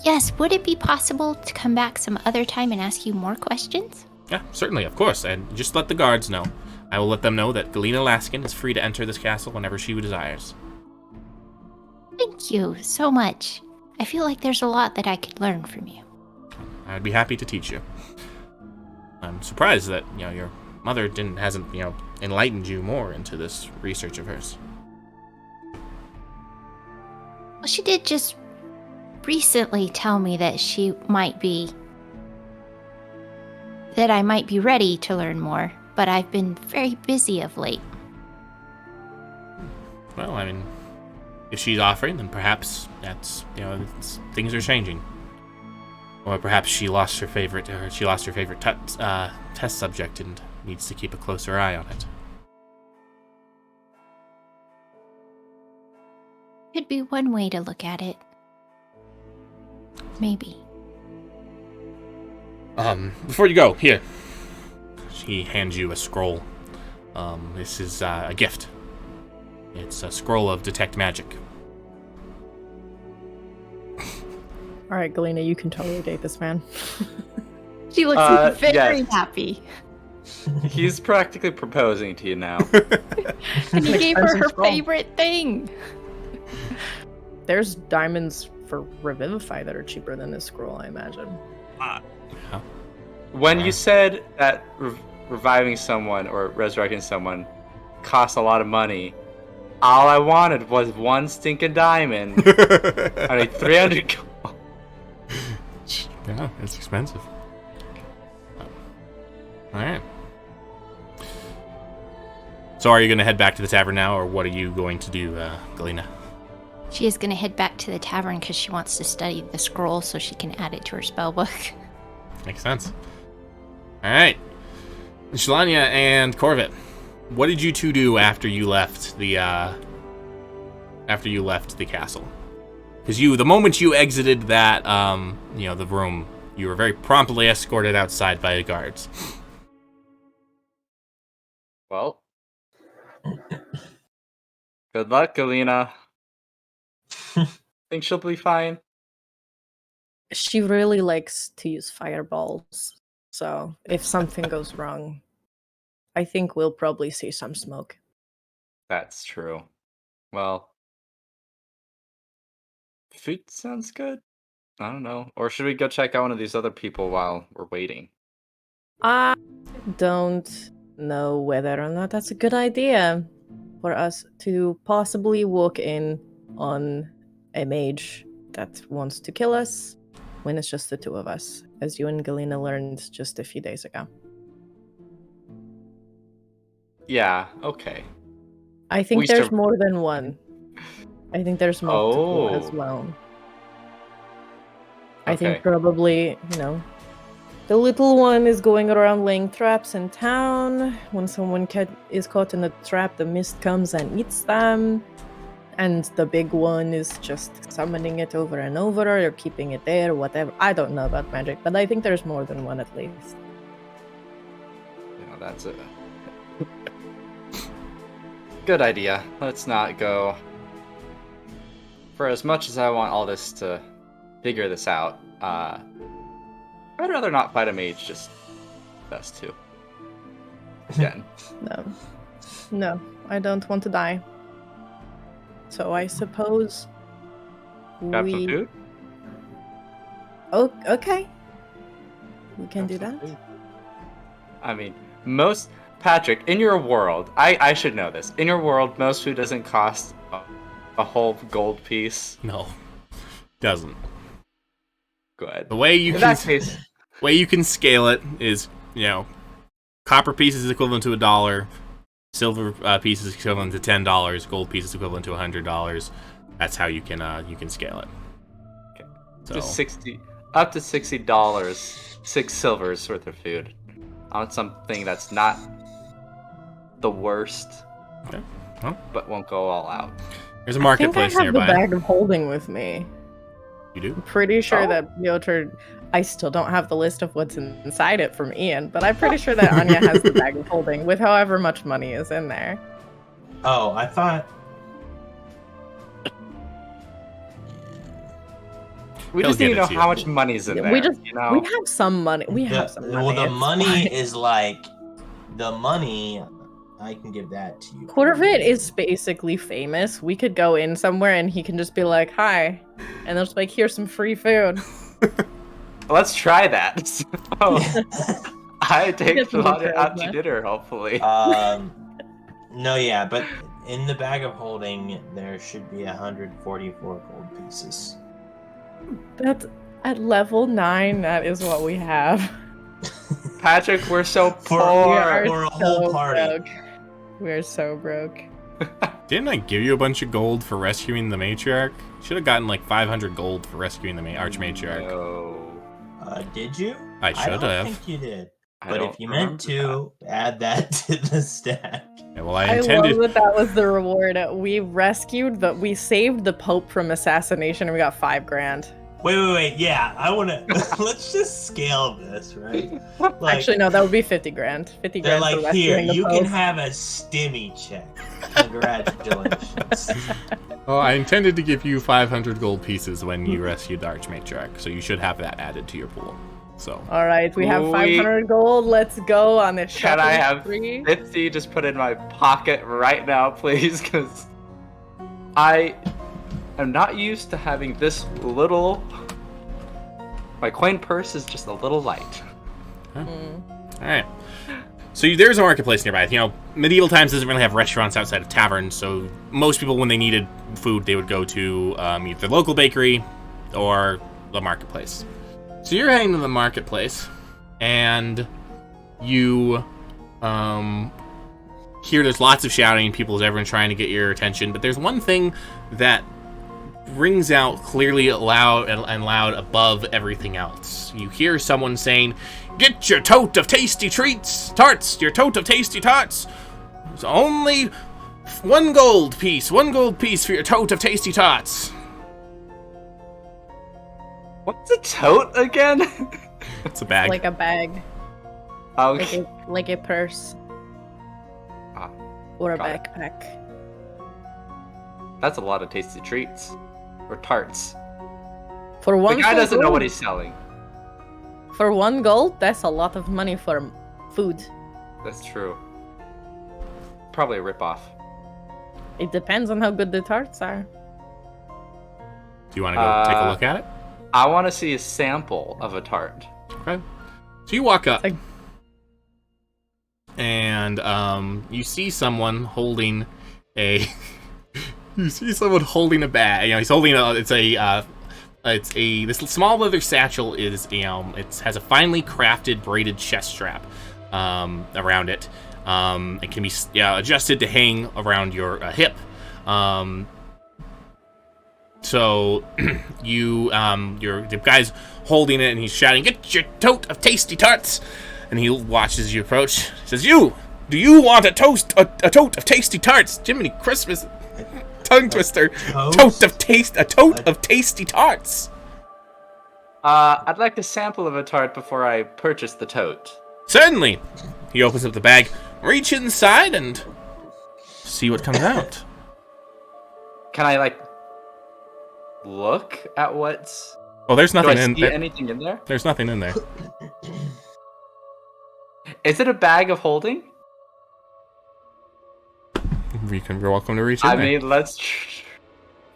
Yes, would it be possible to come back some other time and ask you more questions? Yeah, certainly, of course. And just let the guards know. I will let them know that Galena Laskin is free to enter this castle whenever she desires. Thank you so much. I feel like there's a lot that I could learn from you. I'd be happy to teach you. I'm surprised that your mother hasn't enlightened you more into this research of hers. Well, she did just recently tell me that I might be ready to learn more, but I've been very busy of late. Well, I mean, if she's offering, then perhaps that's things are changing. Or perhaps she lost her favorite test subject and needs to keep a closer eye on it. Could be one way to look at it. Maybe. Before you go, here. He hands you a scroll. This is a gift. It's a scroll of detect magic. All right, Galena, you can totally date this man. She looks very yes. happy. He's practically proposing to you now. And he gave her her favorite thing. There's diamonds for Revivify that are cheaper than this scroll, I imagine. When you said that reviving someone or resurrecting someone costs a lot of money, all I wanted was one stinking diamond. I mean, 300 gold. Yeah, it's expensive. All right. So are you going to head back to the tavern now, or what are you going to do, Galena? She is going to head back to the tavern because she wants to study the scroll so she can add it to her spell book. Makes sense. All right. Shalanya and Corvette, what did you two do after you left the castle? Because the moment you exited that, the room, you were very promptly escorted outside by the guards. Well, good luck, Galena. Think she'll be fine. She really likes to use fireballs, so if something goes wrong, I think we'll probably see some smoke. That's true. Well, food sounds good. I don't know. Or should we go check out one of these other people while we're waiting? I don't know whether or not that's a good idea for us to possibly walk in on a mage that wants to kill us when it's just the two of us, as you and Galena learned just a few days ago. Yeah, okay. I think We there's sur- more than one. I think there's multiple as Oh. well. I Okay. think probably, the little one is going around laying traps in town. When someone is caught in a trap, the mist comes and eats them. And the big one is just summoning it over and over, or keeping it there, whatever. I don't know about magic, but I think there's more than one at least. That's a good idea. Let's not go. For as much as I want all this to figure this out, I'd rather not fight a mage, just us two. Again. No, I don't want to die. So I suppose Grab some food? Oh, okay. We can Grab do some that. food. I mean, Patrick, in your world, I should know this. In your world, most food doesn't cost a whole gold piece. No, doesn't. Good. The way you In can that case, way you can scale it is, copper pieces is equivalent to $1, silver pieces equivalent to $10, gold pieces equivalent to $100. That's how you can scale it. Okay. So just up to $60, 6 silvers worth of food. On something that's not the worst, okay. Well, but won't go all out. there's a marketplace I think I have nearby. the bag of holding with me. You do? I'm pretty sure Oh. that Pyotr. I still don't have the list of what's inside it from Ian, but I'm pretty sure that Anya has the bag of holding with however much money is in there. Oh, I thought. We He'll just need get to it know to you. how much money's in Yeah, there. we just- you know? We have some money. We have some money. Well, the it's money fine. is like the money. I can give that to you. Corvette is basically famous. We could go in somewhere and he can just be like, "Hi," and they'll just be like, "Here's some free food." Let's try that. So, I take Get some Claudia out to charisma. dinner, hopefully. No, yeah, but in the bag of holding, there should be 144 gold pieces. That's at level 9. That is what we have. Patrick, we're so For- poor. We are Or a whole so party. broke. We're so broke. Didn't I give you a bunch of gold for rescuing the matriarch? Should have gotten like 500 gold for rescuing the archmatriarch. No. Did you? I should don't have. think you did. I But don't if you meant to, add that to the stack. Yeah, well, I I intended. love that was the reward. We saved the Pope from assassination and we got $5,000. Wait. Yeah, I want to. Let's just scale this, right? Like, Actually, no, that would be $50,000. $50,000 they're for like, here, rescuing the you Pope. can have a stimmy check. Congratulations. Well, I intended to give you 500 gold pieces when you rescued the archmatriarch, so you should have that added to your pool. So All right, we have We- 500 gold. Let's go on this Can I shopping have spree. 50 just put in my pocket right now, please? Because I am not used to having this little. My coin purse is just a little light. all right. So there's a marketplace nearby. Medieval times doesn't really have restaurants outside of taverns, so most people, when they needed food, they would go to either the local bakery or the marketplace. So you're heading to the marketplace, and you hear there's lots of shouting, everyone's trying to get your attention, but there's one thing that rings out clearly loud and loud above everything else. You hear someone saying, "Get your tote of tasty tarts, your tote of tasty tarts. It's only 1 gold piece for your tote of tasty tarts." What's a tote again? It's a bag. Like a bag. Okay. Like a purse. Ah, Or a got it. backpack. That's a lot of tasty treats. Or tarts. For The one guy full doesn't know gold- what he's selling. For 1 gold, that's a lot of money for food. That's true. Probably a ripoff. It depends on how good the tarts are. Do you want to go take a look at it? I want to see a sample of a tart. Okay. So you walk up, Like- and you see someone holding a. You see someone holding a bag. He's holding this small leather satchel is it has a finely crafted braided chest strap around it. It can be adjusted to hang around your hip. So the guy's holding it and he's shouting, "Get your tote of tasty tarts!" And he watches you approach. He says, "Do you want a tote of tasty tarts? Jiminy Christmas, tongue twister! Toast? Tote of tasty tarts." I'd like a sample of a tart before I purchase the tote. Certainly. He opens up the bag, reach inside, and see what comes out. Can I look at what's? Oh, there's Do I nothing in see there. anything in there? There's nothing in there. Is it a bag of holding? You're welcome to reach in I there. mean, let's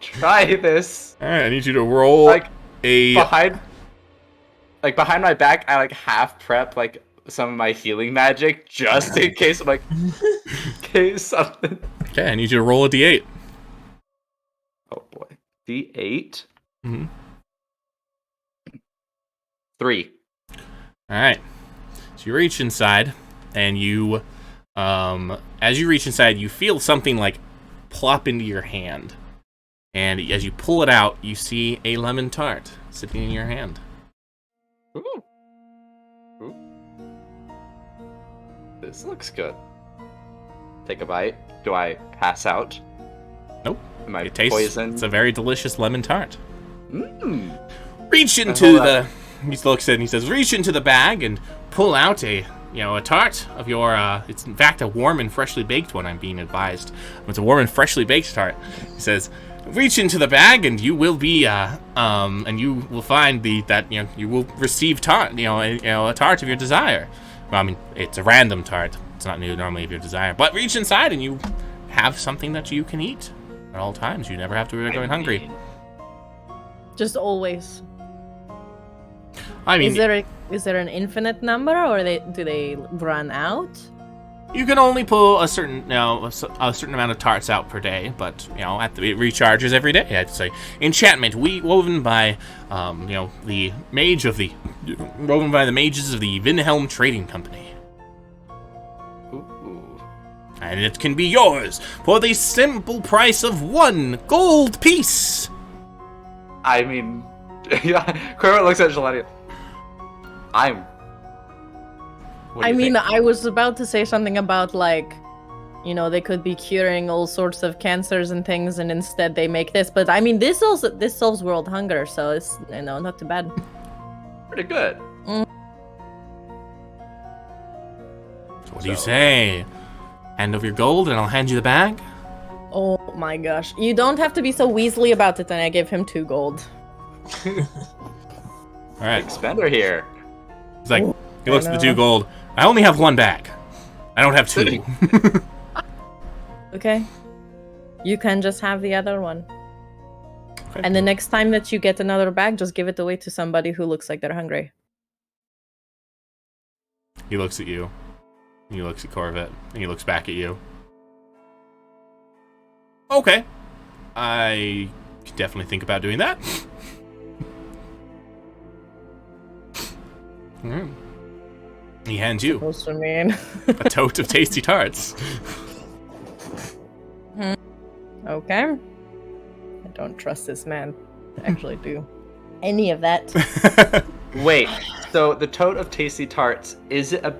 try this. All right, I need you to roll Like, a. Behind my back, I half prep some of my healing magic just in case in case something. Okay, I need you to roll a d8. Oh boy, D8. Mm-hmm. 3. All right. So you reach inside, and you, as you reach inside, you feel something plop into your hand, and as you pull it out, you see a lemon tart sitting in your hand. Ooh. Ooh. This looks good. Take a bite. Do I pass out? Nope. Am I It tastes. poisoned? It's a very delicious lemon tart. Mmm. Reach into hold the. He looks at it and he says, "Reach into the bag and pull out a tart of your. It's in fact a warm and freshly baked one. I'm being advised. It's a warm and freshly baked tart." He says, "Reach into the bag and you will be and you will find you will receive tart a tart of your desire. Well, I mean, it's a random tart. It's not normally of your desire. But reach inside and you have something that you can eat at all times. You never have to worry about going hungry." Just always. I mean, Is there an infinite number, or do they run out? you can only pull a certain amount of tarts out per day, but it recharges every day. I'd say enchantment woven by the mages of the Vynhelm Trading Company, Ooh. and it can be yours for the simple price of 1 gold piece. I mean, Corvette looks at Jelani. What do you think? I was about to say something about they could be curing all sorts of cancers and things, and instead they make this. But I mean, this solves world hunger, so it's not too bad. Pretty good. So what do you say? Hand over your gold, and I'll hand you the bag. Oh my gosh, you don't have to be so Weasley about it. And I give him 2 gold. All right. Big spender here. He's like, he looks at the I 2 know. gold. I only have 1 bag. I don't have 2. Okay, you can just have the other one. Okay. And the next time that you get another bag, just give it away to somebody who looks like they're hungry. He looks at you. He looks at Corvette. And he looks back at you. Okay. I can definitely think about doing that. He hands you Supposed to mean. a tote of tasty tarts. Okay. I don't trust this man to actually do any of that. Wait, so the tote of tasty tarts, is it a...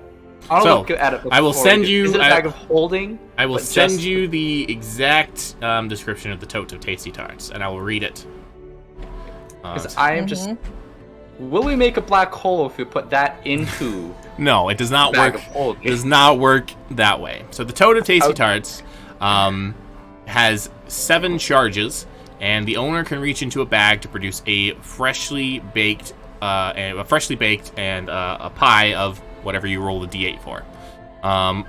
I'll So, look at it I will before send we do- you- Is it a bag of holding? I will But send just- you the exact description of the tote of tasty tarts, and I will read it. Because I am just... Will we make a black hole if we put that into No, it does not the bag work. of holding? It does not work that way. So the tote of tasty Okay. tarts has 7 charges, and the owner can reach into a bag to produce a freshly baked and a pie of whatever you roll the d8 for.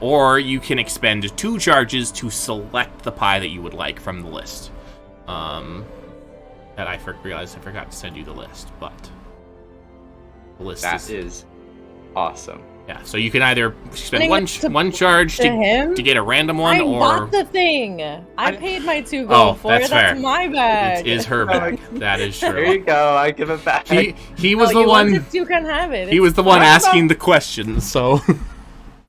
Or you can expend 2 charges to select the pie that you would like from the list. That I realized I forgot to send you the list, but the list That is awesome. yeah. So you can either spend Sending one it charge to him? to get a random one, I or bought the thing. I paid my 2 Oh, gold for that's it. That's fair. my bag. it is her bag. That is There true. you go, I give it back. He was No, the you want one. it, you can have it. He It's was the one fine. asking the questions. So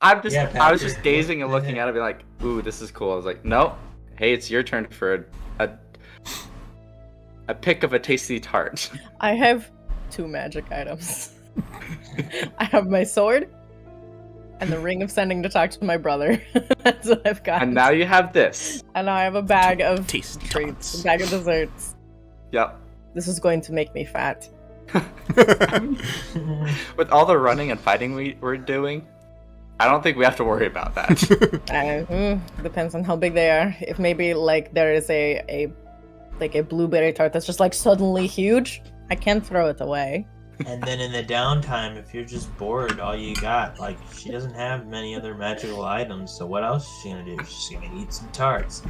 I was Patrick. just gazing and looking at it, be like, "Ooh, this is cool." I was like, "Nope, hey, it's your turn for a pick of a tasty tart." I have 2 magic items. I have my sword and the ring of sending to talk to my brother. That's what I've got. And now you have this. And now I have a bag of tasty treats, tarts. a bag of desserts. Yep. This is going to make me fat. With all the running and fighting we're doing, I don't think we have to worry about that. Depends on how big they are. If maybe like there is a blueberry tart that's just like suddenly huge, I can throw it away. And then in the downtime, if you're just bored, all you got, like, she doesn't have many other magical items, so what else is she gonna do? She's gonna eat some tarts.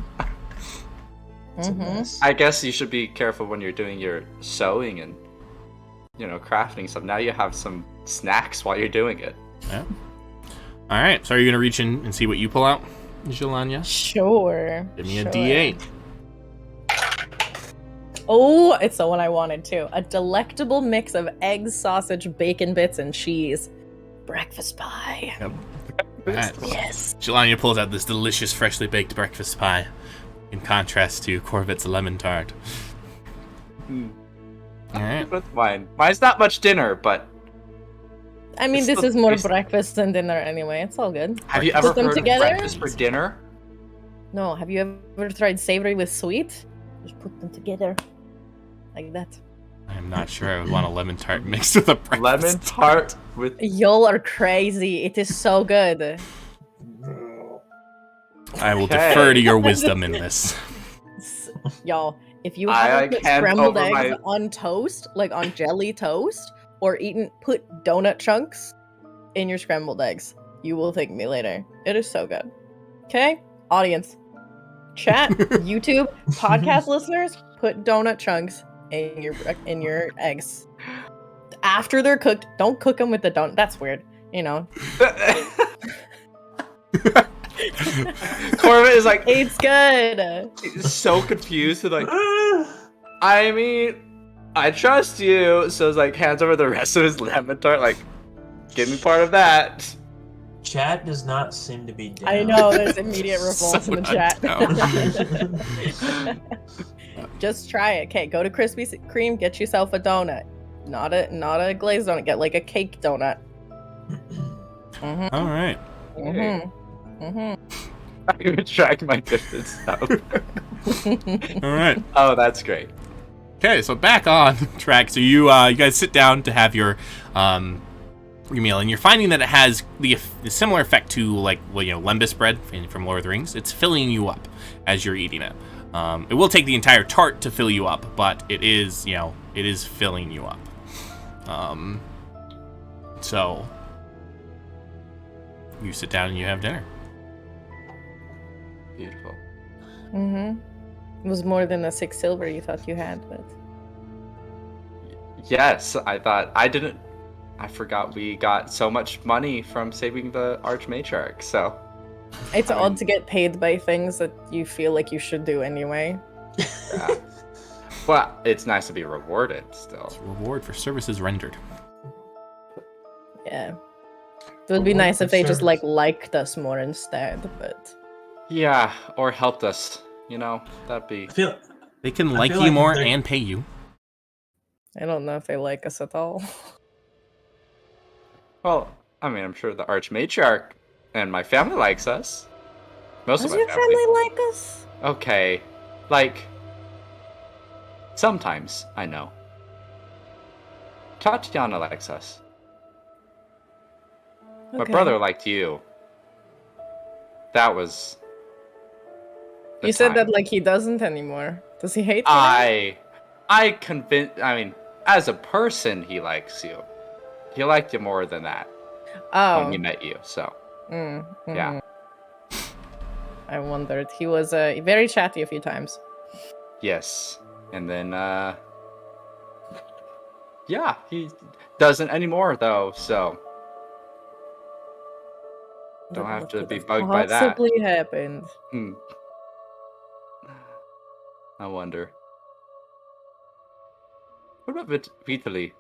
It's a mess. I guess you should be careful when you're doing your sewing and, crafting stuff. Now you have some snacks while you're doing it. Yeah. All right. So are you gonna reach in and see what you pull out, Jelania? Sure. Give me a sure. D8. Oh, it's the one I wanted too. A delectable mix of eggs, sausage, bacon bits, and cheese. Breakfast pie. Yep. All right. Yes. Jelania pulls out this delicious, freshly baked breakfast pie, in contrast to Corvette's lemon tart. All right. That's mine. Mine's not much dinner, but I mean, It's this still is more tasty. breakfast than dinner anyway. It's all good. have you Put ever them heard together? of breakfast for dinner? No, have you ever tried savory with sweet? Just put them together. Like that. I'm not sure I would want a lemon tart mixed with a breakfast Lemon tart with Y'all are crazy. It is so good. I will Okay. defer to your wisdom in this. Y'all, if you I, haven't put hand scrambled over eggs my- on toast, like on jelly toast, or put donut chunks in your scrambled eggs, you will thank me later. It is so good. Okay? Audience. Chat, YouTube, podcast listeners, put donut chunks in your eggs. After they're cooked, don't cook them with the donut. That's weird. Corbett is like It's good. he's so confused and like I mean, I trust you. So it's like hands over the rest of his lemon tart, like, give me part of that. Chat does not seem to be down. I know, there's immediate revolt So in the chat. Just try it. Okay, go to Krispy Kreme, get yourself a donut. Not a glazed donut, get like a cake donut. Mm-hmm. All right. Mm-hmm. Mm-hmm. I'm gonna track my distance stuff. All right. Oh, that's great. Okay, so back on track. So you guys sit down to have your meal, and you're finding that it has the similar effect to lembas bread from Lord of the Rings. It's filling you up as you're eating it. It will take the entire tart to fill you up, but it is filling you up. So you sit down and you have dinner. Beautiful. Mm-hmm. It was more than the 6 silver you thought you had, but Yes, I forgot we got so much money from saving the Archmatriarch, so it's odd to get paid by things that you feel like you should do anyway. yeah. Well, it's nice to be rewarded still. It's a reward for services rendered. Yeah. It would be Well, nice if they just service. liked us more instead, but Yeah, or helped us. That'd be. I feel They can I like feel you like if more they're- and pay you. I don't know if they like us at all. Well, I mean, I'm sure the Archmatriarch and my family likes us. Most Does of your my family. family like us? Okay, like sometimes I know. Tatiana likes us. My Okay. brother liked you. That was. the You said time. that like he doesn't anymore. Does he hate you? I convinced. I mean, as a person, he likes you. He liked you more than that when he Oh. met you. So Yeah. I wondered. He was very chatty a few times. yes, and then yeah, he doesn't anymore though. So don't have What to could be have bugged by that. possibly happened? I wonder. What about Vitaly?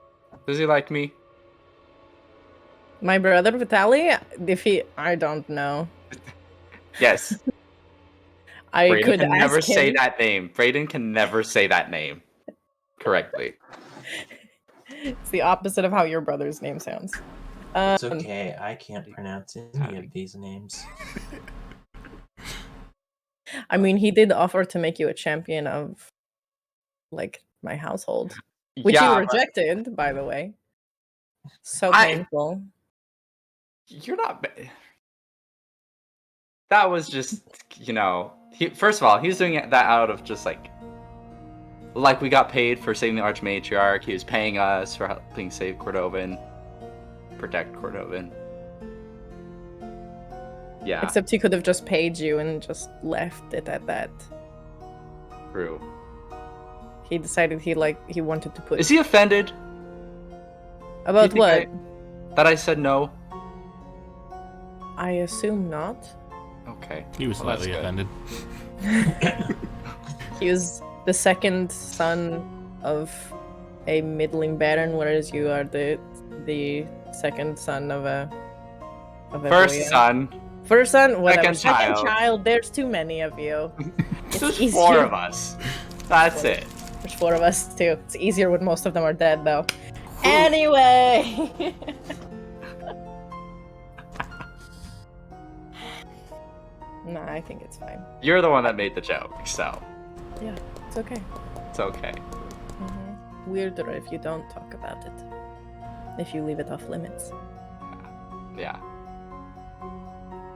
Does he like me? My brother Vitaly, I don't know. Yes. I Brayden could can never ask say him. that name. Brayden can never say that name correctly. It's the opposite of how your brother's name sounds. it's okay. I can't pronounce any of these names. I mean, he did offer to make you a champion of, like, my household, which you Yeah, but rejected, by the way. So I- painful. you're not. That was just, first of all, he's doing that out of just like we got paid for saving the Archmatriarch. He was paying us for helping save Cordovan, protect Cordovan. Yeah, Except he could have just paid you and just left it at that. true. He decided he wanted to put. Is he offended? About Do you think what? that I said no? I assume not. Okay. He was Well, that's slightly good. offended. He was the second son of a middling baron, whereas you are the second son of a First boyar. son. First son, whatever. Second child. There's too many of you. There's easier. 4 of us. That's it. There's 4 of us too. It's easier when most of them are dead, though. Anyway. Nah, I think it's fine. You're the one that made the joke, so Yeah, it's okay. it's okay. Weirder if you don't talk about it. If you leave it off limits. Yeah.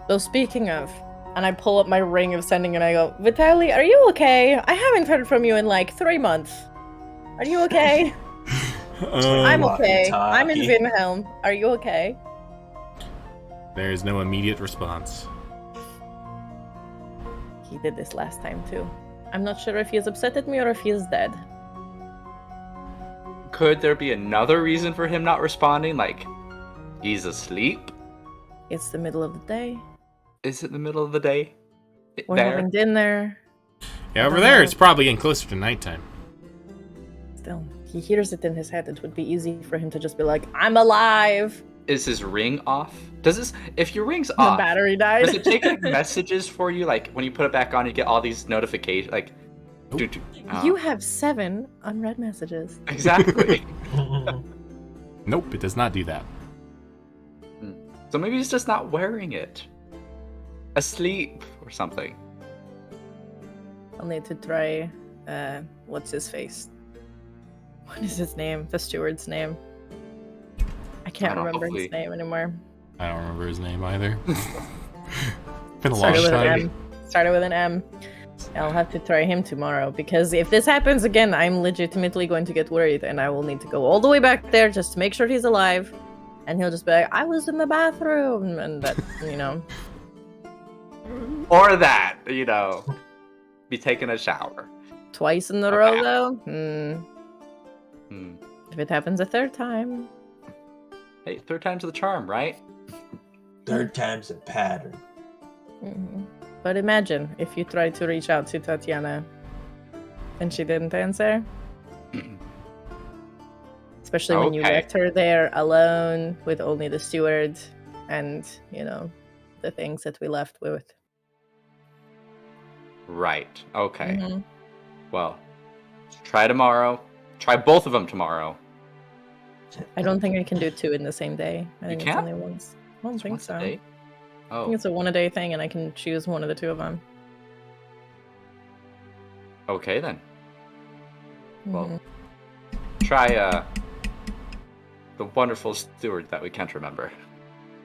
So speaking of, and I pull up my ring of sending and I go, Vitaly, are you okay? I haven't heard from you in like 3 months. Are you okay? I'm okay. I'm in walkie-talkie. Vynhelm. Are you okay? There is no immediate response. He did this last time too. I'm not sure if he is upset at me or if he is dead. Could there be another reason for him not responding? Like, he's asleep? It's the middle of the day. Is it the middle of the day? We're There? having dinner. Yeah, over don't there, know. it's probably getting closer to nighttime. Still, he hears it in his head. It would be easy for him to just be like, I'm alive. Is his ring off? If your ring's The off, battery died. does it take like messages for you? Like when you put it back on, you get all these notifications. Like, You have 7 unread messages. exactly. Nope, it does not do that. So maybe he's just not wearing it. Asleep or something. I'll need to try, what's his face? What is his name? The steward's name? I can't remember hopefully. his name anymore. I don't remember his name either. Been a long Started with an time. M. Started with an M. I'll have to try him tomorrow, because if this happens again, I'm legitimately going to get worried, and I will need to go all the way back there just to make sure he's alive. And he'll just be like, I was in the bathroom, and that, Or that, be taking a shower. twice in a Okay. row, though? Hmm. If it happens a 3rd time. Hey, 3rd time's the charm, right? 3rd time's a pattern. But imagine if you tried to reach out to Tatiana and she didn't answer. Especially when you Okay. left her there alone with only the steward. and, the things that we left with. Right. Okay. Mhm. Well, try tomorrow. Try both of them tomorrow. I don't think I can do 2 in the same day. I think it's can't? only once. I don't It's think once a so. day? I Oh, think it's a 1-a-day thing, and I can choose one of the 2 of them. okay then. Well, Mhm. try the wonderful steward that we can't remember.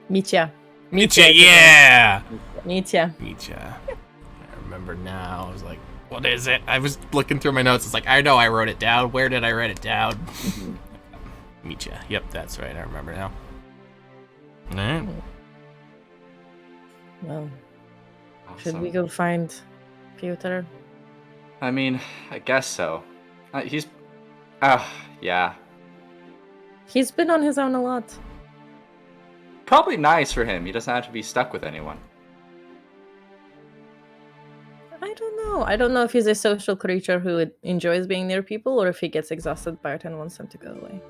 Mitya. Mitya, yeah! Mitya. Mitya. I remember now. I was like, what is it? I was looking through my notes. It's like, I know I wrote it down. Where did I write it down? Mitya. Yep, that's right. I remember now. All right. Well, should Awesome. we go find Pyotr? I mean, I guess so. He's... yeah. He's been on his own a lot. Probably nice for him. He doesn't have to be stuck with anyone. I don't know. I don't know if he's a social creature who enjoys being near people, or if he gets exhausted by it and wants them to go away.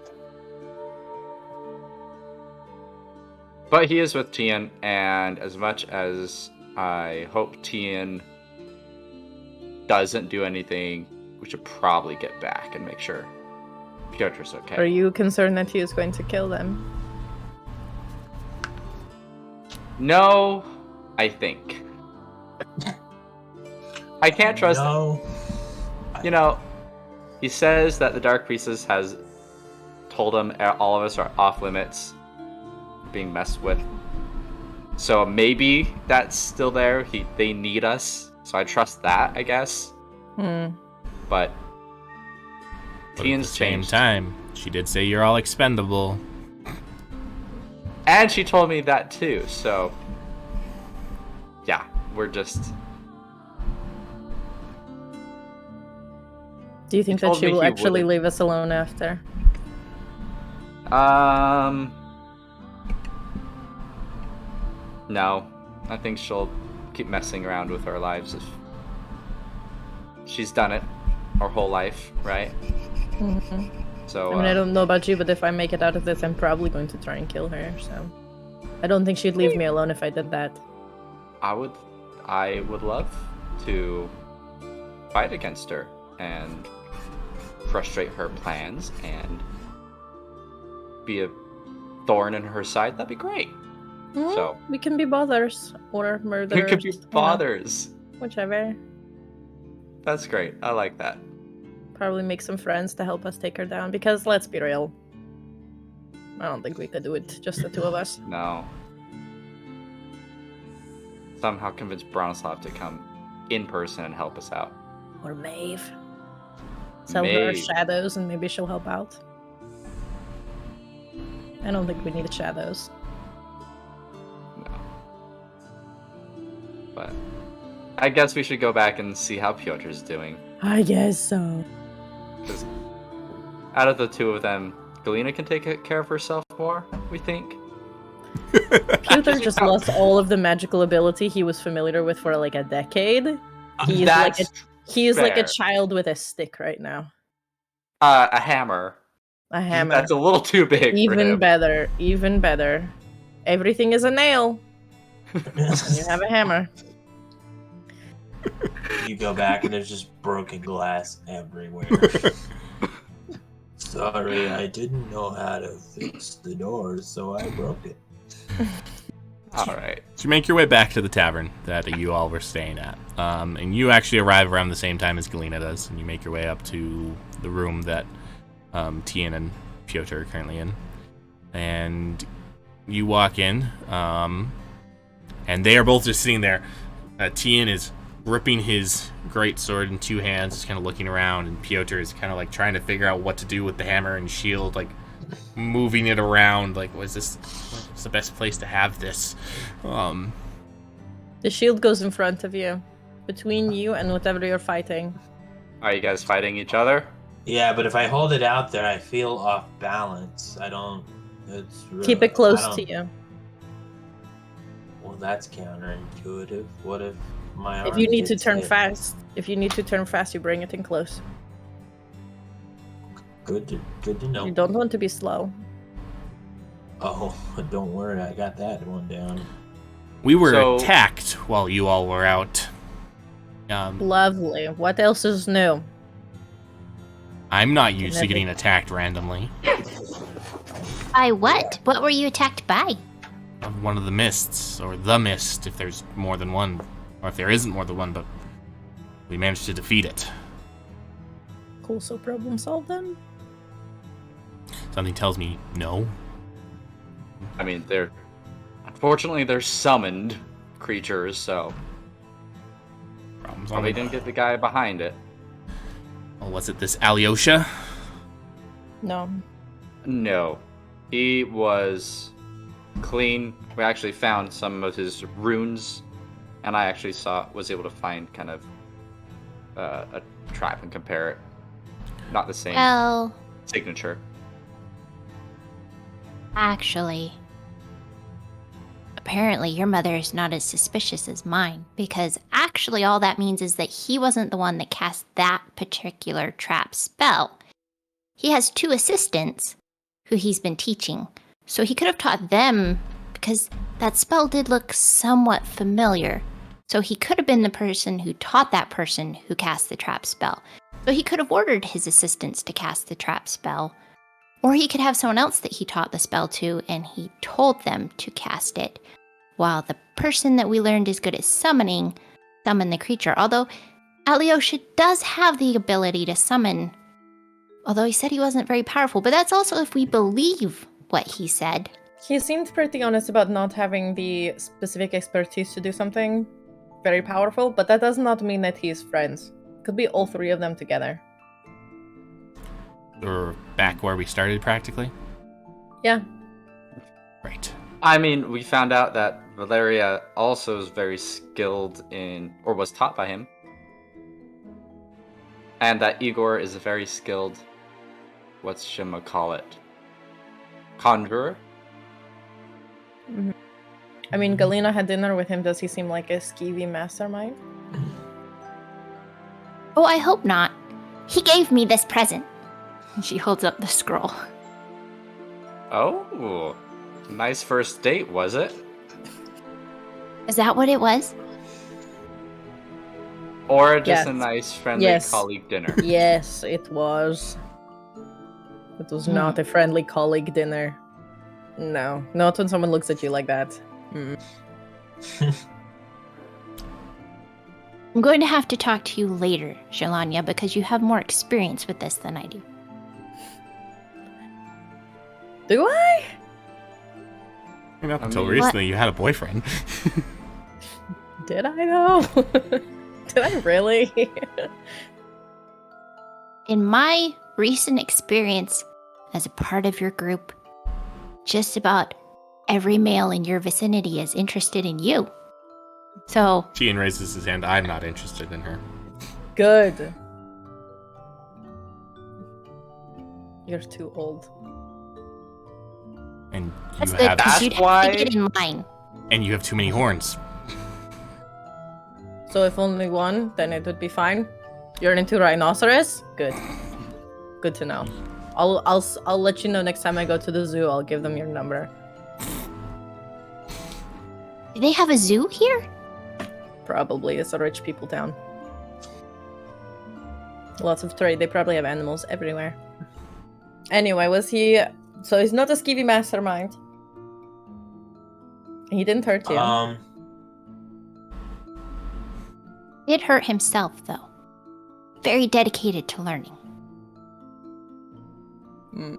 But he is with Tian, and as much as I hope Tian doesn't do anything, we should probably get back and make sure Pyotr's okay. Are you concerned that he is going to kill them? No, I think. I can't trust him. No. He says that the Dark Priestess has told him all of us are off limits, being messed with. So maybe that's still there. They need us, so I trust that, I guess. But But at the Tian's same changed. time, she did say you're all expendable. And she told me that too, so... Yeah, we're just... Do you think He that told she me will he actually wouldn't. leave us alone after? No. I think she'll keep messing around with our lives if... She's done it our whole life, right? Mhm. So, I mean, I don't know about you, but if I make it out of this, I'm probably going to try and kill her, so... I don't think she'd leave me alone if I did that. I would love to fight against her and frustrate her plans and be a thorn in her side. That'd be great. So We can be bothers, or murderers. we could be fathers. Whichever. That's great. I like that. Probably make some friends to help us take her down, because let's be real. I don't think we could do it, just the 2 of us. No. Somehow convince Bronislav to come in person and help us out. Or Maeve. Tell her our Maeve. shadows and maybe she'll help out. I don't think we need shadows. No. But I guess we should go back and see how Pyotr's doing. I guess so. Because out of the 2 of them, Galena can take care of herself more, we think. Pyotr just lost all of the magical ability he was familiar with for like a decade. He is like a fair. child with a stick right now. A hammer. A hammer. That's a little too big for Even him. better. Even better. Everything is a nail. You have a hammer. You go back and there's just broken glass everywhere. Sorry, I didn't know how to fix the doors, so I broke it. Alright. So you make your way back to the tavern that you all were staying at. And you actually arrive around the same time as Galena does, and you make your way up to the room that Tian and Pyotr are currently in. And you walk in, and they are both just sitting there. Tian is gripping his great sword in 2 hands, just kind of looking around, and Pyotr is kind of like trying to figure out what to do with the hammer and shield, like moving it around, like what's the best place to have this? The shield goes in front of you. Between you and whatever you're fighting. Are you guys fighting each other? Yeah, but if I hold it out there, I feel off balance. I don't. It's really, Keep it close to you. Well, that's counterintuitive. What if my If arm you need to gets turn hit? fast, you bring it in close. Good to know. You don't want to be slow. Oh, don't worry, I got that one down. We were So- attacked while you all were out. Lovely. What else is new? I'm not used to Never- getting attacked randomly. By what? What were you attacked by? One of the mists, or the mist, if there's more than one, or if there isn't more than one, but we managed to defeat it. Cool, so problem solved then? Something tells me no. I mean, unfortunately they're summoned creatures, so Problems on probably the... didn't get the guy behind it. Oh, was it this Alyosha? No. No, he was clean. We actually found some of his runes, and I actually was able to find kind of a trap and compare it. Not the same Well, signature. actually, apparently your mother is not as suspicious as mine, because actually all that means is that he wasn't the one that cast that particular trap spell. He has 2 assistants who he's been teaching, so he could have taught them, because that spell did look somewhat familiar. So he could have been the person who taught that person who cast the trap spell. So he could have ordered his assistants to cast the trap spell. Or he could have someone else that he taught the spell to, and he told them to cast it, while the person that we learned is good at summoned the creature. Although Alyosha does have the ability to summon, although he said he wasn't very powerful, but that's also if we believe what he said. He seemed pretty honest about not having the specific expertise to do something very powerful, but that does not mean that he's friends. Could be all 3 of them together. Or back where we started, practically? Yeah. Right. I mean, we found out that Valeria also is very skilled in, or was taught by him, and that Igor is a very skilled, conjurer? Mm-hmm. I mean, Galena had dinner with him. Does he seem like a skeevy mastermind? Oh, I hope not. He gave me this present. And she holds up the scroll. Oh, nice first date, was it? Is that what it was? Or just a Yes. nice, friendly Yes. colleague dinner? Yes, it was. It was not a friendly colleague dinner. No, not when someone looks at you like that. Mm. I'm going to have to talk to you later, Shalanya, because you have more experience with this than I do. Do I? And up I until mean- recently, you had a boyfriend. Did I though? Did I really? In my recent experience as a part of your group, just about every male in your vicinity is interested in you. So, Sheehan raises his hand. I'm not interested in her. Good. You're too old. And that's you good, have, because you'd That's have why- to get in line. and you have too many horns. So if only one, then it would be fine. You're into rhinoceros? Good. Good to know. I'll let you know next time I go to the zoo. I'll give them your number. Do they have a zoo here? Probably. It's a rich people town. Lots of trade. They probably have animals everywhere. Anyway, was he... So he's not a skeevy mastermind. He didn't hurt you. He did hurt himself, though. Very dedicated to learning. Mm.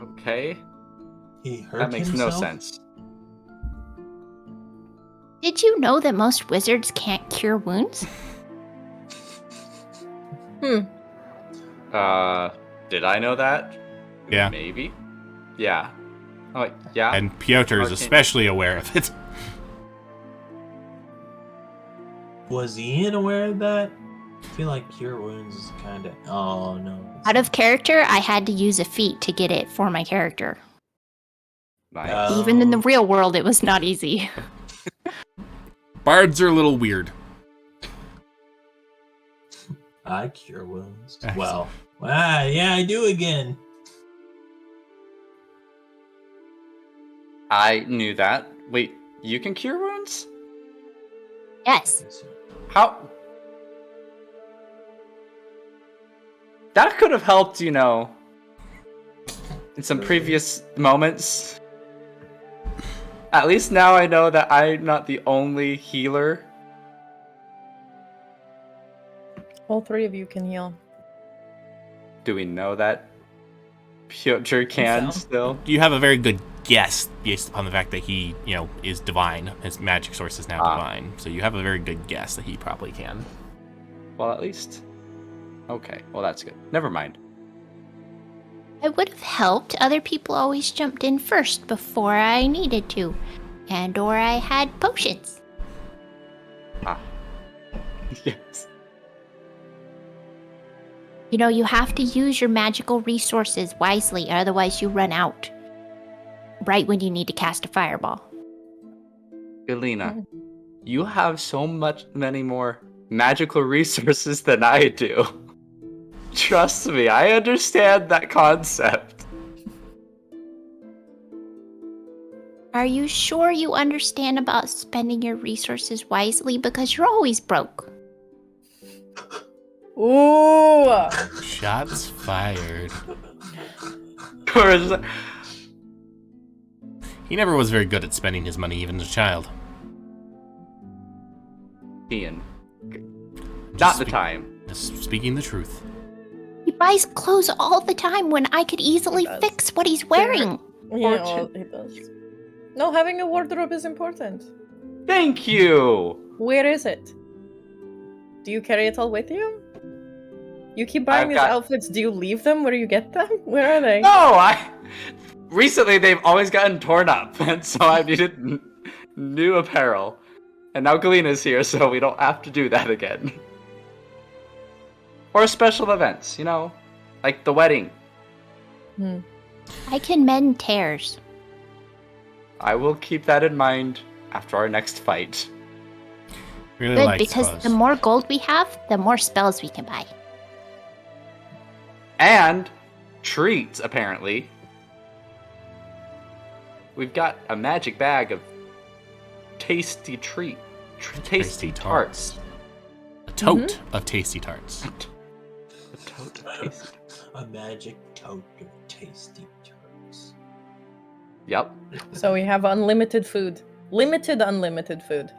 Okay, He hurt that makes himself? no sense. Did you know that most wizards can't cure wounds? Did I know that? Yeah. Maybe. Yeah. Oh, wait, yeah. And Pyotr is Arcane. especially aware of it. Was Ian aware of that? I feel like Cure Wounds is kind of... Oh, no. Out of character, I had to use a feat to get it for my character. Nice. Even in the real world, it was not easy. Bards are a little weird. I Cure Wounds. Excellent. Well, yeah, I do again. I knew that. Wait, you can cure wounds? Yes. How? That could have helped, in some previous moments. At least now I know that I'm not the only healer. All three of you can heal. Do we know that Pyotr can So. still? You have a very good guess based upon the fact that he, is divine. His magic source is now divine. So you have a very good guess that he probably can. Well, at least. Okay, well, that's good. Never mind. I would have helped. Other people always jumped in first before I needed to. And or I had potions. Ah. Yes. You have to use your magical resources wisely, otherwise you run out. Right when you need to cast a fireball. Elena, you have so many more magical resources than I do. Trust me, I understand that concept. Are you sure you understand about spending your resources wisely? Because you're always broke. Ooh! Shots fired. He never was very good at spending his money, even as a child. Ian. Not the time. Just speaking the truth. He buys clothes all the time when I could easily He does. fix what he's wearing. Yeah, well, it does. No, having a wardrobe is important. Thank you! Where is it? Do you carry it all with you? You keep buying I've these got- outfits. Do you leave them? Where do you get them? Where are they? No, recently they've always gotten torn up, and so I needed new apparel. And now Galena's here, so we don't have to do that again. Or special events, like the wedding. I can mend tears. I will keep that in mind after our next fight. Really Good, likes because clothes. the more gold we have, the more spells we can buy. And treats, apparently. We've got a magic bag of tasty tasty tarts. A tote of tasty tarts. A tote of tasty. A magic tote of tasty tarts. Yep. So we have unlimited food. Limited, unlimited food.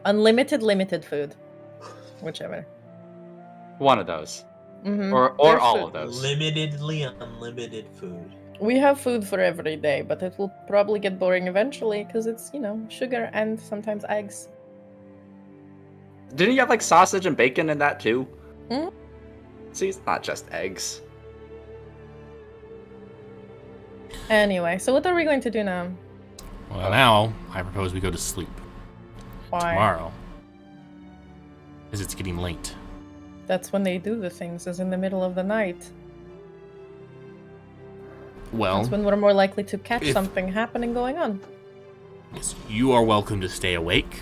Unlimited, limited food. Whichever. One of those. Mhm. Or There's all food. of those. Limitedly unlimited food. We have food for every day, but it will probably get boring eventually because it's, sugar and sometimes eggs. Didn't you have like sausage and bacon in that too? Mhm. See, it's not just eggs. Anyway, so what are we going to do now? Well, now I propose we go to sleep Why? tomorrow, as it's getting late. That's when they do the things, is in the middle of the night. Well, That's when we're more likely to catch if- something happening going on. yes, you are welcome to stay awake.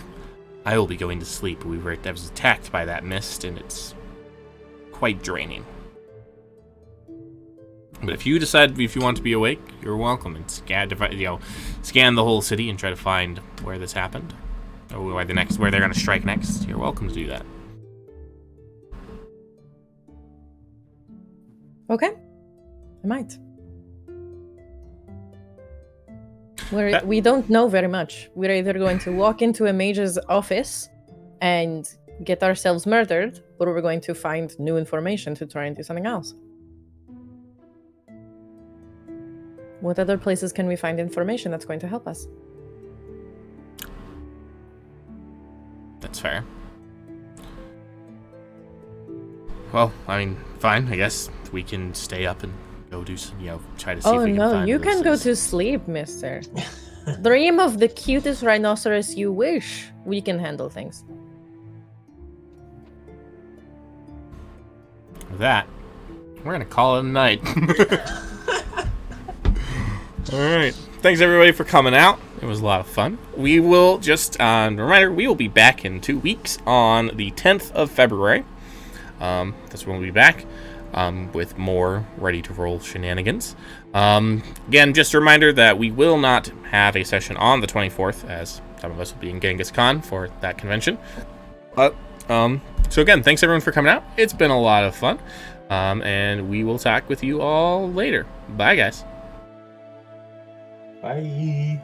I will be going to sleep. I was attacked by that mist, and it's quite draining. But if you decide if you want to be awake, you're welcome. And scan the whole city and try to find where this happened, or where they're going to strike next. You're welcome to do that. Okay. I might. That- We don't know very much. We're either going to walk into a mage's office and get ourselves murdered, or we're going to find new information to try and do something else. What other places can we find information that's going to help us? That's fair. Well, fine. I guess we can stay up and go do some, try to see if Oh we can no, find you who can this go is. to sleep, mister. Dream of the cutest rhinoceros you wish. We can handle things. With that, we're going to call it a night. All right. Thanks, everybody, for coming out. It was a lot of fun. We will reminder, we will be back in 2 weeks on the 10th of February. That's when we'll be back. with more ready-to-roll shenanigans. Again, just a reminder that we will not have a session on the 24th, as some of us will be in Genghis Khan for that convention. So again, thanks everyone for coming out. It's been a lot of fun, and we will talk with you all later. Bye, guys. Bye.